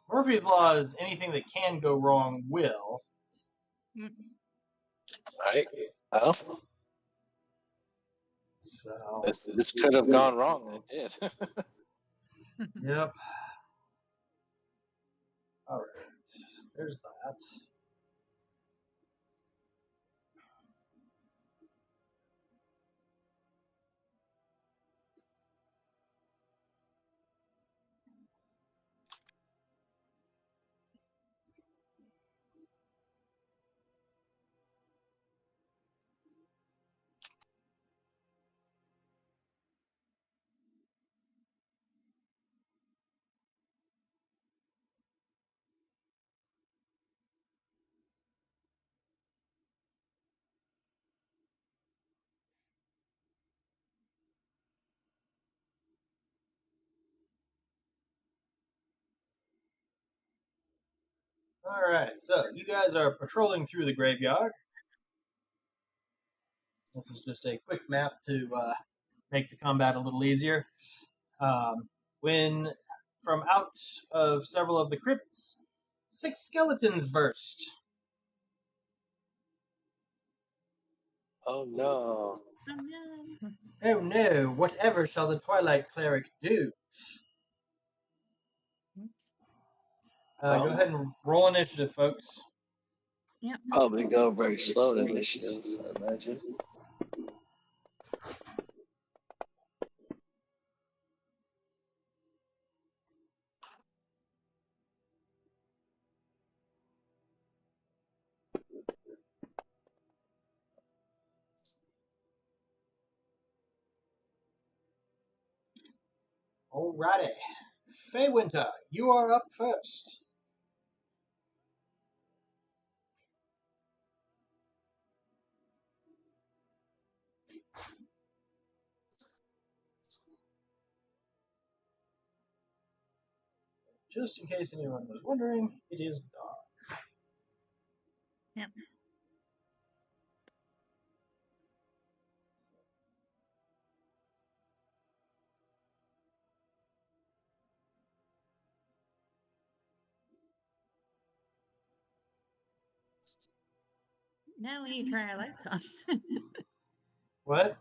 Murphy's Law is anything that can go wrong will. Right? Well, So, this could have gone wrong, and it did. yep. All right. There's that. All right. So, you guys are patrolling through the graveyard. This is just a quick map to make the combat a little easier. When from out of several of the crypts, 6 skeletons burst. Oh no. Oh no. Oh no, whatever shall the Twilight Cleric do? Go ahead and roll initiative, folks. Yep. Probably go very slow to initiative, I imagine. Alrighty. Winter, you are up first. Just in case anyone was wondering, it is dark. Yep. Now we need to turn our lights on. What?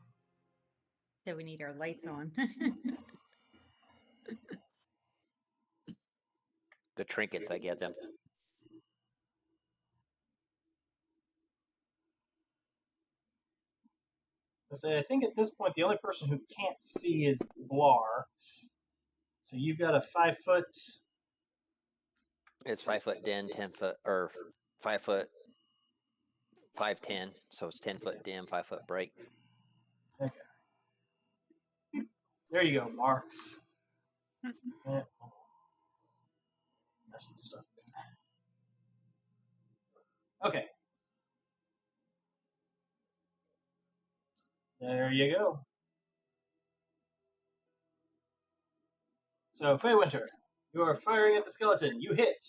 So we need our lights on. The trinkets I get them. I think at this point the only person who can't see is Blar. So you've got a 5 foot. It's 5 foot dim, 10 foot, or 5 foot, 5'10". So it's 10 foot dim, 5 foot break. Okay. There you go, Blar. Yeah. Messing stuff. Okay. There you go. So, Winter, you are firing at the skeleton. You hit.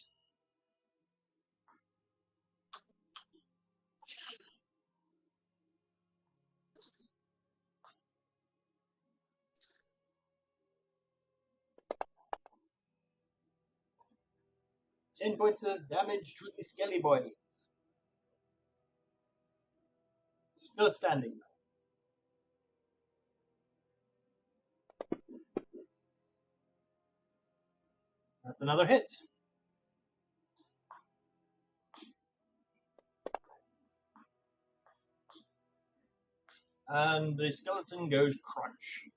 Ten points of damage to the Skelly Boy. Still standing. That's another hit. And the skeleton goes crunch.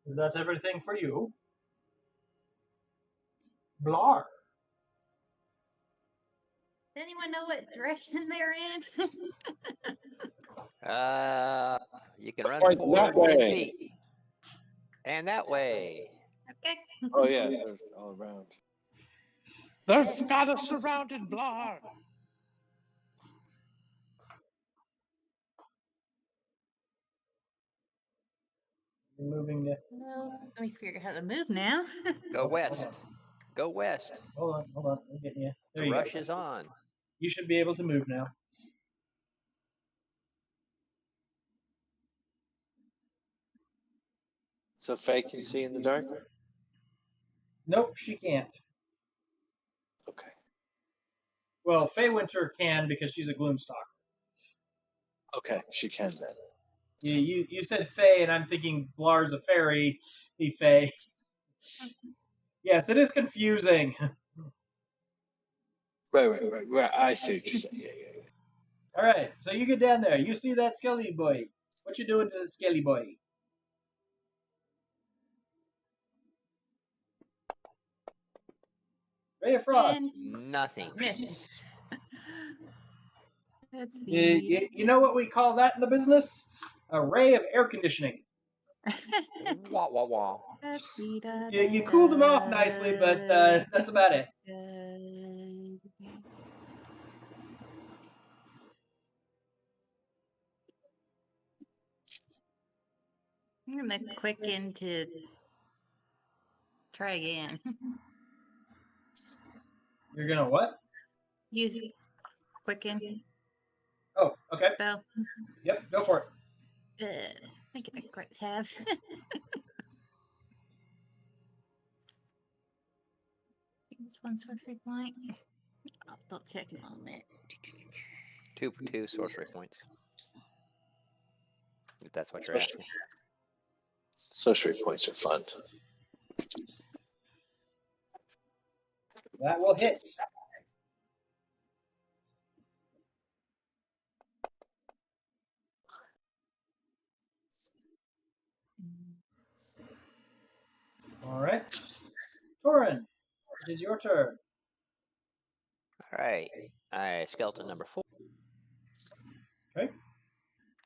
Is that everything for you? Blar. anyone know what direction they're in? You can run Point forward that 10 way. feet. And that way. Okay. Oh yeah, they're all around. They've got us surrounded, Blar. You're moving to. Well, let me figure out how to move now. Go Hold west. on. Go west. Hold on. I'm getting you. There The you rush go. is on. You should be able to move now. So Faye can see in the dark? Nope, she can't. Okay. Well, Faye Winter can because she's a Gloomstalker. Okay, she can then. You said Faye, and I'm thinking Blar's a fairy. The Faye. Yes, it is confusing. Right. I see what you're saying. Yeah. All right, so you get down there. You see that skelly boy. What you doing to the skelly boy? Ray of Frost. Nothing. Miss. Let's You, see. you know what we call that in the business? A ray of air conditioning. Wah, wah, wah. You cooled them off nicely, but that's about it. I'm gonna quicken to try again. You're gonna what? Use quicken Oh, okay. spell. Yep, go for it. I think I correct tab. This one's sorcery point. I'll check in a moment. 2 for 2 sorcery points. If that's what you're asking. Sorcery points are fun. That will hit. All right. Torin, it is your turn. All right. Skeleton number 4. Okay.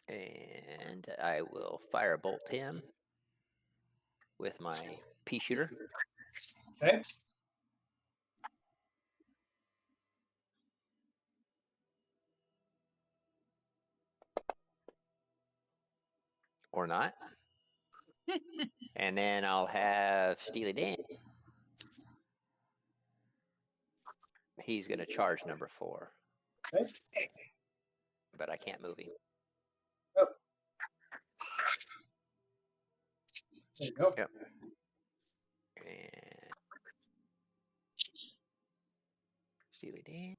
And I will firebolt him with my pea shooter. Okay. Or not. And then I'll have Steely Dan. He's going to charge number 4. Okay. But I can't move him. Oh. There you go. Yep. And Steely Dan.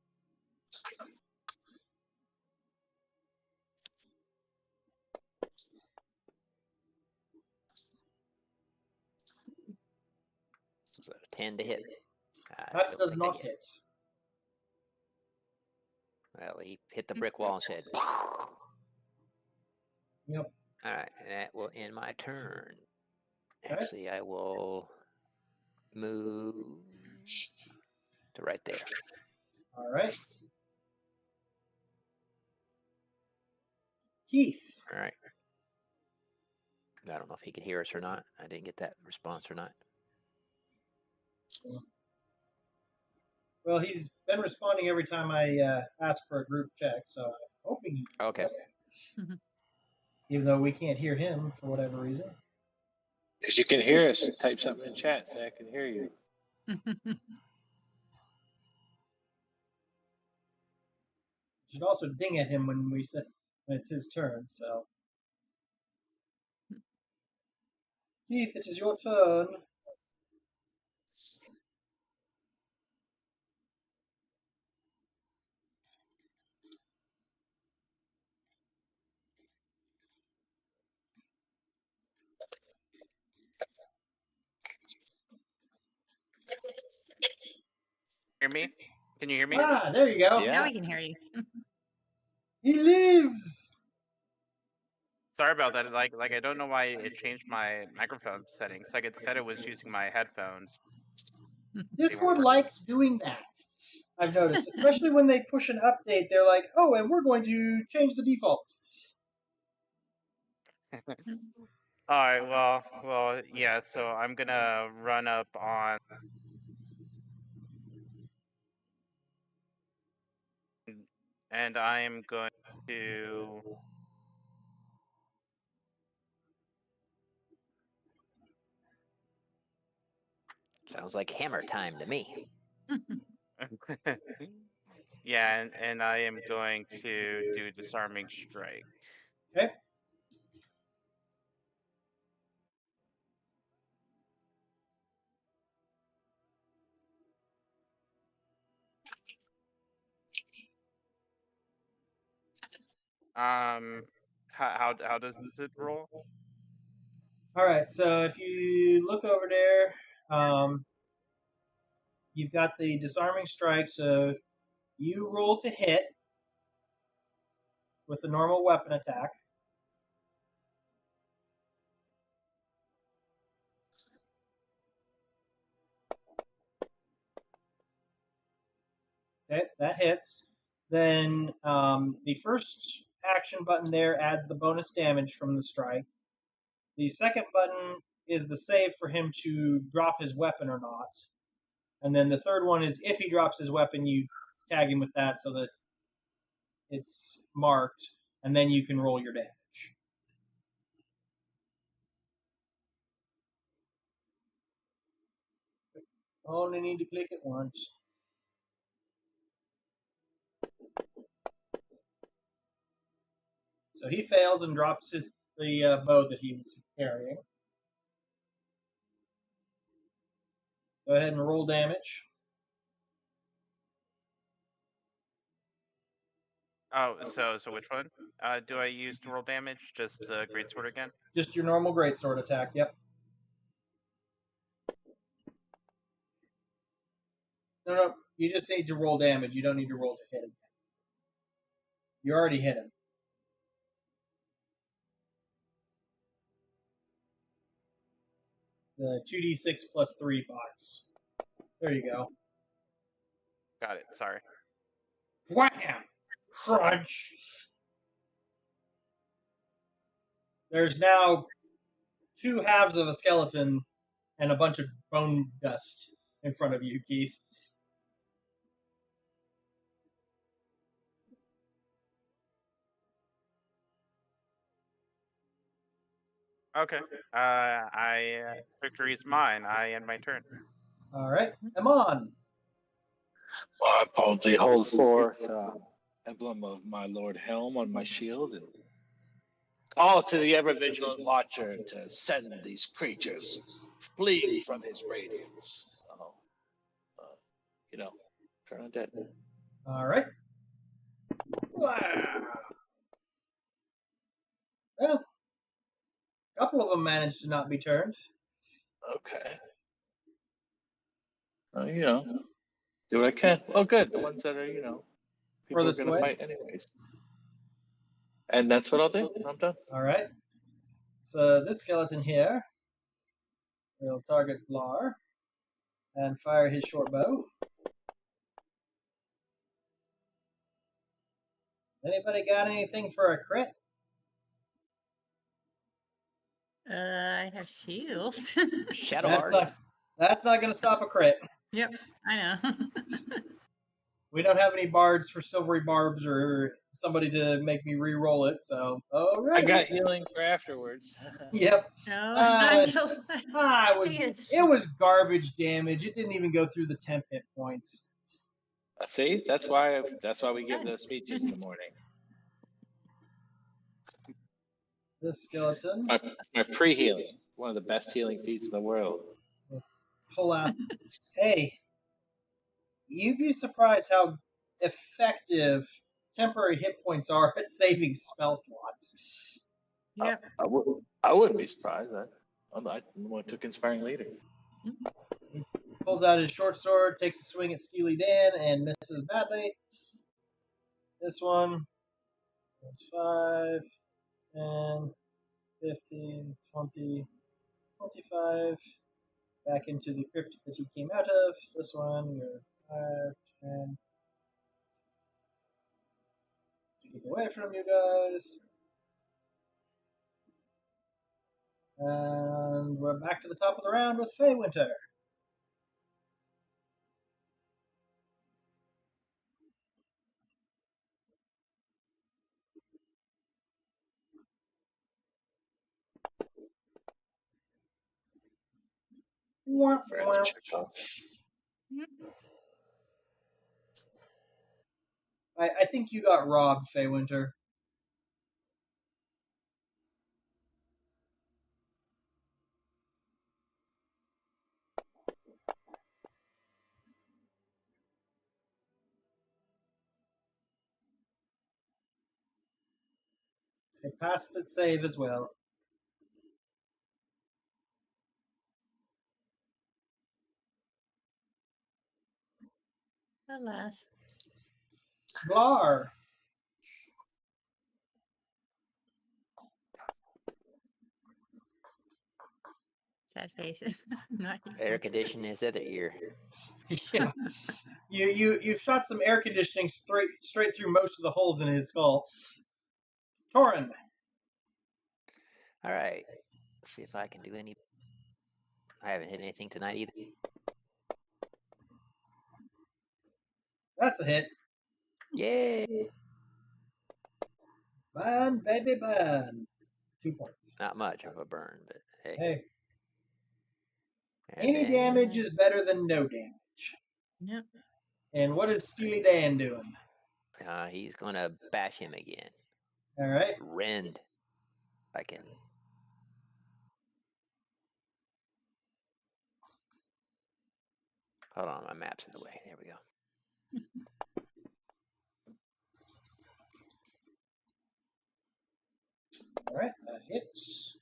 Was that a 10 to hit? I That don't does think I not hit. hit. Well, he hit the brick wall and said, Yep. all right, and that will end my turn. Okay. Actually, I will move to right there. All right. Keith. All right. I don't know if he can hear us or not. I didn't get that response or not. Well, he's been responding every time I ask for a group check, so I'm hoping he can Okay. hear us. Even though we can't hear him for whatever reason. Because you can hear us. Type something in chat. Say I can hear you. Should also ding at him when when it's his turn. So, Keith, it is your turn. Hear me? Can you hear me? Ah, there you go. Yeah. Now we can hear you. He lives. Sorry about that. Like I don't know why it changed my microphone settings. Like it said it was using my headphones. Discord likes doing that. I've noticed, especially when they push an update, they're like, "Oh, and we're going to change the defaults." All right. Well, yeah. So I'm gonna run up on, and I am going to. Sounds like hammer time to me. Yeah, and I am going to do disarming strike. Okay. How does it roll? All right. So if you look over there, you've got the disarming strike. So you roll to hit with a normal weapon attack. Okay, that hits. Then the first action button there adds the bonus damage from the strike. The second button is the save for him to drop his weapon or not. And then the third one is if he drops his weapon, you tag him with that so that it's marked, and then you can roll your damage. Only need to click it once. So he fails and drops the bow that he was carrying. Go ahead and roll damage. Oh, so which one do I use to roll damage? Just the greatsword again? Just your normal greatsword attack, yep. No, you just need to roll damage. You don't need to roll to hit him. You already hit him. The 2d6 plus 3 box. There you go. Got it. Sorry. Wham! Crunch! There's now 2 halves of a skeleton and a bunch of bone dust in front of you, Keith. Okay. Victory is mine. I end my turn. All right, Amon. Well, I boldly hold forth emblem of my Lord Helm on my shield and call to the ever vigilant watcher to send these creatures fleeing from his radiance. Turn undead. All right. Wow. Well, a couple of them managed to not be turned. Okay. Do what I can. Oh, good. The ones that are, people are Furthest going to away. fight anyways. And that's what I'll do. I'm done. All right. So this skeleton here will target Blar and fire his short bow. Anybody got anything for a crit? I have shield. Shadow That's not going to stop a crit. Yep, I know. We don't have any bards for silvery barbs or somebody to make me re-roll it, so all right. I got healing for afterwards. Yep. No, It was garbage damage. It didn't even go through the temp hit points. See, that's why we give those speeches in the morning. This skeleton. My pre-healing, one of the best healing feats in the world. Pull out. Hey, you'd be surprised how effective temporary hit points are at saving spell slots. Yep. I wouldn't be surprised. I'm the one who took Inspiring Leader. He pulls out his short sword, takes a swing at Steely Dan, and misses badly. This one, 5, 10, 15, 20, 25, back into the crypt that he came out of. This one, you're 5, 10. To get away from you guys. And we're back to the top of the round with Feywinter. I think you got robbed, Feywinter. It passed its save as well. Alas. Blar. Sad face. Not Air condition his other ear. Yeah. You shot some air conditioning straight through most of the holes in his skull. Torin. All right. Let's see if I can do any. I haven't hit anything tonight either. That's a hit. Yay! Burn, baby, burn. 2 points. Not much of a burn, but hey. Hey, And any then- damage is better than no damage. Yep. And what is Steely Dan doing? He's gonna bash him again. All right. Rend. I can. Hold on, my map's in the way. There we go. All right, that hits.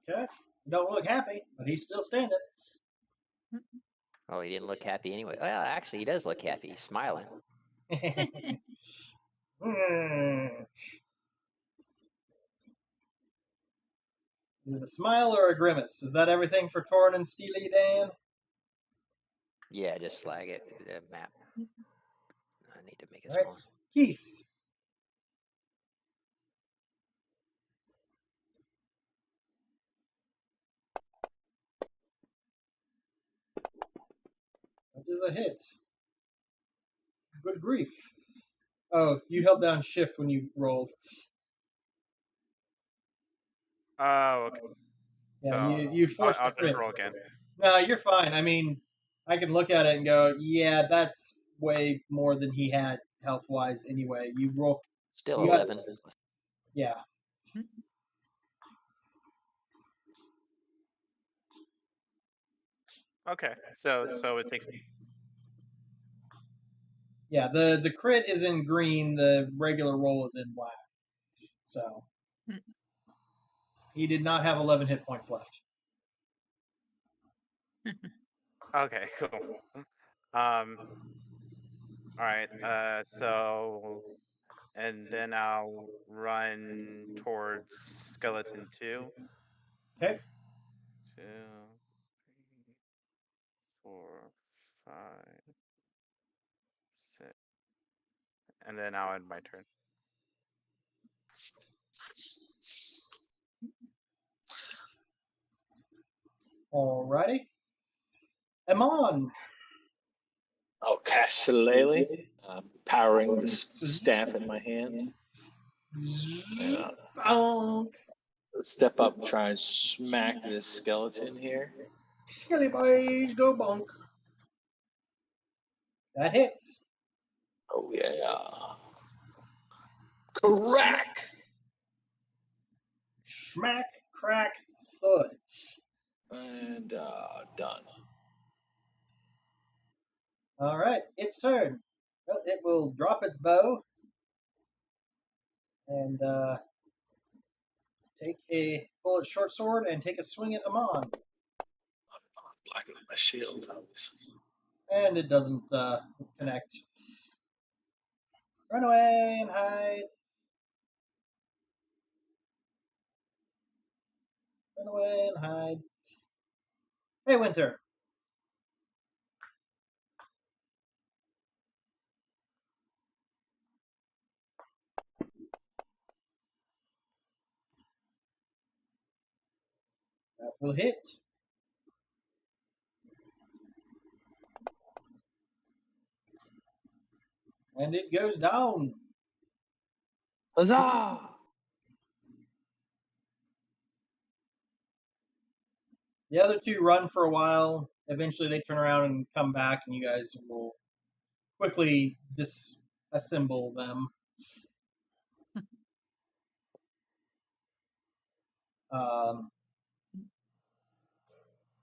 Okay. Don't look happy, but he's still standing. Oh, he didn't look happy anyway. Well, actually, he does look happy. He's smiling. Is it a smile or a grimace? Is that everything for Torin and Steely Dan? Yeah, just flag it. The map. I need to make it All right. smaller. Keith. That is a hit. Good grief. Oh, you held down shift when you rolled. Oh, okay. Yeah, So, you forced I'll the just crit. roll again. No, you're fine. I mean, I can look at it and go, yeah, that's way more than he had health wise anyway. You roll. Still You got- 11. Yeah. Okay, so it takes. Yeah, the crit is in green, the regular roll is in black. So he did not have 11 hit points left. Okay, cool. All right. So, and then I'll run towards skeleton 2. Okay. 2, 3, 4, 5, 6, and then I'll end my turn. Alrighty. Amon. I'll cast Shillelagh, powering the staff in my hand. And, Bonk. step up and try and smack this skeleton here. Silly boys, go bonk. That hits. Oh, yeah. Crack! Smack, crack, thud. And done. All right, its turn. Well, it will drop its bow and pull its short sword and take a swing at Amon. Blocking my shield, obviously. And it doesn't connect. Run away and hide. Run away and hide. Hey, Winter. That will hit. And it goes down. Huzzah! The other two run for a while. Eventually, they turn around and come back, and you guys will quickly disassemble them.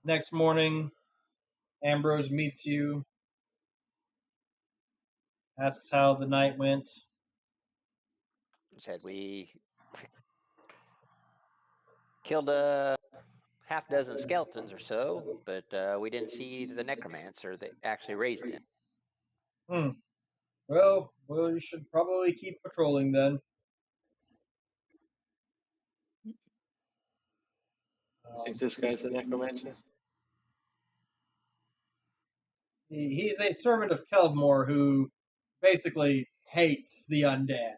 Next morning, Ambrose meets you, asks how the night went. Said we killed a half dozen skeletons or so, but we didn't see the necromancer that actually raised them. Well, you should probably keep patrolling then. Think this guy's a necromancer? He's a servant of Kelvmore who basically hates the undead.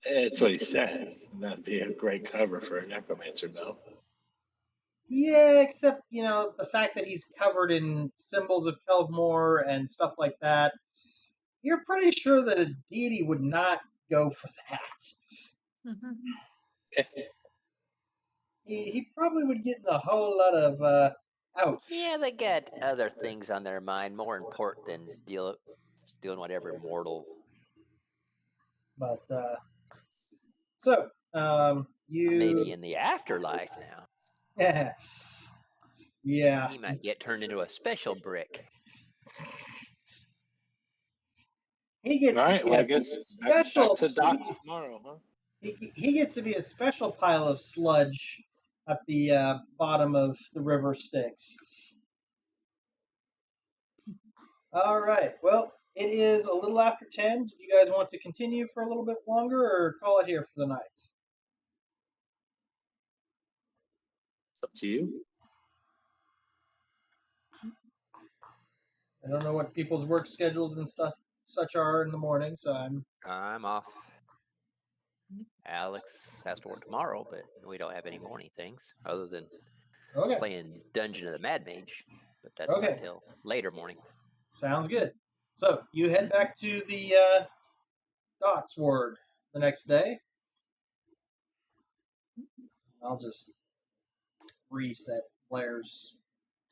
That's what he says. That'd be a great cover for a necromancer, though. Yeah, except, the fact that he's covered in symbols of Kelvmore and stuff like that, you're pretty sure that a deity would not go for that. He probably would get in a whole lot of ouch. Yeah, they got other things on their mind more important than doing whatever mortal. But so you Maybe in the afterlife now. Yeah. He might get turned into a special brick. He gets All right, to be well, a I guess special. back to docks tomorrow, huh? He gets to be a special pile of sludge at the bottom of the river Styx. All right. Well, it is a little after 10. Did you guys want to continue for a little bit longer or call it here for the night? It's up to you. I don't know what people's work schedules and stuff such are in the morning, so I'm off. Alex has to work tomorrow, but we don't have any morning things other than okay. playing Dungeon of the Mad Mage. But that's Okay. not till later morning. Sounds good. So you head back to the docks ward the next day. I'll just reset Blair's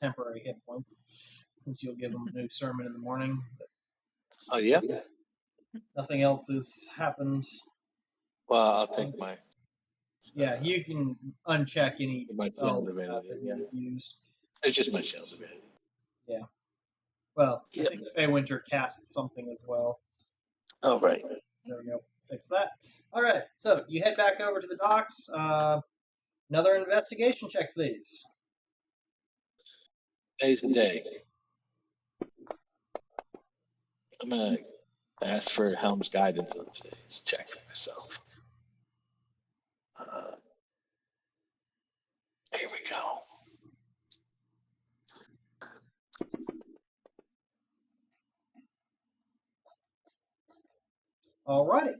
temporary hit points since you'll give him a new sermon in the morning. Oh, yeah? Nothing else has happened. Well, I'll take my... Yeah, you can uncheck any My spells shield ability, that yeah. you've used. It's just my shield ability. Yeah. Well, I Yep. think Feywinter casts something as well. Oh, right. There we go. Fix that. All right. So you head back over to the docks. Another investigation check, please. Day's a day. I'm going to ask for Helm's guidance on today's check for myself. Here we go. All righty.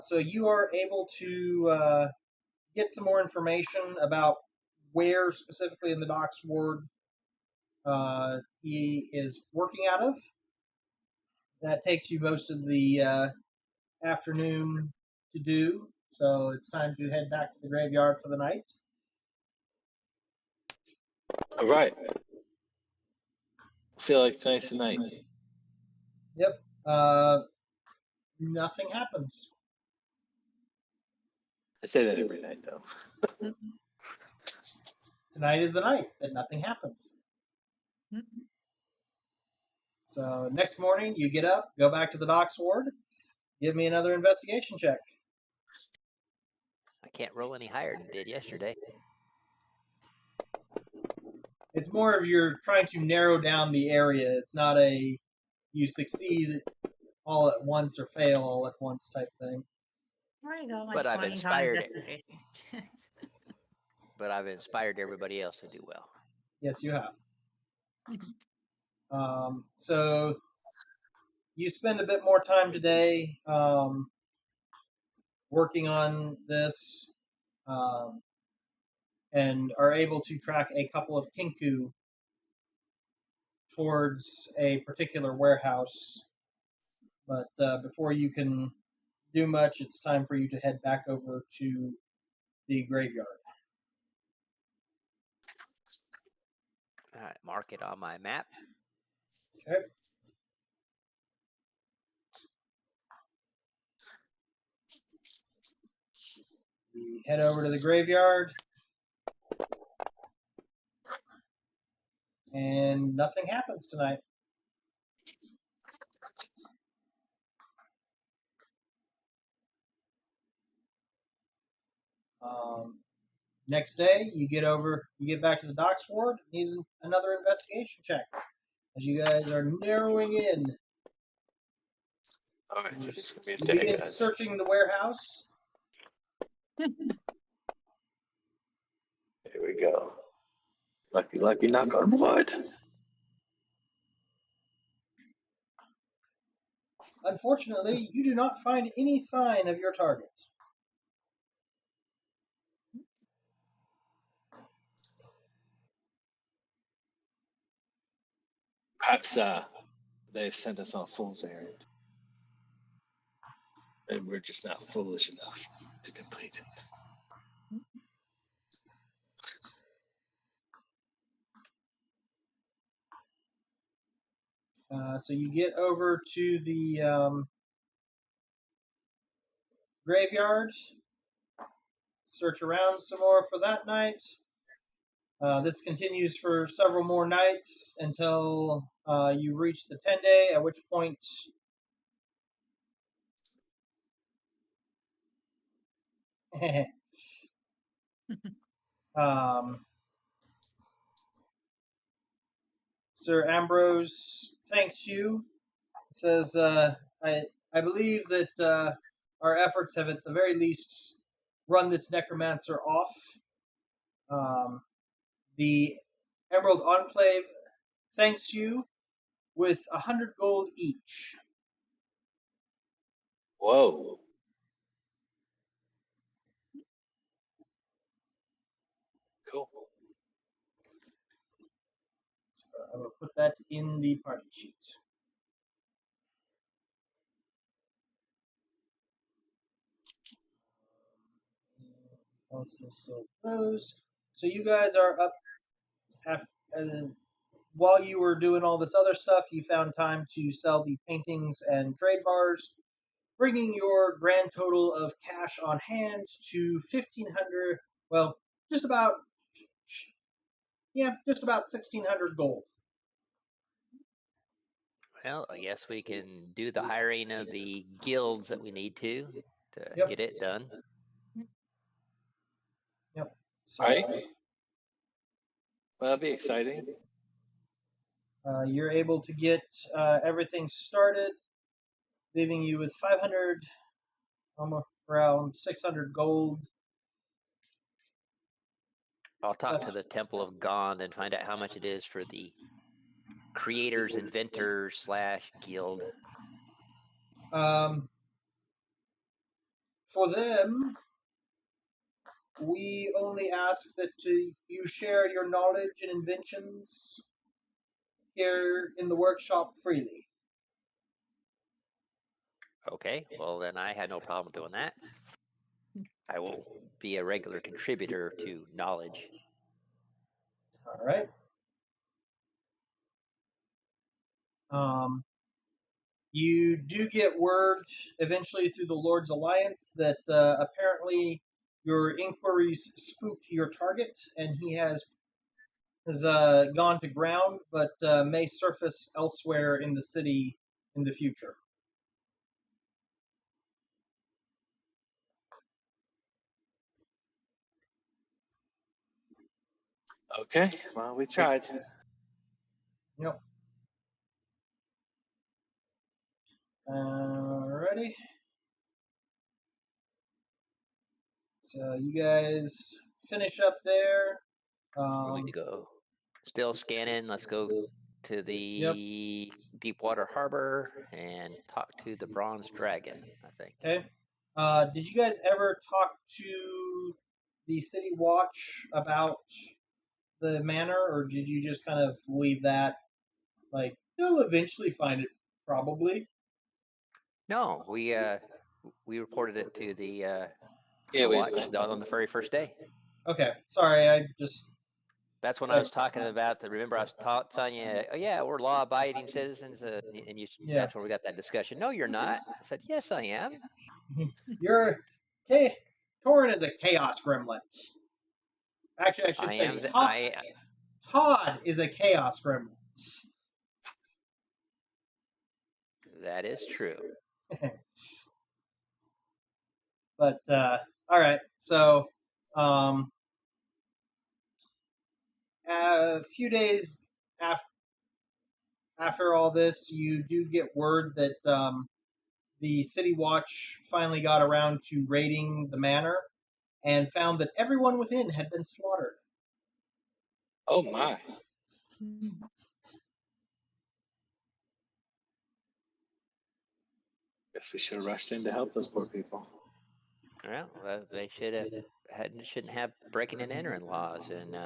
So you are able to get some more information about where specifically in the docks ward he is working out of. That takes you most of the afternoon to do, so it's time to head back to the graveyard for the night. All right. Feel like tonight's the night. Yep. Nothing happens. I say that every night, though. Tonight is the night that nothing happens. So next morning, you get up, go back to the docks ward, give me another investigation check. I can't roll any higher than did yesterday. It's more of you're trying to narrow down the area. It's not a you succeed all at once or fail all at once type thing. Why so much But I've points on inspired investigation? But I've inspired everybody else to do well. Yes, you have. So you spend a bit more time today working on this, and are able to track a couple of kinku towards a particular warehouse. But before you can do much, it's time for you to head back over to the graveyard. All right, mark it on my map. Okay. You head over to the graveyard, and nothing happens tonight. Next day, you get back to the docks ward, need another investigation check. As you guys are narrowing in, All right, so it's gonna be you a day, begin guys. searching the warehouse. Here we go. Lucky, knock on wood. Unfortunately, you do not find any sign of your target. Perhaps they've sent us on a fool's errand, and we're just not foolish enough to complete it. So you get over to the graveyard, search around some more for that night. This continues for several more nights until you reach the 10-day, at which point Sir Ambrose thanks you. Says, I believe that our efforts have at the very least run this necromancer off. The Emerald Enclave thanks you with 100 gold each. Whoa. Cool. So I will put that in the party sheet. Also sold those. So you guys are up. While you were doing all this other stuff, you found time to sell the paintings and trade bars, bringing your grand total of cash on hand to 1,500. Well, just about 1,600 gold. Well, I guess we can do the hiring of the guilds that we need to Yep. get it done. Yep. So, All right. Well, that'll be exciting. you're able to get everything started, leaving you with 500, almost around 600 gold. I'll talk to the Temple of Gond and find out how much it is for the creators, inventors / guild. For them, we only ask that you share your knowledge and inventions here in the workshop freely. Okay, well then I had no problem doing that. I will be a regular contributor to knowledge. All right. You do get word eventually through the Lord's Alliance that apparently your inquiries spooked your target, and he has gone to ground, but may surface elsewhere in the city in the future. Okay. Well, we tried. Yep. Alrighty. So you guys finish up there. Where we to go? Still scanning. Let's go to the Deepwater Harbor and talk to the Bronze Dragon, I think. Okay. Did you guys ever talk to the City Watch about the manor, or did you just kind of leave that? Like, they'll eventually find it, probably. No, we reported it to the Yeah, we. watch on the very first day. Okay, sorry, I just. That's when I was talking about the. Remember, I was telling you, oh yeah, we're law-abiding citizens, and you. Yeah. That's where we got that discussion. No, you're not. I said, yes, I am. You're. Torin is a chaos gremlin. Actually, I should say Todd is a chaos gremlin. That is true. But all right, so a few days after all this, you do get word that the City Watch finally got around to raiding the manor and found that everyone within had been slaughtered. Oh my. Guess we should have rushed in to help those poor people. Well, they shouldn't have breaking and entering laws, and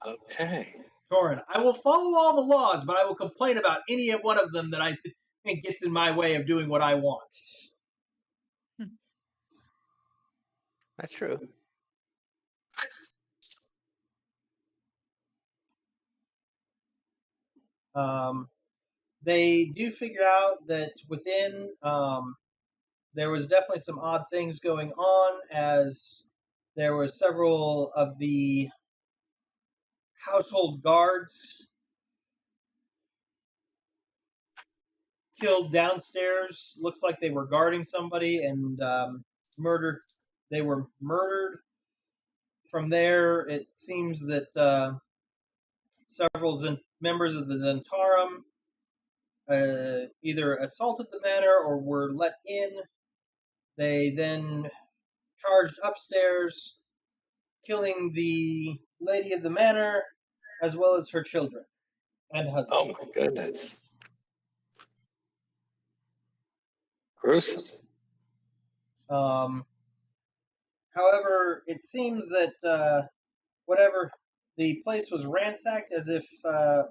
Okay. Torin, I will follow all the laws, but I will complain about any one of them that I think gets in my way of doing what I want. that's true. They do figure out that within there was definitely some odd things going on, as there were several of the household guards killed downstairs. Looks like they were guarding somebody and murdered. They were murdered. From there, it seems that several members of the Zentarum either assaulted the manor or were let in. They then charged upstairs, killing the lady of the manor as well as her children and husband. Oh my goodness. Gruesome. However, it seems that whatever the place was ransacked, as if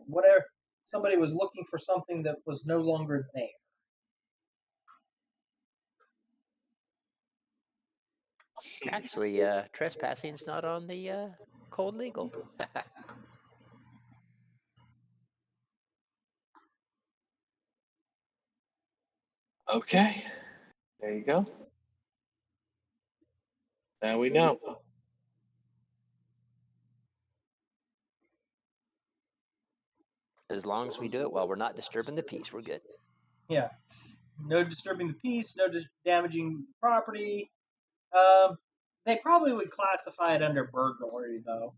whatever somebody was looking for something that was no longer there. Actually, trespassing is not on the code legal. Okay. There you go. Now we know. As long as we do it while we're not disturbing the peace, we're good. Yeah. No disturbing the peace, no damaging property. They probably would classify it under burglary, though.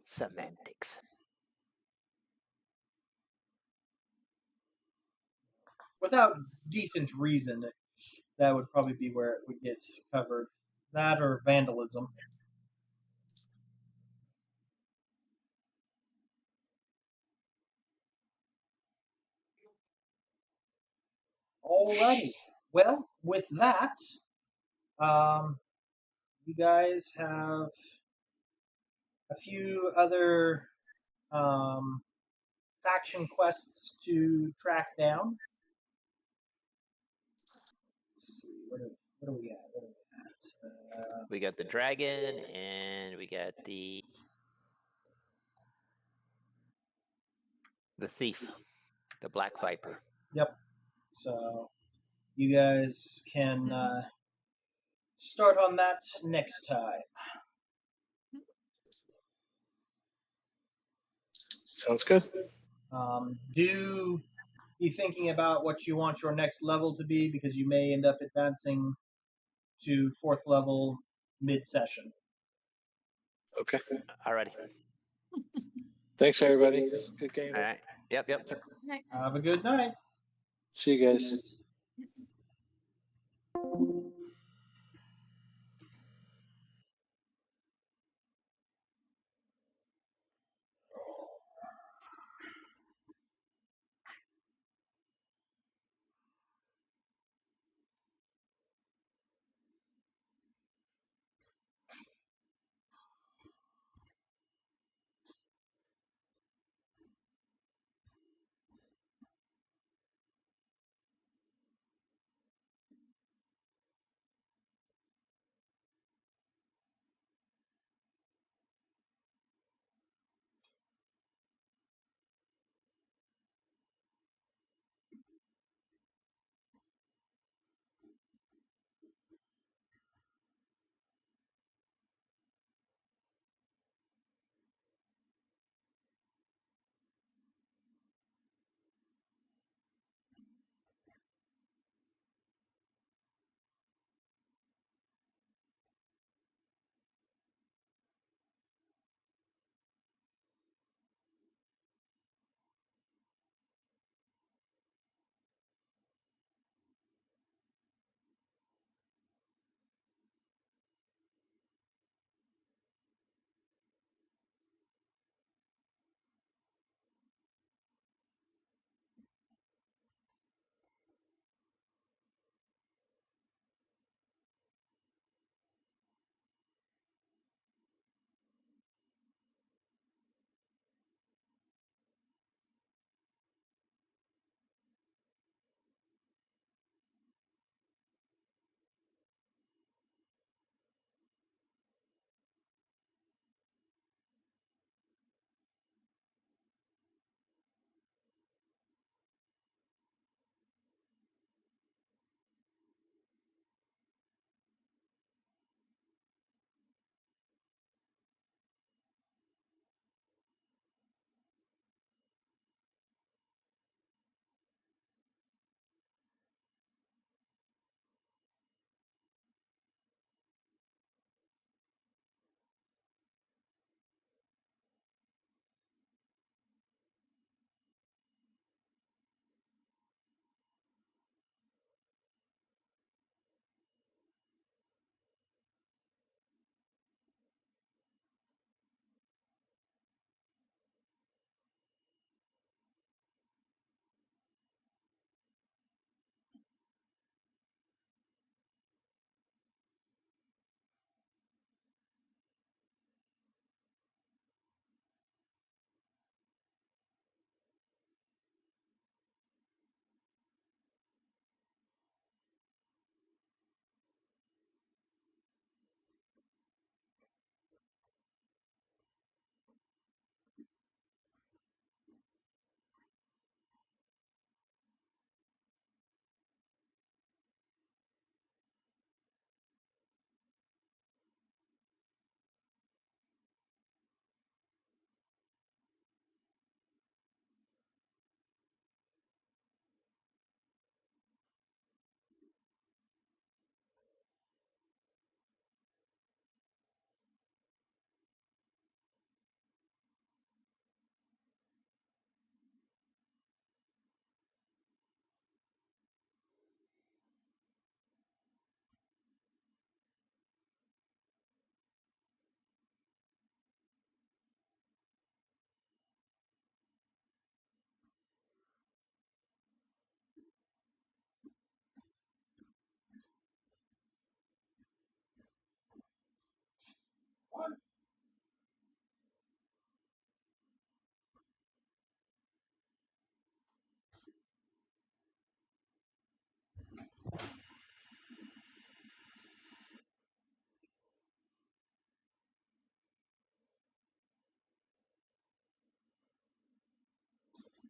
Semantics. Without decent reason, that would probably be where it would get covered. That or vandalism. Alrighty. Well, with that, you guys have a few other faction quests to track down. Let's see, what do we got? We got the dragon, and we got the thief, the black viper. Yep. So you guys can start on that next time. Sounds good. Do be thinking about what you want your next level to be, because you may end up advancing to 4th level mid-session. Okay. Alrighty. Thanks, everybody. Good game. All right. Yep. Have a good night. See you guys.